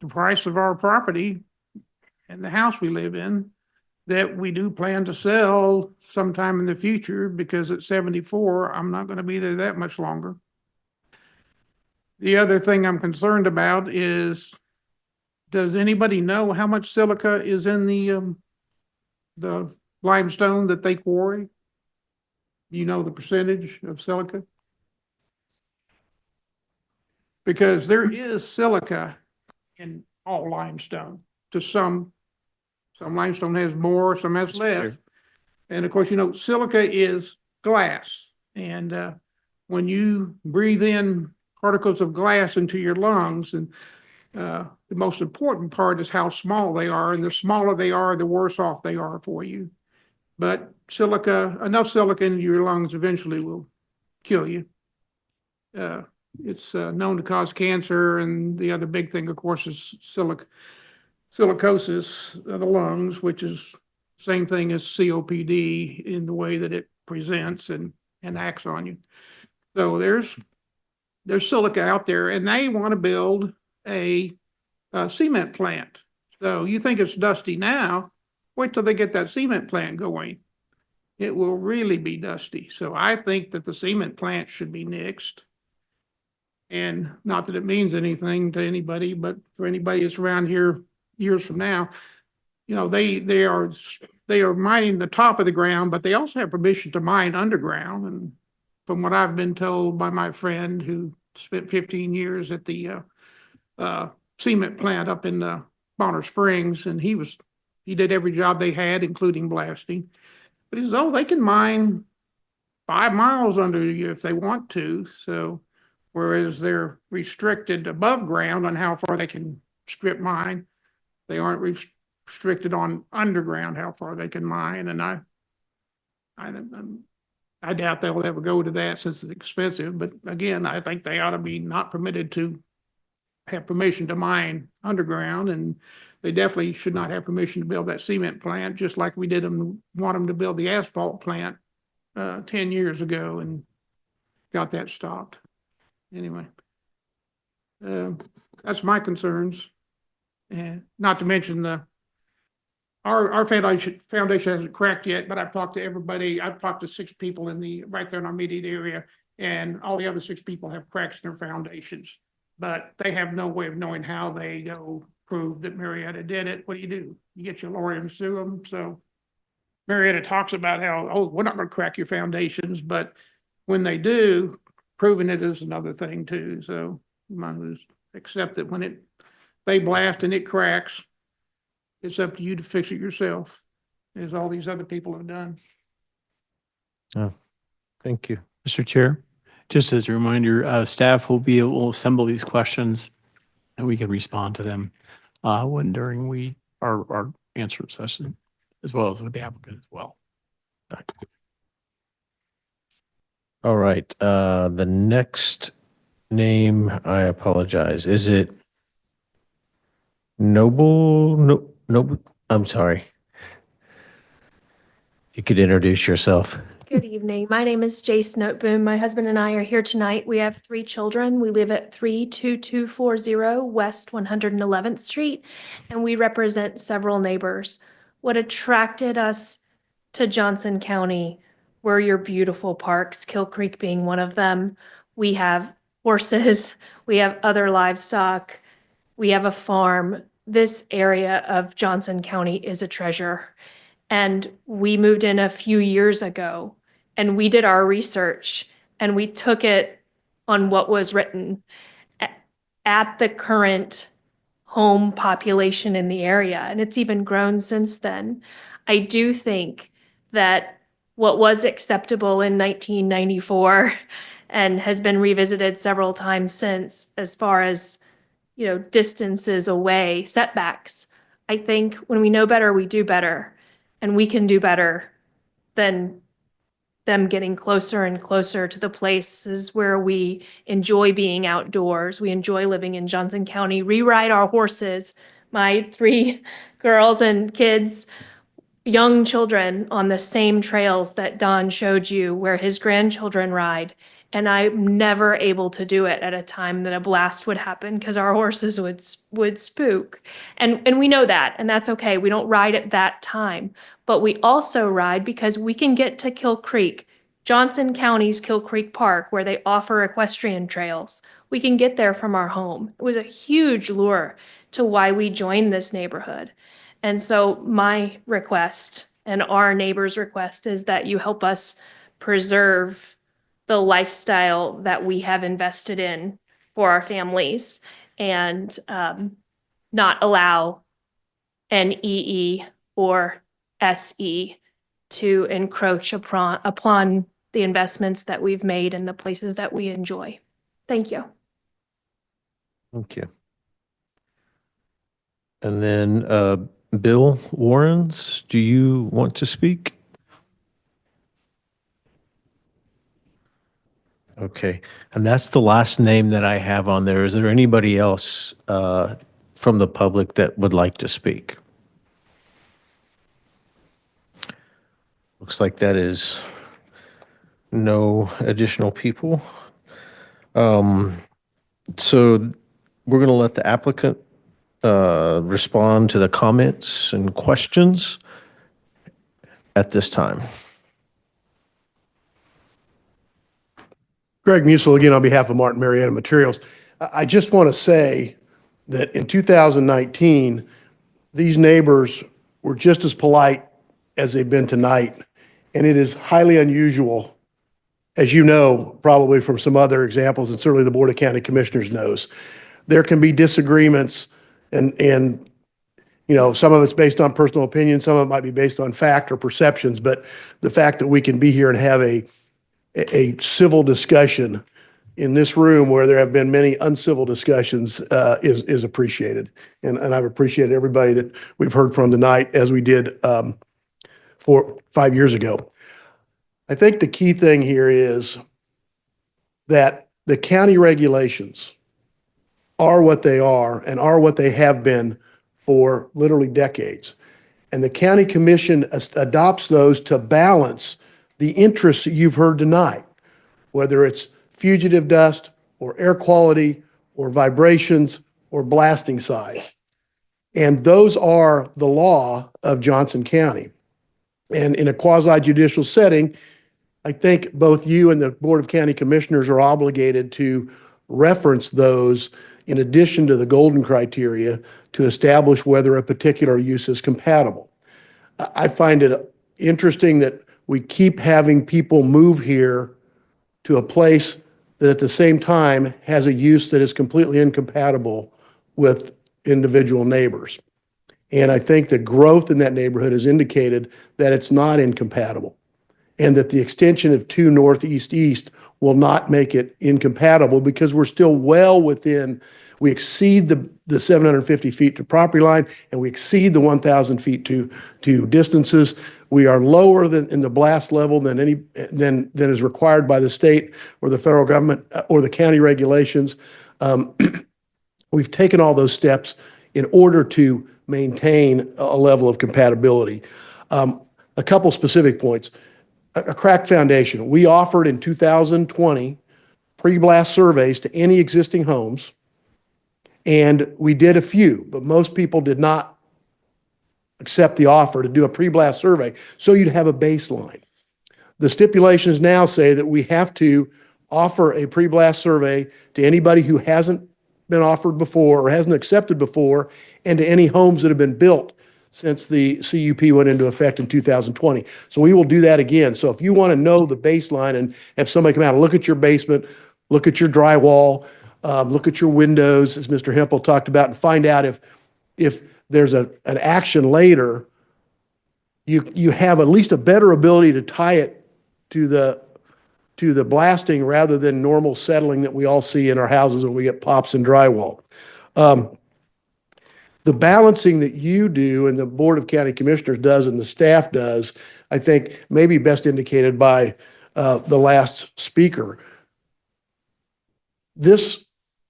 Speaker 15: the price of our property and the house we live in, that we do plan to sell sometime in the future, because at 74, I'm not going to be there that much longer. The other thing I'm concerned about is, does anybody know how much silica is in the limestone that they quarry? Do you know the percentage of silica? Because there is silica in all limestone. To some limestone has more, some has less. Sure. And of course, silica is glass. And when you breathe in particles of glass into your lungs, and the most important part is how small they are. And the smaller they are, the worse off they are for you. But enough silica in your lungs eventually will kill you. It's known to cause cancer, and the other big thing, of course, is silicosis of the lungs, which is same thing as COPD in the way that it presents and acts on you. So there's silica out there, and they want to build a cement plant. So you think it's dusty now, wait till they get that cement plant going. It will really be dusty. So I think that the cement plant should be nixed. And not that it means anything to anybody, but for anybody that's around here years from now, they are mining the top of the ground, but they also have permission to mine underground. And from what I've been told by my friend who spent 15 years at the cement plant up in Bonner Springs, and he did every job they had, including blasting. But he says, they can mine 5 miles under you if they want to. So whereas they're restricted above ground on how far they can strip mine, they aren't restricted on underground how far they can mine. And I doubt they'll ever go to that, since it's expensive. But again, I think they ought to be not permitted to have permission to mine underground, and they definitely should not have permission to build that cement plant, just like we want them to build the asphalt plant 10 years ago and got that stopped. Anyway, that's my concerns, and not to mention our foundation hasn't cracked yet, but I've talked to everybody. I've talked to 6 people right there in our immediate area, and all the other 6 people have cracks in their foundations, but they have no way of knowing how they go prove that Marietta did it. What do? You get your lawyer and sue them. So Marietta talks about how, we're not going to crack your foundations, but when they do, proving it is another thing too. So you might just accept that when they blast and it cracks, it's up to you to fix it yourself, as all these other people have done.
Speaker 1: Oh, thank you.
Speaker 16: Mr. Chair, just as a reminder, staff will be able to assemble these questions and we can respond to them during our answer session, as well as with the applicant as well.
Speaker 1: All right. The next name, I apologize. Is it Noble? Noble. I'm sorry. You could introduce yourself.
Speaker 17: Good evening. My name is Jace Noteboom. My husband and I are here tonight. We have 3 children. We live at 32240 West 111th Street, and we represent several neighbors. What attracted us to Johnson County were your beautiful parks, Kill Creek being one of them. We have horses, we have other livestock, we have a farm. This area of Johnson County is a treasure. And we moved in a few years ago, and we did our research, and we took it on what was written at the current home population in the area, and it's even grown since then. I do think that what was acceptable in 1994 and has been revisited several times since, as far as, distances away, setbacks, I think when we know better, we do better, and we can do better than them getting closer and closer to the places where we enjoy being outdoors. We enjoy living in Johnson County. Ride our horses. My 3 girls and kids, young children, on the same trails that Don showed you where his grandchildren ride. And I'm never able to do it at a time that a blast would happen because our horses would spook. And we know that, and that's okay. We don't ride at that time. But we also ride because we can get to Kill Creek, Johnson County's Kill Creek Park, where they offer equestrian trails. We can get there from our home. It was a huge lure to why we joined this neighborhood. And so my request and our neighbors' request is that you help us preserve the lifestyle that we have invested in for our families, and not allow an EE or SE to encroach upon the investments that we've made in the places that we enjoy. Thank you.
Speaker 1: Thank you. And then Bill Warrens, do you want to speak? Okay, and that's the last name that I have on there. Is there anybody else from the public that would like to speak? Looks like that is no additional people. So we're going to let the applicant respond to the comments and questions at this time.
Speaker 9: Greg Musil again on behalf of Martin Marietta Materials. I just want to say that in 2019, these neighbors were just as polite as they've been tonight. And it is highly unusual, as you know, probably from some other examples, and certainly the Board of County Commissioners knows. There can be disagreements and some of it's based on personal opinion, some of it might be based on fact or perceptions, but the fact that we can be here and have a civil discussion in this room where there have been many uncivil discussions is appreciated. And I've appreciated everybody that we've heard from tonight, as we did 5 years ago. I think the key thing here is that the county regulations are what they are and are what they have been for literally decades. And the county commission adopts those to balance the interests that you've heard tonight, whether it's fugitive dust or air quality or vibrations or blasting size. And those are the law of Johnson County. And in a quasi-judicial setting, I think both you and the Board of County Commissioners are obligated to reference those in addition to the golden criteria to establish whether a particular use is compatible. I find it interesting that we keep having people move here to a place that at the same time has a use that is completely incompatible with individual neighbors. And I think the growth in that neighborhood has indicated that it's not incompatible, and that the extension of 2 northeast east will not make it incompatible because we're still well within, we exceed the 750 feet to property line, and we exceed the 1,000 feet to distances. We are lower than in the blast level than is required by the state or the federal government or the county regulations. We've taken all those steps in order to maintain a level of compatibility. A couple specific points. A cracked foundation. We offered in 2020 pre-blast surveys to any existing homes, and we did a few, but most people did not accept the offer to do a pre-blast survey, so you'd have a baseline. The stipulations now say that we have to offer a pre-blast survey to anybody who hasn't been offered before or hasn't accepted before, and to any homes that have been built since the CUP went into effect in 2020. So we will do that again. So if you want to know the baseline and have somebody come out and look at your basement, look at your drywall, look at your windows, as Mr. Hempel talked about, and find out if there's an action later, you have at least a better ability to tie it to the blasting rather than normal settling that we all see in our houses when we get pops in drywall. The balancing that you do and the Board of County Commissioners does and the staff does, I think may be best indicated by the last speaker. This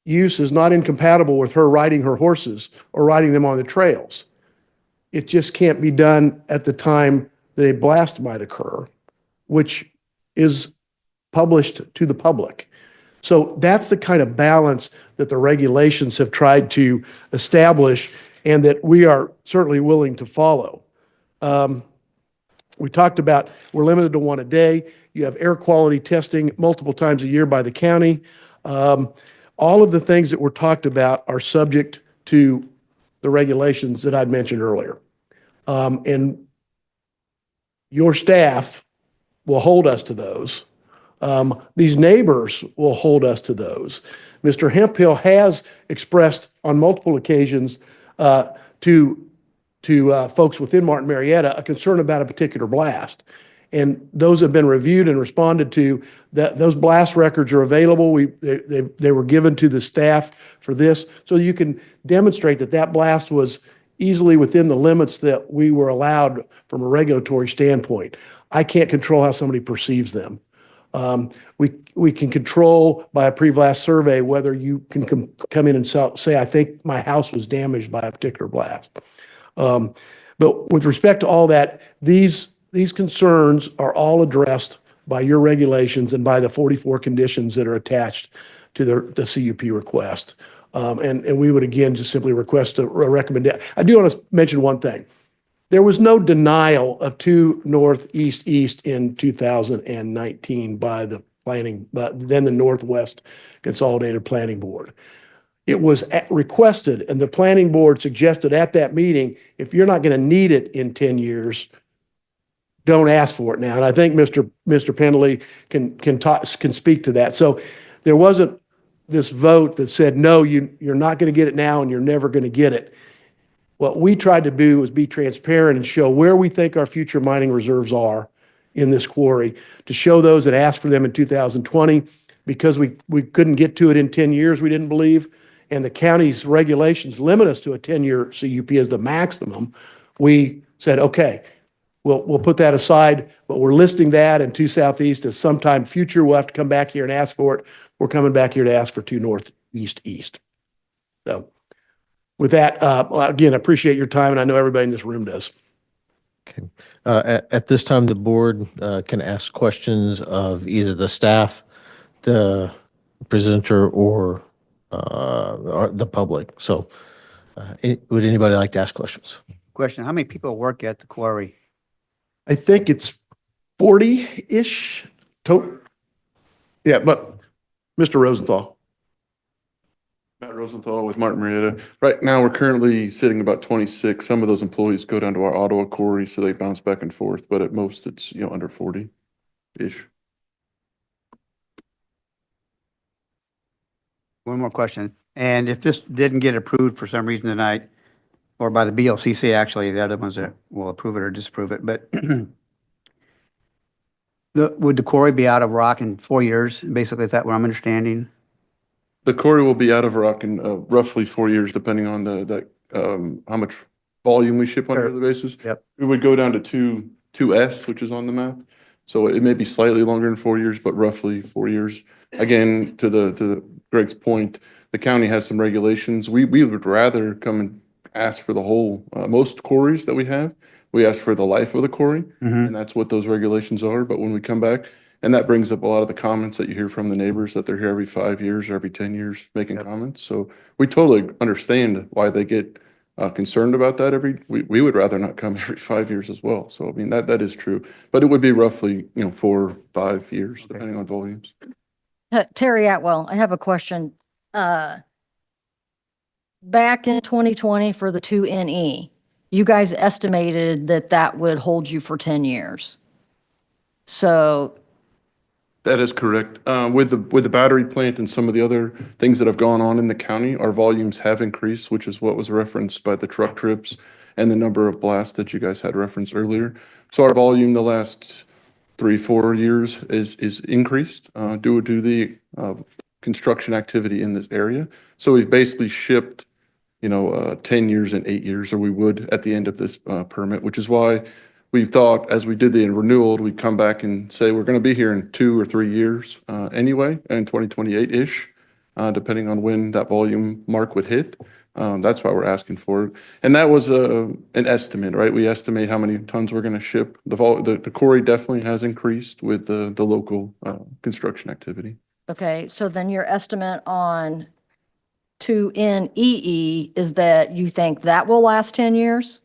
Speaker 9: use is not incompatible with her riding her horses or riding them on the trails. It just can't be done at the time that a blast might occur, which is published to the public. So that's the kind of balance that the regulations have tried to establish and that we are certainly willing to follow. We talked about we're limited to one a day. You have air quality testing multiple times a year by the county. All of the things that were talked about are subject to the regulations that I'd mentioned earlier. And your staff will hold us to those. These neighbors will hold us to those. Mr. Hemphill has expressed on multiple occasions to folks within Martin Marietta a concern about a particular blast. And those have been reviewed and responded to. Those blast records are available. They were given to the staff for this, so you can demonstrate that that blast was easily within the limits that we were allowed from a regulatory standpoint. I can't control how somebody perceives them. We can control by a pre-blast survey whether you can come in and say, I think my house was damaged by a particular blast. But with respect to all that, these concerns are all addressed by your regulations and by the 44 conditions that are attached to the CUP request. And we would again just simply request a recommendation. I do want to mention one thing. There was no denial of 2 Northeast East in 2019 by the planning, but then the Northwest Consolidated Planning Board. It was requested, and the planning board suggested at that meeting, if you're not going to need it in 10 years, don't ask for it now. And I think Mr. Pendley can speak to that. So there wasn't this vote that said, no, you're not going to get it now and you're never going to get it. What we tried to do was be transparent and show where we think our future mining reserves are in this quarry, to show those that asked for them in 2020, because we couldn't get to it in 10 years, we didn't believe, and the county's regulations limit us to a 10-year CUP as the maximum. We said, okay, we'll put that aside, but we're listing that in 2 Southeast as sometime future. We'll have to come back here and ask for it. We're coming back here to ask for 2 Northeast East. So with that, again, I appreciate your time, and I know everybody in this room does.
Speaker 1: Okay. At this time, the board can ask questions of either the staff, the presenter, or the public. So would anybody like to ask questions?
Speaker 8: Question, how many people work at the quarry?
Speaker 9: I think it's 40-ish. Yeah, but Mr. Rosenthal.
Speaker 18: Matt Rosenthal with Martin Marietta. Right now, we're currently sitting about 26. Some of those employees go down to our Ottawa quarry, so they bounce back and forth, but at most it's, under 40-ish.
Speaker 8: One more question. And if this didn't get approved for some reason tonight, or by the BLCC, actually, the other ones that will approve it or disapprove it, but would the quarry be out of rock in 4 years? Basically, is that what I'm understanding?
Speaker 18: The quarry will be out of rock in roughly 4 years, depending on how much volume we ship on a daily basis.
Speaker 8: Yep.
Speaker 18: We would go down to 2S, which is on the map. So it may be slightly longer than 4 years, but roughly 4 years. Again, to Greg's point, the county has some regulations. We would rather come and ask for the whole, most quarries that we have, we ask for the life of the quarry, and that's what those regulations are. But when we come back, and that brings up a lot of the comments that you hear from the neighbors, that they're here every 5 years or every 10 years making comments. So we totally understand why they get concerned about that. We would rather not come every 5 years as well. So I mean, that is true, but it would be roughly 4 or 5 years, depending on volumes.
Speaker 19: Terry Atwell, I have a question. Back in 2020 for the 2NE, you guys estimated that that would hold you for 10 years. So,
Speaker 18: That is correct. With the battery plant and some of the other things that have gone on in the county, our volumes have increased, which is what was referenced by the truck trips and the number of blasts that you guys had referenced earlier. So our volume the last 3-4 years is increased due to the construction activity in this area. So we've basically shipped 10 years and 8 years, or we would at the end of this permit, which is why we thought as we did the renewal, we'd come back and say we're going to be here in 2 or 3 years anyway, in 2028-ish, depending on when that volume mark would hit. That's why we're asking for it. And that was an estimate, right? We estimate how many tons we're going to ship. The quarry definitely has increased with the local construction activity.
Speaker 19: okay, so then your estimate on 2NEE is that you think that will last 10 years?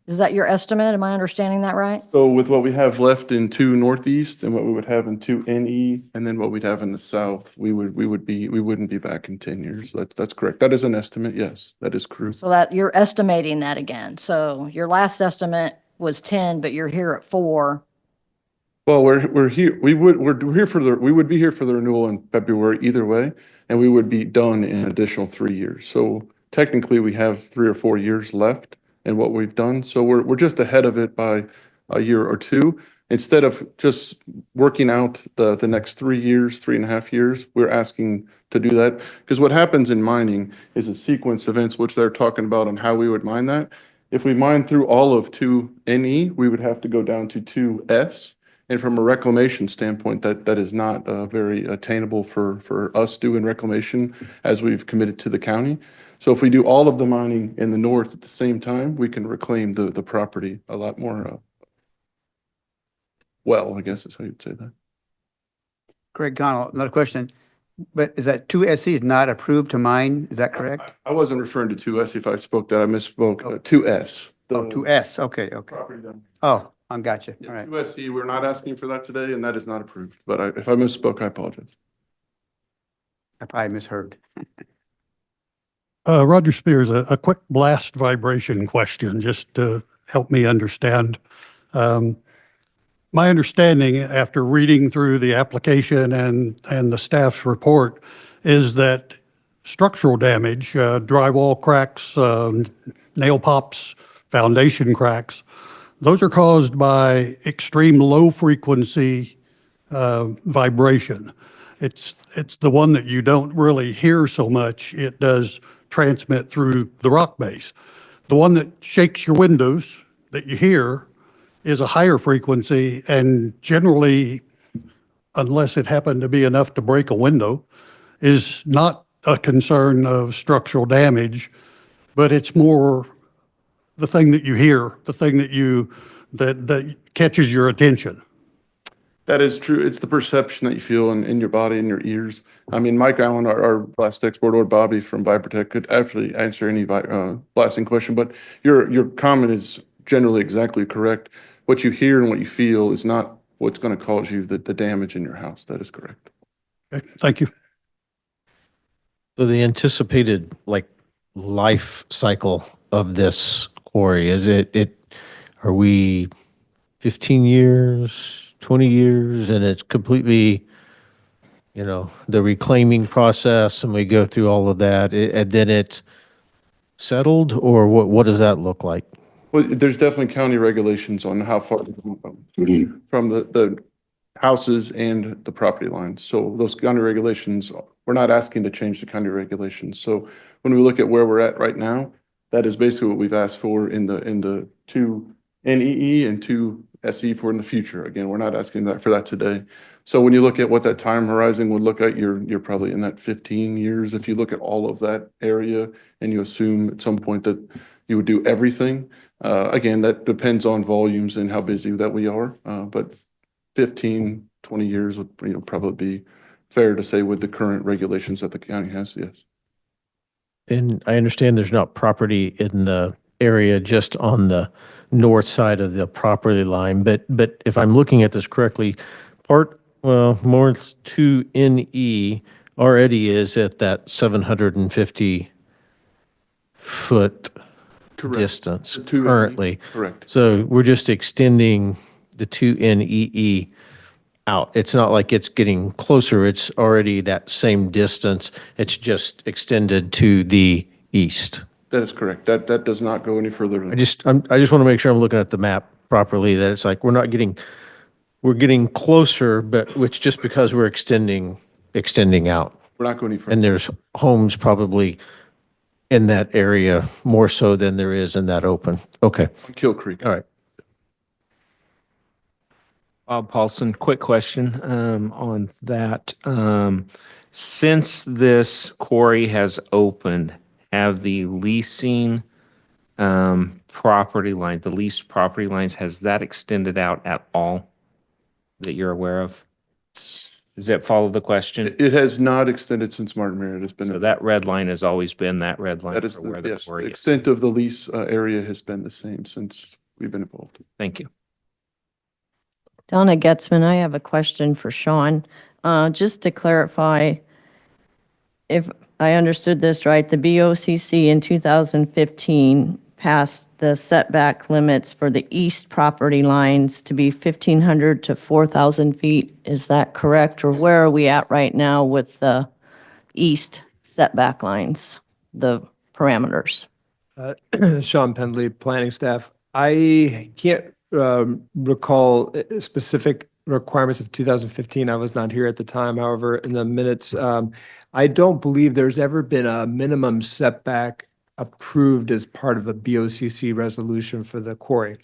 Speaker 19: Is that your estimate? Am I understanding that right?
Speaker 18: So with what we have left in 2 Northeast and what we would have in 2 NE, and then what we'd have in the South, we wouldn't be back in 10 years. That's correct. That is an estimate. Yes, that is true.
Speaker 19: So that you're estimating that again. So your last estimate was 10, but you're here at 4.
Speaker 18: Well, we're here. We would be here for the renewal in February either way, and we would be done in an additional 3 years. So technically, we have 3 or 4 years left in what we've done. So we're just ahead of it by a year or two. Instead of just working out the next 3 years, 3.5 years, we're asking to do that. Because what happens in mining is a sequence of events, which they're talking about on how we would mine that. If we mine through all of 2NE, we would have to go down to 2S. And from a reclamation standpoint, that is not very attainable for us doing reclamation as we've committed to the county. So if we do all of the mining in the north at the same time, we can reclaim the property a lot more I guess is how you'd say that.
Speaker 8: Greg Connell, another question. But is that 2SC is not approved to mine? Is that correct?
Speaker 18: I wasn't referring to 2S. If I spoke that, I misspoke. 2S.
Speaker 8: Oh, 2S. Okay.
Speaker 18: Property done.
Speaker 8: Oh, I got you.
Speaker 18: Yeah,
Speaker 8: All right.
Speaker 18: 2SC, we're not asking for that today, and that is not approved. But if I misspoke, I apologize.
Speaker 8: I probably misheard.
Speaker 5: Roger Spears, a quick blast vibration question, just to help me understand. My understanding after reading through the application and the staff's report is that structural damage, drywall cracks, nail pops, foundation cracks, those are caused by extreme low frequency vibration. It's the one that you don't really hear so much. It does transmit through the rock base. The one that shakes your windows that you hear is a higher frequency, and generally, unless it happened to be enough to break a window, is not a concern of structural damage, but it's more the thing that you hear, the thing that catches your attention.
Speaker 18: That is true. It's the perception that you feel in your body and your ears. I mean, Mike Allen, our blast expert, or Bobby from Vibrotech could actually answer any blasting question, but your comment is generally exactly correct. What you hear and what you feel is not what's going to cause you the damage in your house. That is correct.
Speaker 5: Okay, thank you.
Speaker 1: So the anticipated life cycle of this quarry, are we 15 years, 20 years, and it's completely, the reclaiming process, and we go through all of that, and then it's settled, or what does that look like?
Speaker 18: Well, there's definitely county regulations on how far from the houses and the property lines. So those county regulations, we're not asking to change the county regulations. So when we look at where we're at right now, that is basically what we've asked for in the 2 NEE and 2 SE for in the future. Again, we're not asking for that today. So when you look at what that time horizon would look like, you're probably in that 15 years. If you look at all of that area and you assume at some point that you would do everything, again, that depends on volumes and how busy that we are. But 15, 20 years would probably be fair to say with the current regulations that the county has, yes.
Speaker 1: And I understand there's not property in the area just on the north side of the property line, but if I'm looking at this correctly, more 2NE already is at that 750 foot
Speaker 18: Correct.
Speaker 1: distance
Speaker 18: The 2NE,
Speaker 1: currently.
Speaker 18: correct.
Speaker 1: So we're just extending the 2NEE out. It's not like it's getting closer. It's already that same distance. It's just extended to the east.
Speaker 18: That is correct. That does not go any further than.
Speaker 1: I just want to make sure I'm looking at the map properly, that it's like we're getting closer, but it's just because we're extending out.
Speaker 18: We're not going any further.
Speaker 1: And there's homes probably in that area more so than there is in that open. Okay.
Speaker 18: On Kill Creek.
Speaker 1: All right.
Speaker 3: Bob Paulson, quick question on that. Since this quarry has opened, have the leasing property line, the leased property lines, has that extended out at all that you're aware of? Does that follow the question?
Speaker 18: It has not extended since Martin Marietta has been.
Speaker 3: So that red line has always been that red line
Speaker 18: That is
Speaker 3: for where the
Speaker 18: yes,
Speaker 3: quarry
Speaker 18: the
Speaker 3: is.
Speaker 18: extent of the lease area has been the same since we've been involved.
Speaker 3: Thank you.
Speaker 19: Donna Getzman, I have a question for Sean. Just to clarify, if I understood this right, the BOCC in 2015 passed the setback limits for the east property lines to be 1,500 to 4,000 feet. Is that correct? Or where are we at right now with the east setback lines, the parameters?
Speaker 4: Sean Pendley, planning staff. I can't recall specific requirements of 2015. I was not here at the time. However, in the minutes, I don't believe there's ever been a minimum setback approved as part of a BOCC resolution for the quarry.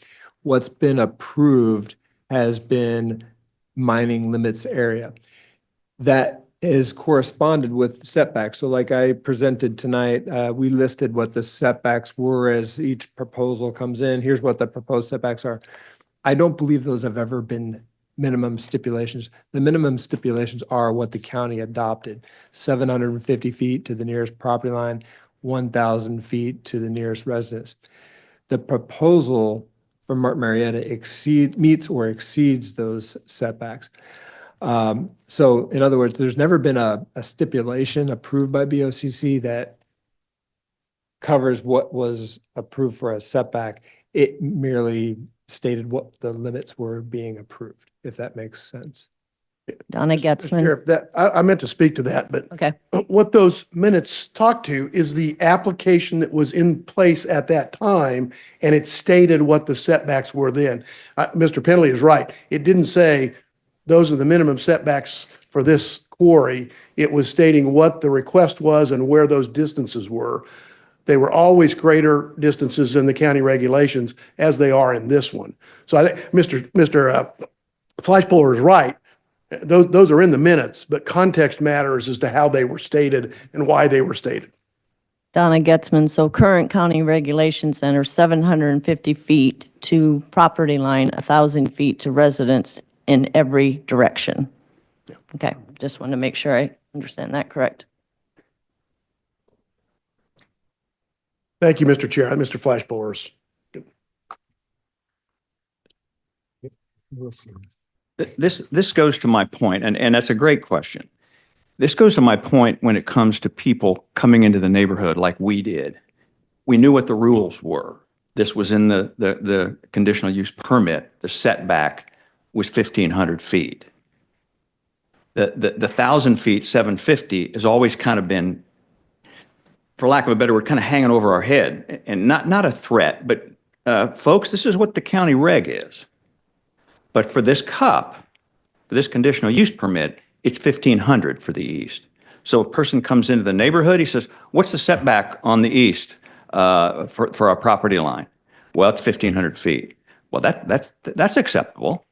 Speaker 4: What's been approved has been mining limits area. That is corresponded with setbacks. So like I presented tonight, we listed what the setbacks were as each proposal comes in. Here's what the proposed setbacks are. I don't believe those have ever been minimum stipulations. The minimum stipulations are what the county adopted: 750 feet to the nearest property line, 1,000 feet to the nearest residence. The proposal for Martin Marietta meets or exceeds those setbacks. So in other words, there's never been a stipulation approved by BOCC that covers what was approved for a setback. It merely stated what the limits were being approved, if that makes sense.
Speaker 19: Donna Getzman.
Speaker 9: Sheriff, I meant to speak to that, but
Speaker 19: Okay.
Speaker 9: what those minutes talk to is the application that was in place at that time, and it stated what the setbacks were then. Mr. Penley is right. It didn't say those are the minimum setbacks for this quarry. It was stating what the request was and where those distances were. They were always greater distances in the county regulations as they are in this one. So I think Mr. Fleischpuller is right. Those are in the minutes, but context matters as to how they were stated and why they were stated.
Speaker 19: Donna Getzman, so current county regulations then are 750 feet to property line, 1,000 feet to residence in every direction.
Speaker 9: Yeah.
Speaker 19: Okay, just want to make sure I understand that correct.
Speaker 9: Thank you, Mr. Chair. Mr. Fleischpuller.
Speaker 12: This goes to my point, and that's a great question. This goes to my point when it comes to people coming into the neighborhood like we did. We knew what the rules were. This was in the conditional use permit. The setback was 1,500 feet. The 1,000 feet, 750, has always kind of been, for lack of a better word, kind of hanging over our head, and not a threat, but folks, this is what the county reg is. But for this CUP, for this conditional use permit, it's 1,500 for the east. So a person comes into the neighborhood, he says, what's the setback on the east for our property line? Well, it's 1,500 feet. Well, that's acceptable.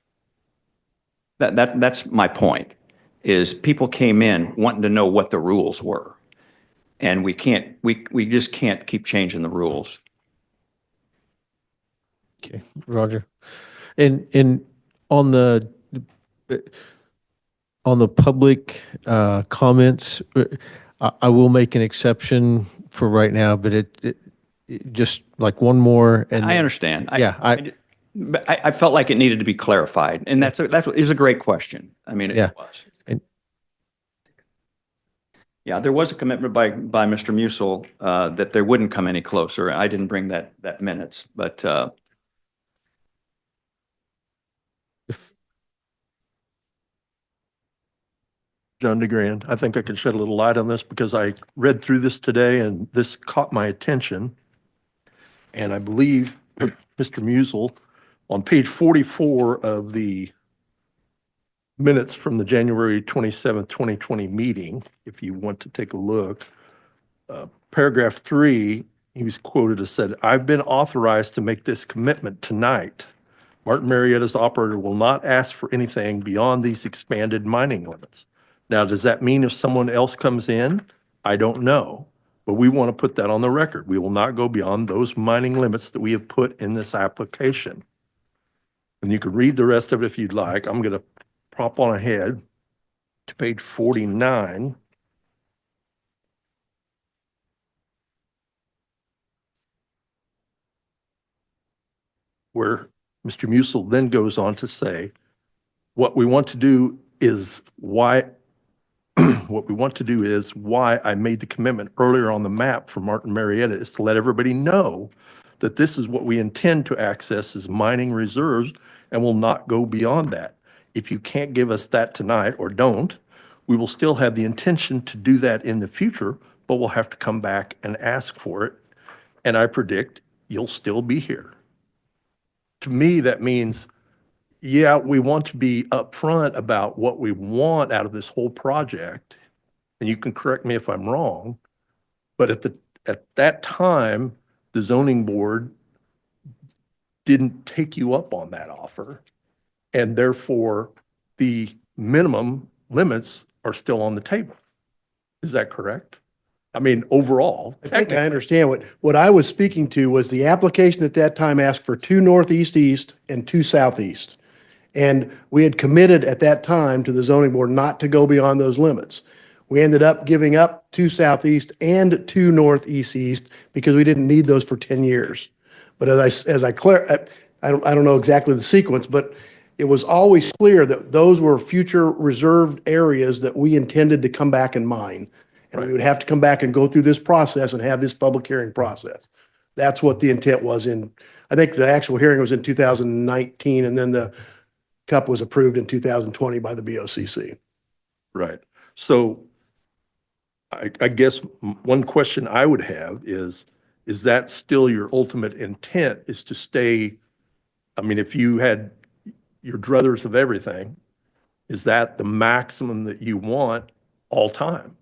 Speaker 12: That's my point, is people came in wanting to know what the rules were. And we just can't keep changing the rules.
Speaker 1: Okay, Roger. And on the public comments, I will make an exception for right now, but it just like one more. And
Speaker 12: I understand.
Speaker 1: Yeah,
Speaker 12: I felt like it needed to be clarified, and that's what is a great question. I mean, it
Speaker 1: Yeah.
Speaker 12: was. Yeah, there was a commitment by Mr. Musil that there wouldn't come any closer. I didn't bring that minutes, but
Speaker 7: John DeGrand, I think I can shed a little light on this because I read through this today and this caught my attention. And I believe Mr. Musil, on page 44 of the minutes from the January 27th, 2020 meeting, if you want to take a look, paragraph 3, he was quoted as said, "I've been authorized to make this commitment tonight. Martin Marietta's operator will not ask for anything beyond these expanded mining limits." Now, does that mean if someone else comes in? I don't know, but we want to put that on the record. We will not go beyond those mining limits that we have put in this application. And you can read the rest of it if you'd like. I'm going to prop on ahead to page 49. Where Mr. Musil then goes on to say, what we want to do is why I made the commitment earlier on the map for Martin Marietta is to let everybody know that this is what we intend to access as mining reserves and will not go beyond that. If you can't give us that tonight or don't, we will still have the intention to do that in the future, but we'll have to come back and ask for it. And I predict you'll still be here. To me, that means, yeah, we want to be upfront about what we want out of this whole project. And you can correct me if I'm wrong, but at that time, the zoning board didn't take you up on that offer. And therefore, the minimum limits are still on the table. Is that correct? I mean, overall.
Speaker 9: I think I understand what I was speaking to was the application at that time asked for 2 northeast east and 2 southeast. And we had committed at that time to the zoning board not to go beyond those limits. We ended up giving up 2 southeast and 2 northeast east because we didn't need those for 10 years. But I don't know exactly the sequence, but it was always clear that those were future reserved areas that we intended to come back and mine. And we would have to come back and go through this process and have this public hearing process. That's what the intent was I think the actual hearing was in 2019, and then the CUP was approved in 2020 by the BOCC.
Speaker 7: Right. So I guess one question I would have is that still your ultimate intent is to stay? I mean, if you had your druthers of everything, is that the maximum that you want all time?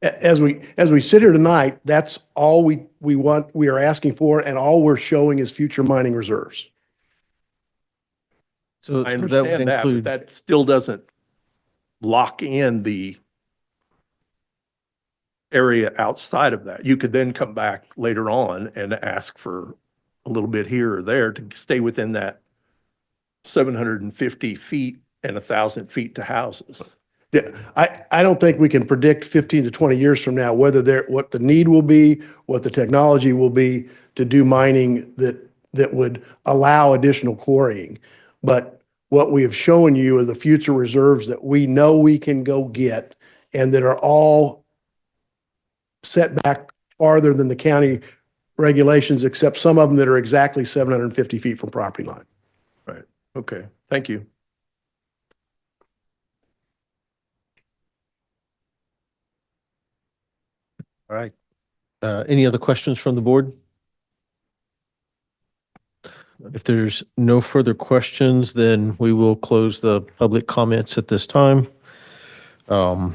Speaker 9: As we sit here tonight, that's all we are asking for, and all we're showing is future mining reserves.
Speaker 1: So
Speaker 7: I understand that, but that still doesn't lock in the area outside of that. You could then come back later on and ask for a little bit here or there to stay within that 750 feet and 1,000 feet to houses.
Speaker 9: Yeah, I don't think we can predict 15 to 20 years from now what the need will be, what the technology will be to do mining that would allow additional quarrying. But what we have shown you are the future reserves that we know we can go get and that are all set back farther than the county regulations, except some of them that are exactly 750 feet from property line.
Speaker 7: Right. Okay. Thank you.
Speaker 1: All right. Any other questions from the board? If there's no further questions, then we will close the public comments at this time. Now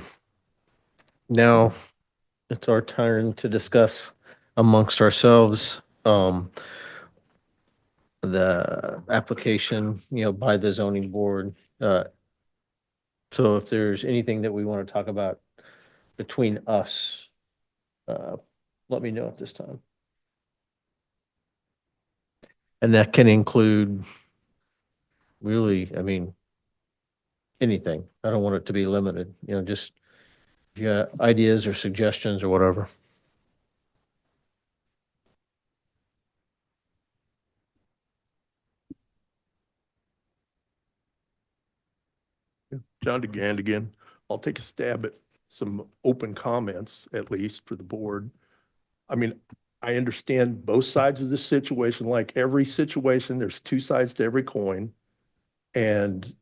Speaker 1: it's our turn to discuss amongst ourselves the application, by the zoning board. So if there's anything that we want to talk about between us, let me know at this time. And that can include really, anything. I don't want it to be limited, just if you got ideas or suggestions or whatever.
Speaker 7: John DeGrand again. I'll take a stab at some open comments, at least for the board. I mean, I understand both sides of this situation. Like every situation, there's two sides to every coin. And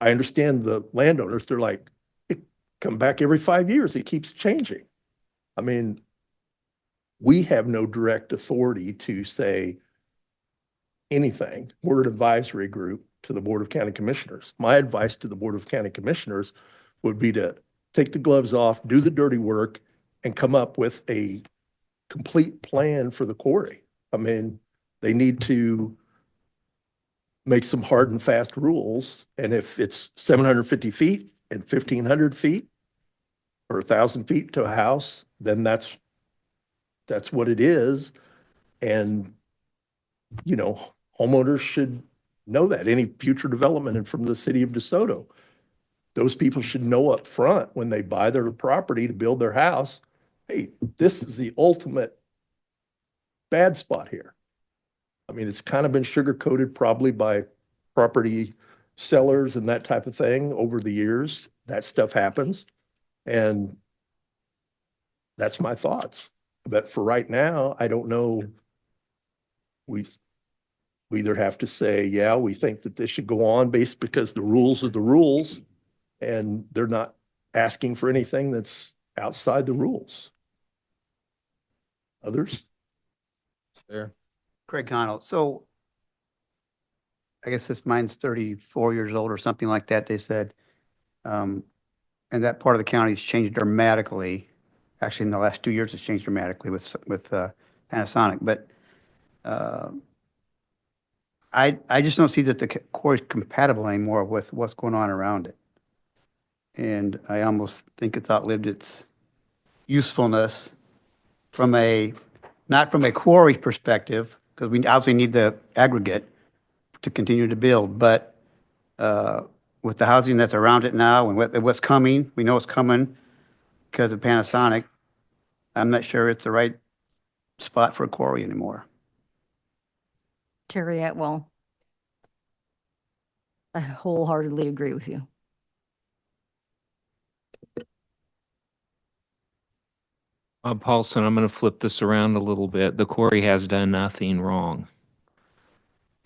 Speaker 7: I understand the landowners, they're like, it come back every 5 years. It keeps changing. I mean, we have no direct authority to say anything. We're an advisory group to the Board of County Commissioners. My advice to the Board of County Commissioners would be to take the gloves off, do the dirty work, and come up with a complete plan for the quarry. I mean, they need to make some hard and fast rules. And if it's 750 feet and 1,500 feet or 1,000 feet to a house, then that's what it is. And, you know, homeowners should know that. Any future development from the city of DeSoto, those people should know up front when they buy their property to build their house, hey, this is the ultimate bad spot here. I mean, it's kind of been sugar-coated probably by property sellers and that type of thing over the years. That stuff happens. And that's my thoughts. But for right now, I don't know. We either have to say, yeah, we think that this should go on based because the rules are the rules and they're not asking for anything that's outside the rules. Others?
Speaker 1: Fair.
Speaker 8: Craig Connell. So I guess mine's 34 years old or something like that, they said. And that part of the county's changed dramatically. Actually, in the last 2 years, it's changed dramatically with Panasonic. But I just don't see that the quarry is compatible anymore with what's going on around it. And I almost think it's outlived its usefulness not from a quarry perspective, because we obviously need the aggregate to continue to build, but with the housing that's around it now and what's coming, we know it's coming because of Panasonic. I'm not sure it's the right spot for a quarry anymore.
Speaker 20: Terry Atwell. I wholeheartedly agree with you.
Speaker 3: Paulson, I'm going to flip this around a little bit. The quarry has done nothing wrong.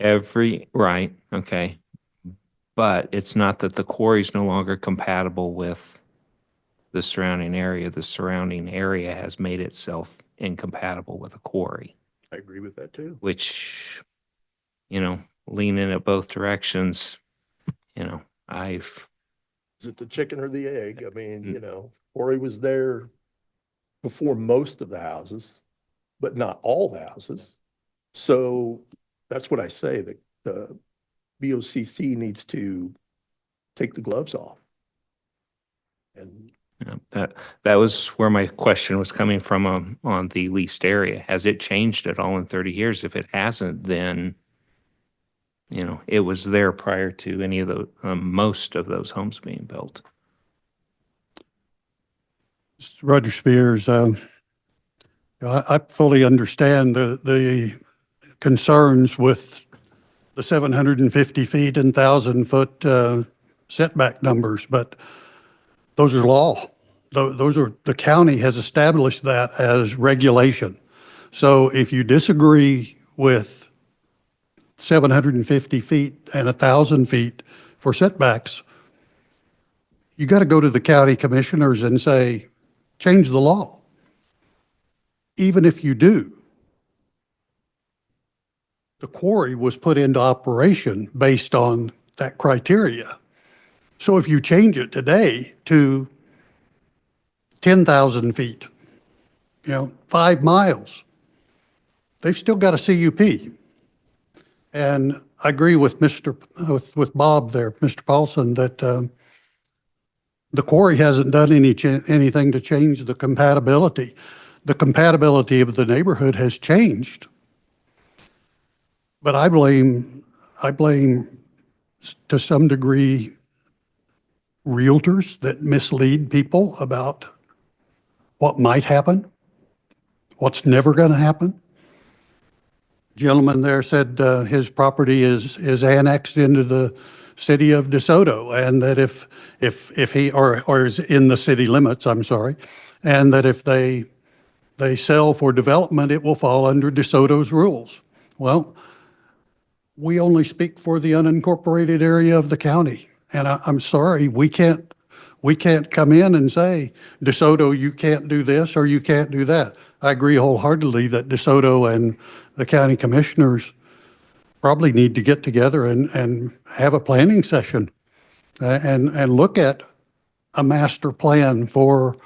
Speaker 3: Right, okay. But it's not that the quarry is no longer compatible with the surrounding area. The surrounding area has made itself incompatible with a quarry.
Speaker 7: I agree with that too.
Speaker 3: Which, you know, leaning at both directions, you know,
Speaker 7: Is it the chicken or the egg? I mean, you know, quarry was there before most of the houses, but not all the houses. So that's what I say, that the BOCC needs to take the gloves off. And
Speaker 3: that was where my question was coming from on the leased area. Has it changed at all in 30 years? If it hasn't, then, you know, it was there prior to any of the most of those homes being built.
Speaker 5: Roger Spears, I fully understand the concerns with the 750 feet and 1,000-foot setback numbers, but those are law. The county has established that as regulation. So if you disagree with 750 feet and 1,000 feet for setbacks, you got to go to the county commissioners and say, change the law. Even if you do, the quarry was put into operation based on that criteria. So if you change it today to 10,000 feet, 5 miles, they've still got a CUP. And I agree with with Bob there, Mr. Paulson, that the quarry hasn't done anything to change the compatibility. The compatibility of the neighborhood has changed. But I blame to some degree realtors that mislead people about what might happen, what's never going to happen. Gentleman there said his property is annexed into the city of DeSoto, and that if he, or is in the city limits, I'm sorry, and that if they sell for development, it will fall under DeSoto's rules. Well, we only speak for the unincorporated area of the county. And I'm sorry, we can't come in and say, DeSoto, you can't do this or you can't do that. I agree wholeheartedly that DeSoto and the county commissioners probably need to get together and have a planning session and look at a master plan for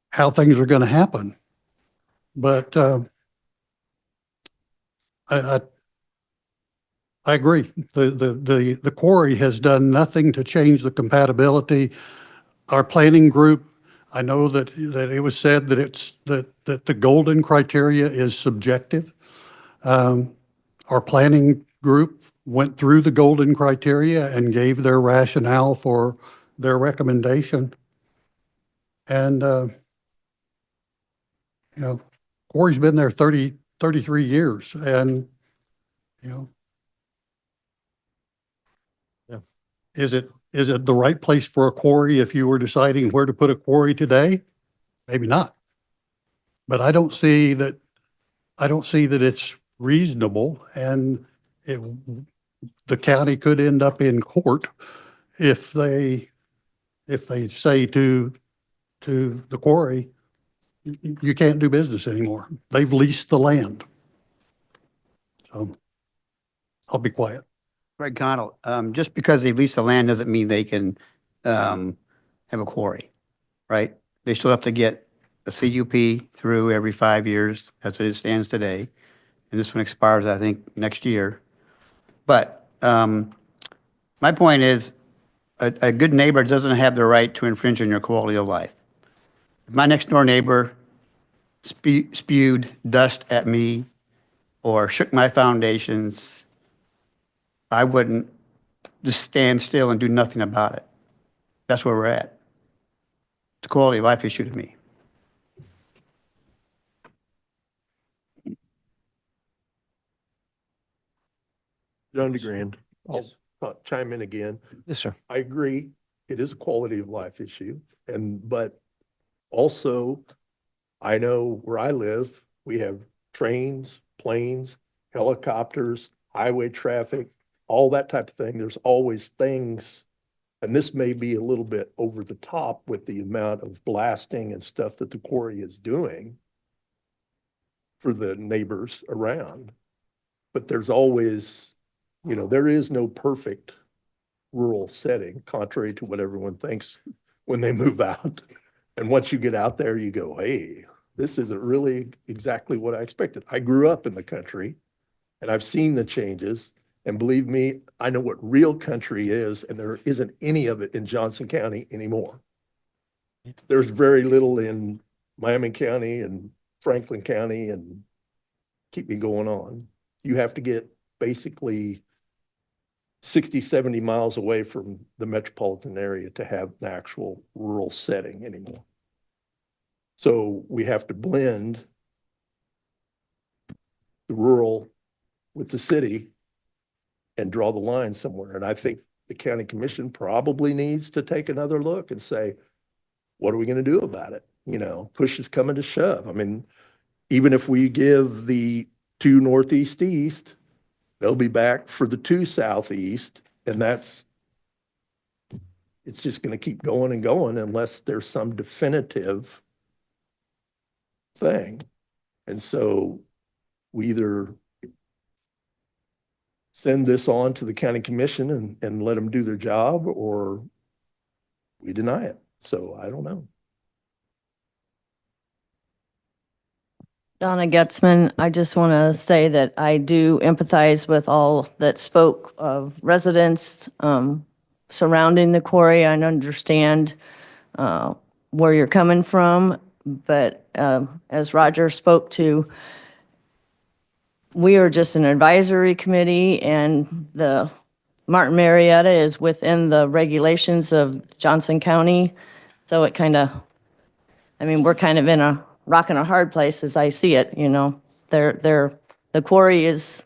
Speaker 5: how things are going to happen. But I agree. The quarry has done nothing to change the compatibility. Our planning group, I know that it was said that the golden criteria is subjective. Our planning group went through the golden criteria and gave their rationale for their recommendation. And quarry's been there 33 years, and is it the right place for a quarry if you were deciding where to put a quarry today? Maybe not. But I don't see that it's reasonable, and the county could end up in court if they say to the quarry, you can't do business anymore. They've leased the land. So I'll be quiet.
Speaker 8: Greg Connell, just because they lease the land doesn't mean they can have a quarry, right? They still have to get a CUP through every 5 years as it stands today. And this one expires, I think, next year. But my point is, a good neighbor doesn't have the right to infringe on your quality of life. If my next door neighbor spewed dust at me or shook my foundations, I wouldn't just stand still and do nothing about it. That's where we're at. It's a quality of life issue to me.
Speaker 7: John DeGrand, I'll chime in again.
Speaker 1: Yes, sir.
Speaker 7: I agree. It is a quality of life issue. But also, I know where I live, we have trains, planes, helicopters, highway traffic, all that type of thing. There's always things, and this may be a little bit over the top with the amount of blasting and stuff that the quarry is doing for the neighbors around. But there's always, there is no perfect rural setting, contrary to what everyone thinks when they move out. And once you get out there, you go, hey, this isn't really exactly what I expected. I grew up in the country and I've seen the changes. And believe me, I know what real country is, and there isn't any of it in Johnson County anymore. There's very little in Miami County and Franklin County, and keep me going on. You have to get basically 60, 70 miles away from the metropolitan area to have an actual rural setting anymore. So we have to blend the rural with the city and draw the line somewhere. And I think the county commission probably needs to take another look and say, what are we going to do about it? Push is coming to shove. I mean, even if we give the 2 northeast east, they'll be back for the 2 southeast, and it's just going to keep going and going unless there's some definitive thing. And so we either send this on to the county commission and let them do their job, or we deny it. So I don't know.
Speaker 19: Donna Getzman, I just want to say that I do empathize with all that spoke of residents surrounding the quarry. I understand where you're coming from, but as Roger spoke to, we are just an advisory committee, and the Martin Marietta is within the regulations of Johnson County. So it we're kind of in a rock and a hard place as I see it, the quarry is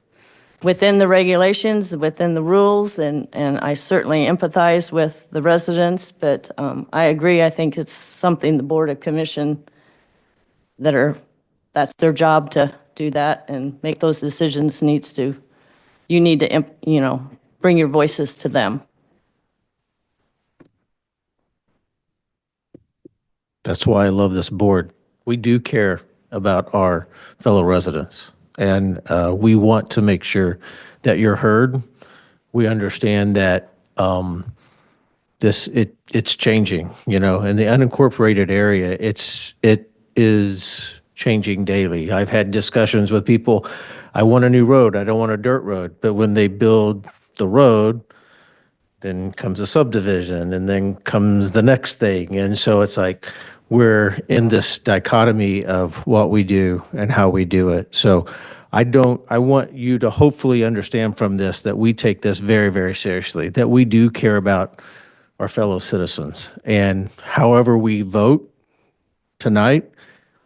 Speaker 19: within the regulations, within the rules, and I certainly empathize with the residents, but I agree, I think it's something the Board of Commission that's their job to do that and make those decisions you need to, bring your voices to them.
Speaker 1: That's why I love this board. We do care about our fellow residents, and we want to make sure that you're heard. We understand that it's changing, in the unincorporated area, it is changing daily. I've had discussions with people, I want a new road, I don't want a dirt road, but when they build the road, then comes a subdivision, and then comes the next thing. And so it's like we're in this dichotomy of what we do and how we do it. So I want you to hopefully understand from this that we take this very, very seriously, that we do care about our fellow citizens. And however we vote tonight,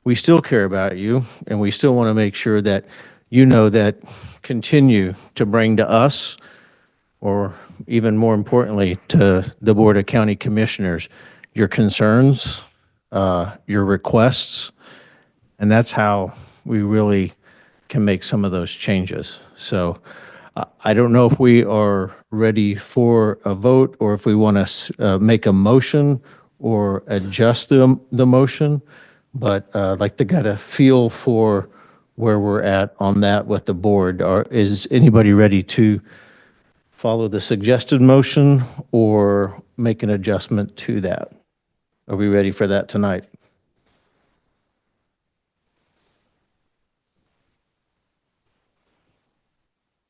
Speaker 1: we still care about you, and we still want to make sure that you know that continue to bring to us, or even more importantly, to the Board of County Commissioners, your concerns, your requests, and that's how we really can make some of those changes. So I don't know if we are ready for a vote, or if we want to make a motion or adjust the motion, but I'd like to get a feel for where we're at on that with the board. Is anybody ready to follow the suggested motion or make an adjustment to that? Are we ready for that tonight?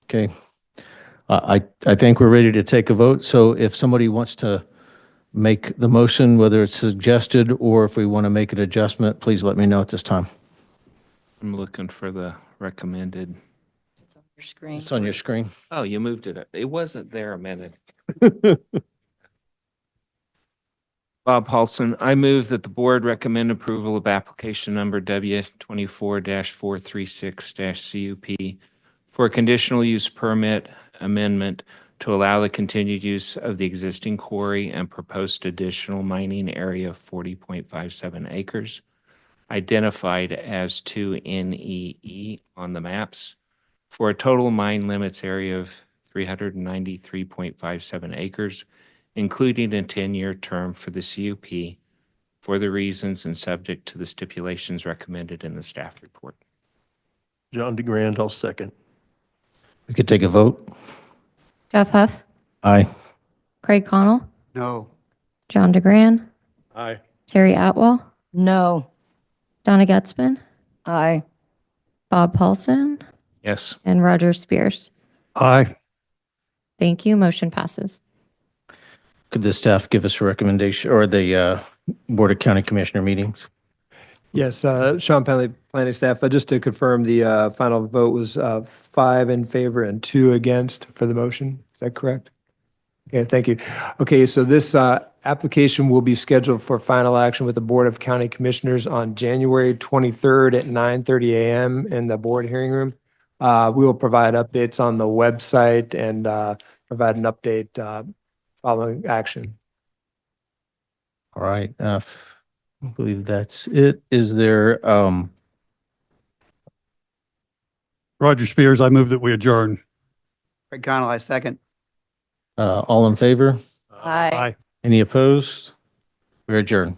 Speaker 1: Okay. I think we're ready to take a vote. So if somebody wants to make the motion, whether it's suggested or if we want to make an adjustment, please let me know at this time.
Speaker 3: I'm looking for the recommended.
Speaker 19: Your screen.
Speaker 1: It's on your screen.
Speaker 3: Oh, you moved it. It wasn't there a minute. Bob Paulson, I move that the board recommend approval of application number W24-436-CUP for a conditional use permit amendment to allow the continued use of the existing quarry and proposed additional mining area of 40.57 acres, identified as 2NEE on the maps, for a total mine limits area of 393.57 acres, including a 10-year term for the CUP, for the reasons and subject to the stipulations recommended in the staff report.
Speaker 7: John DeGrand, I'll second.
Speaker 1: We could take a vote.
Speaker 2: Jeff Huff,
Speaker 1: Aye.
Speaker 2: Craig Connell,
Speaker 8: No.
Speaker 2: John DeGran,
Speaker 7: Aye.
Speaker 2: Terry Atwell,
Speaker 20: No.
Speaker 2: Donna Getzman,
Speaker 19: Aye.
Speaker 2: Bob Paulson,
Speaker 3: Yes.
Speaker 2: and Roger Spears.
Speaker 5: Aye.
Speaker 2: Thank you. Motion passes.
Speaker 1: Could the staff give us a recommendation, or the Board of County Commissioner meetings?
Speaker 4: Yes, Sean Penley, planning staff, just to confirm, the final vote was 5 in favor and 2 against for the motion. Is that correct? Okay, thank you. Okay, so this application will be scheduled for final action with the Board of County Commissioners on January 23rd at 9:30 a.m. in the board hearing room. We will provide updates on the website and provide an update following action.
Speaker 1: All right. I believe that's it. Is there,
Speaker 5: Roger Spears, I move that we adjourn.
Speaker 8: Craig Connell, I second.
Speaker 1: all in favor?
Speaker 19: Aye.
Speaker 5: Aye.
Speaker 1: Any opposed? We're adjourned.